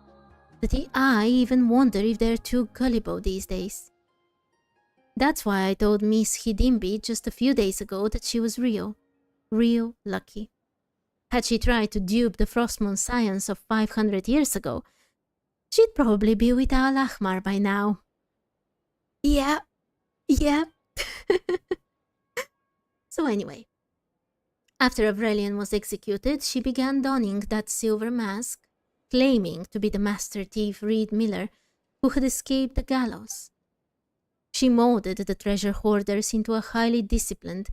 that I even wonder if they're too gullible these days. That's why I told Miss Hidimbi just a few days ago that she was real lucky. Had she tried to dupe the Frostmourne Scions of 500 years ago, she'd probably be with Al Ahmar by now. Yeah. So anyway, after Aurelian was executed, she began donning that silver mask, claiming to be the master thief Reed Miller who had escaped the gallows. She molded the treasure hoarders into a highly disciplined,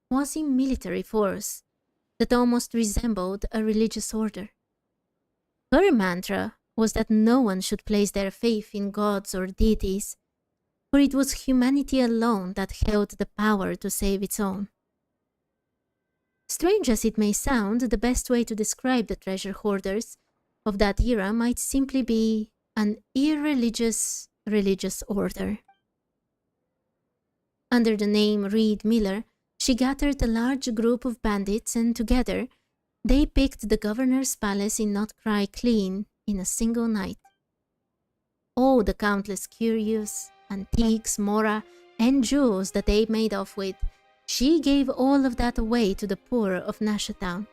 quasi-military force that almost resembled a religious order. Her mantra was that no one should place their faith in gods or deities, for it was humanity alone that held the power to save its own. Strange as it may sound, the best way to describe the treasure hoarders of that era might simply be an irreligious religious order. Under the name Reed Miller, she gathered a large group of bandits, and together they picked the governor's palace in Notcry clean in a single night. All the countless curios, antiques, mora, and jewels that they made off with, she gave all of that away to the poor of Nashatown.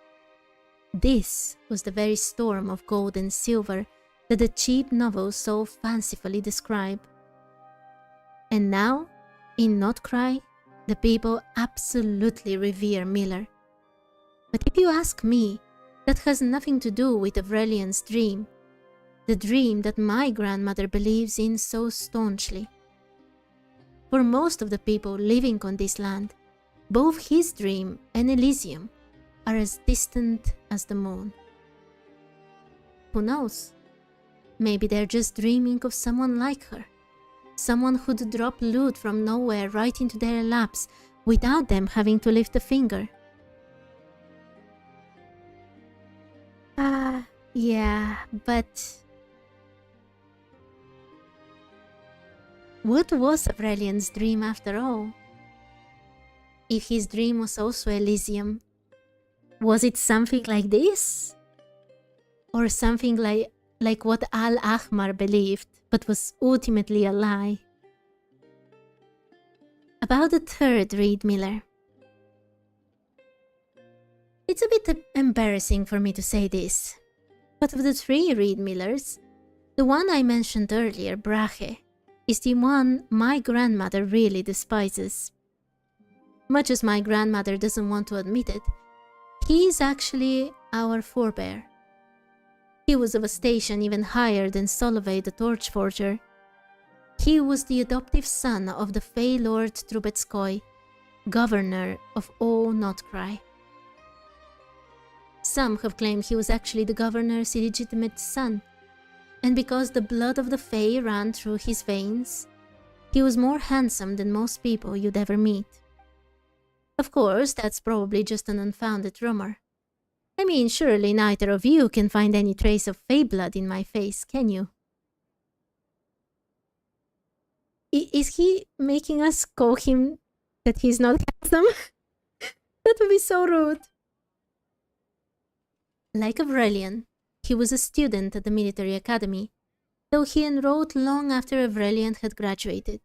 This was the very storm of gold and silver that the cheap novels so fancifully describe. And now, in Notcry, the people absolutely revere Miller. But if you ask me, that has nothing to do with Aurelian's dream, the dream that my grandmother believes in so staunchly. For most of the people living on this land, both his dream and Elysium are as distant as the moon. Who knows? Maybe they're just dreaming of someone like her. Someone who'd drop loot from nowhere right into their laps without them having to lift a finger. Yeah, but... what was Aurelian's dream after all? If his dream was also Elysium, was it something like this? Or something like what Al Ahmar believed, but was ultimately a lie? About the third Reed Miller. It's a bit embarrassing for me to say this, but of the three Reed Millers, the one I mentioned earlier, Brahe, is the one my grandmother really despises. Much as my grandmother doesn't want to admit it, he is actually our forebear. He was of a station even higher than Soloway the Torchforger. He was the adoptive son of the Fey Lord Trubetskoy, governor of all Notcry. Some have claimed he was actually the governor's illegitimate son, and because the blood of the Fae ran through his veins, he was more handsome than most people you'd ever meet. Of course, that's probably just an unfounded rumor. I mean, surely neither of you can find any trace of Fae blood in my face, can you? Is he making us call him that he's not handsome? That would be so rude. Like Aurelian, he was a student at the military academy, though he enrolled long after Aurelian had graduated.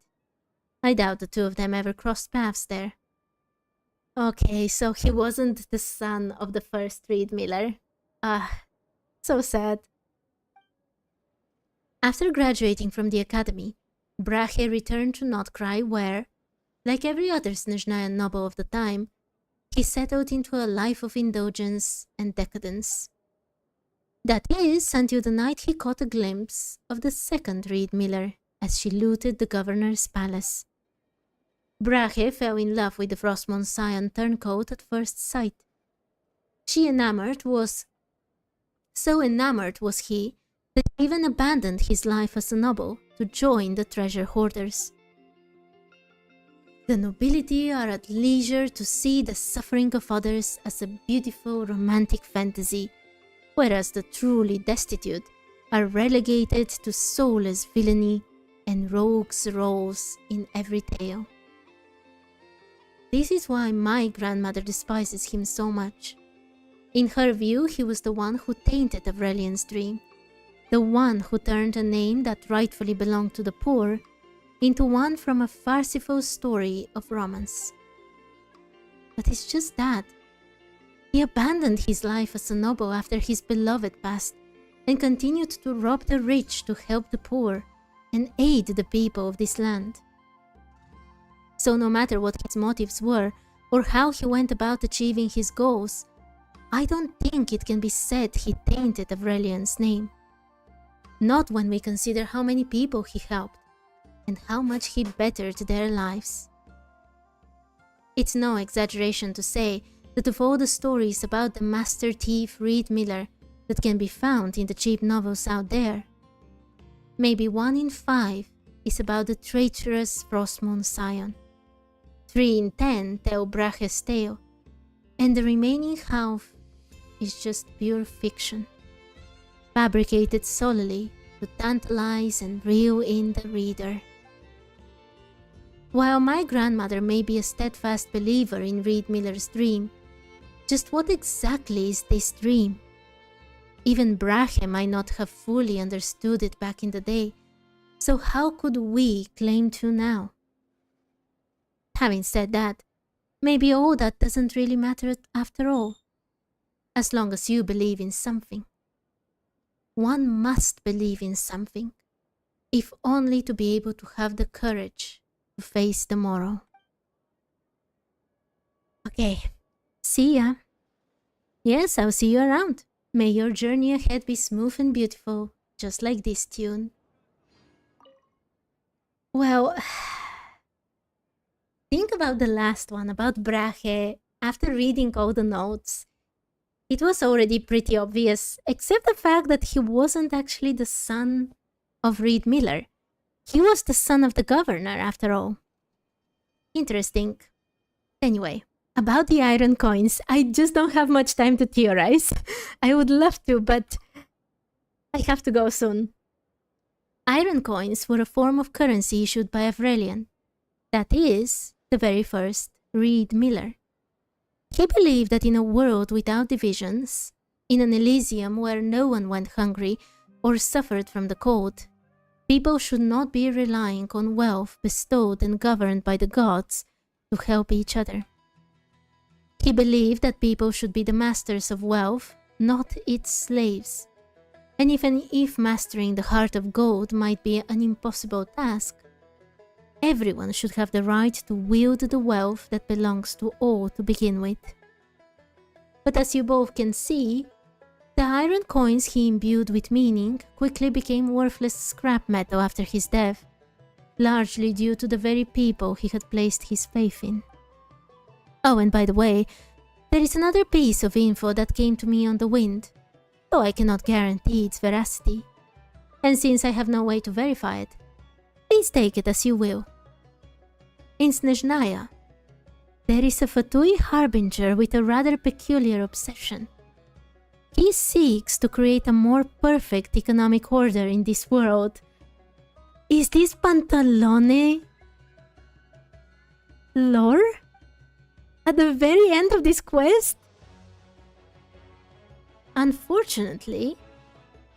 I doubt the two of them ever crossed paths there. Okay, so he wasn't the son of the first Reed Miller. So sad. After graduating from the academy, Brahe returned to Notcry where, like every other Snezhnayan noble of the time, he settled into a life of indulgence and decadence. That is, until the night he caught a glimpse of the second Reed Miller as she looted the governor's palace. Brahe fell in love with the Frostmourne Scion turncoat at first sight. So enamored was he that he even abandoned his life as a noble to join the treasure hoarders. The nobility are at leisure to see the suffering of others as a beautiful romantic fantasy, whereas the truly destitute are relegated to soulless villainy and rogues' roles in every tale. This is why my grandmother despises him so much. In her view, he was the one who tainted Aurelian's dream, the one who turned a name that rightfully belonged to the poor into one from a farcical story of romance. But it's just that. He abandoned his life as a noble after his beloved passed and continued to rob the rich to help the poor and aid the people of this land. So no matter what his motives were or how he went about achieving his goals, I don't think it can be said he tainted Aurelian's name. Not when we consider how many people he helped and how much he bettered their lives. It's no exaggeration to say that of all the stories about the master thief Reed Miller that can be found in the cheap novels out there, maybe 1 in 5 is about the traitorous Frostmourne Scion. 3 in 10 tell Brahe's tale, and the remaining half is just pure fiction, fabricated solely to tantalize and reel in the reader. While my grandmother may be a steadfast believer in Reed Miller's dream, just what exactly is this dream? Even Brahe might not have fully understood it back in the day, so how could we claim to now? Having said that, maybe all that doesn't really matter after all, as long as you believe in something. One must believe in something, if only to be able to have the courage to face the morrow. Okay, see ya. Yes, I'll see you around. May your journey ahead be smooth and beautiful, just like this tune. Well, think about the last one, about Brahe. After reading all the notes, it was already pretty obvious, except the fact that he wasn't actually the son of Reed Miller. He was the son of the governor, after all. Interesting. Anyway, about the iron coins, I just don't have much time to theorize. I would love to, but I have to go soon. Iron coins were a form of currency issued by Aurelian. That is, the very first Reed Miller. He believed that in a world without divisions, in an Elysium where no one went hungry or suffered from the cold, people should not be relying on wealth bestowed and governed by the gods to help each other. He believed that people should be the masters of wealth, not its slaves. And even if mastering the heart of gold might be an impossible task, everyone should have the right to wield the wealth that belongs to all to begin with. But as you both can see, the iron coins he imbued with meaning quickly became worthless scrap metal after his death, largely due to the very people he had placed his faith in. Oh, and by the way, There is another piece of info that came to me on the wind, though I cannot guarantee its veracity. And since I have no way to verify it, please take it as you will. In Snezhnaya, there is a Fatui harbinger with a rather peculiar obsession. He seeks to create a more perfect economic order in this world. Is this Pantalone lore? At the very end of this quest? Unfortunately,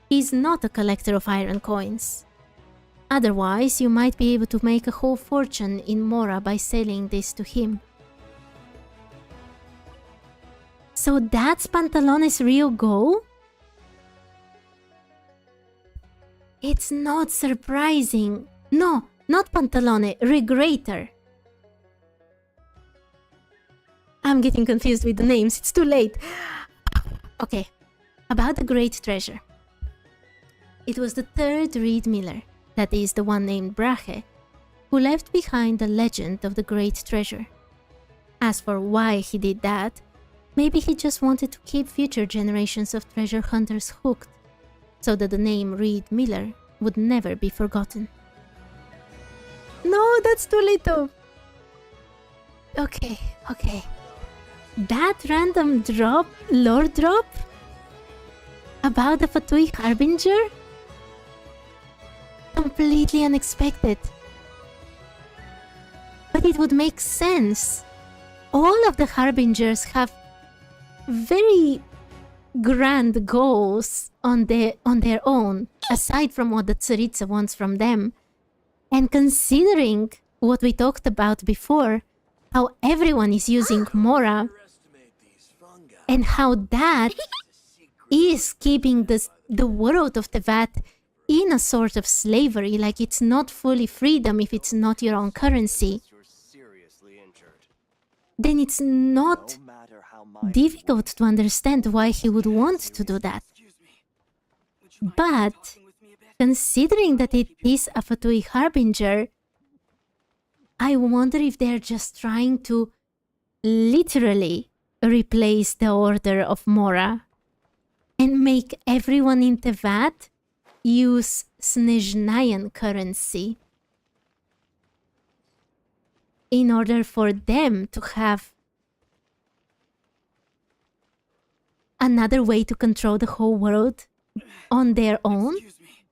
he's not a collector of iron coins. Otherwise, you might be able to make a whole fortune in Mora by selling this to him. So that's Pantalone's real goal? It's not surprising. No, not Pantalone, Regrator. I'm getting confused with the names, it's too late. Okay, about the Great Treasure. It was the third Reed Miller, that is the one named Brahe, who left behind the legend of the Great Treasure. As for why he did that, maybe he just wanted to keep future generations of treasure hunters hooked, so that the name Reed Miller would never be forgotten. No, that's too little. Okay. That random drop, lore drop? About the Fatui Harbinger? Completely unexpected. But it would make sense. All of the Harbingers have very grand goals on their own, aside from what the Tsaritsa wants from them. And considering what we talked about before, how everyone is using Mora, and how that is keeping the world of Teyvat in a sort of slavery, like it's not fully freedom if it's not your own currency, then it's not difficult to understand why he would want to do that. But considering that it is a Fatui Harbinger, I wonder if they're just trying to literally replace the Order of Mora and make everyone in Teyvat use Snezhnayan currency in order for them to have another way to control the whole world on their own. Excuse me.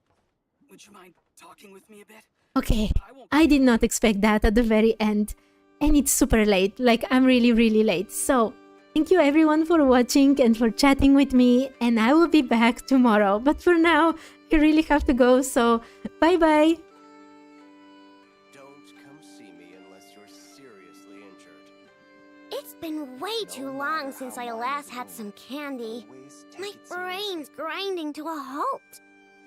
Would you mind talking with me a bit? Okay, I did not expect that at the very end. And it's super late, like I'm really late. So, thank you everyone for watching and for chatting with me, and I will be back tomorrow. But for now, I really have to go, so bye bye! Don't come see me unless you're seriously injured. It's been way too long since I last had some candy. My brain's grinding to a halt,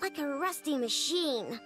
like a rusty machine.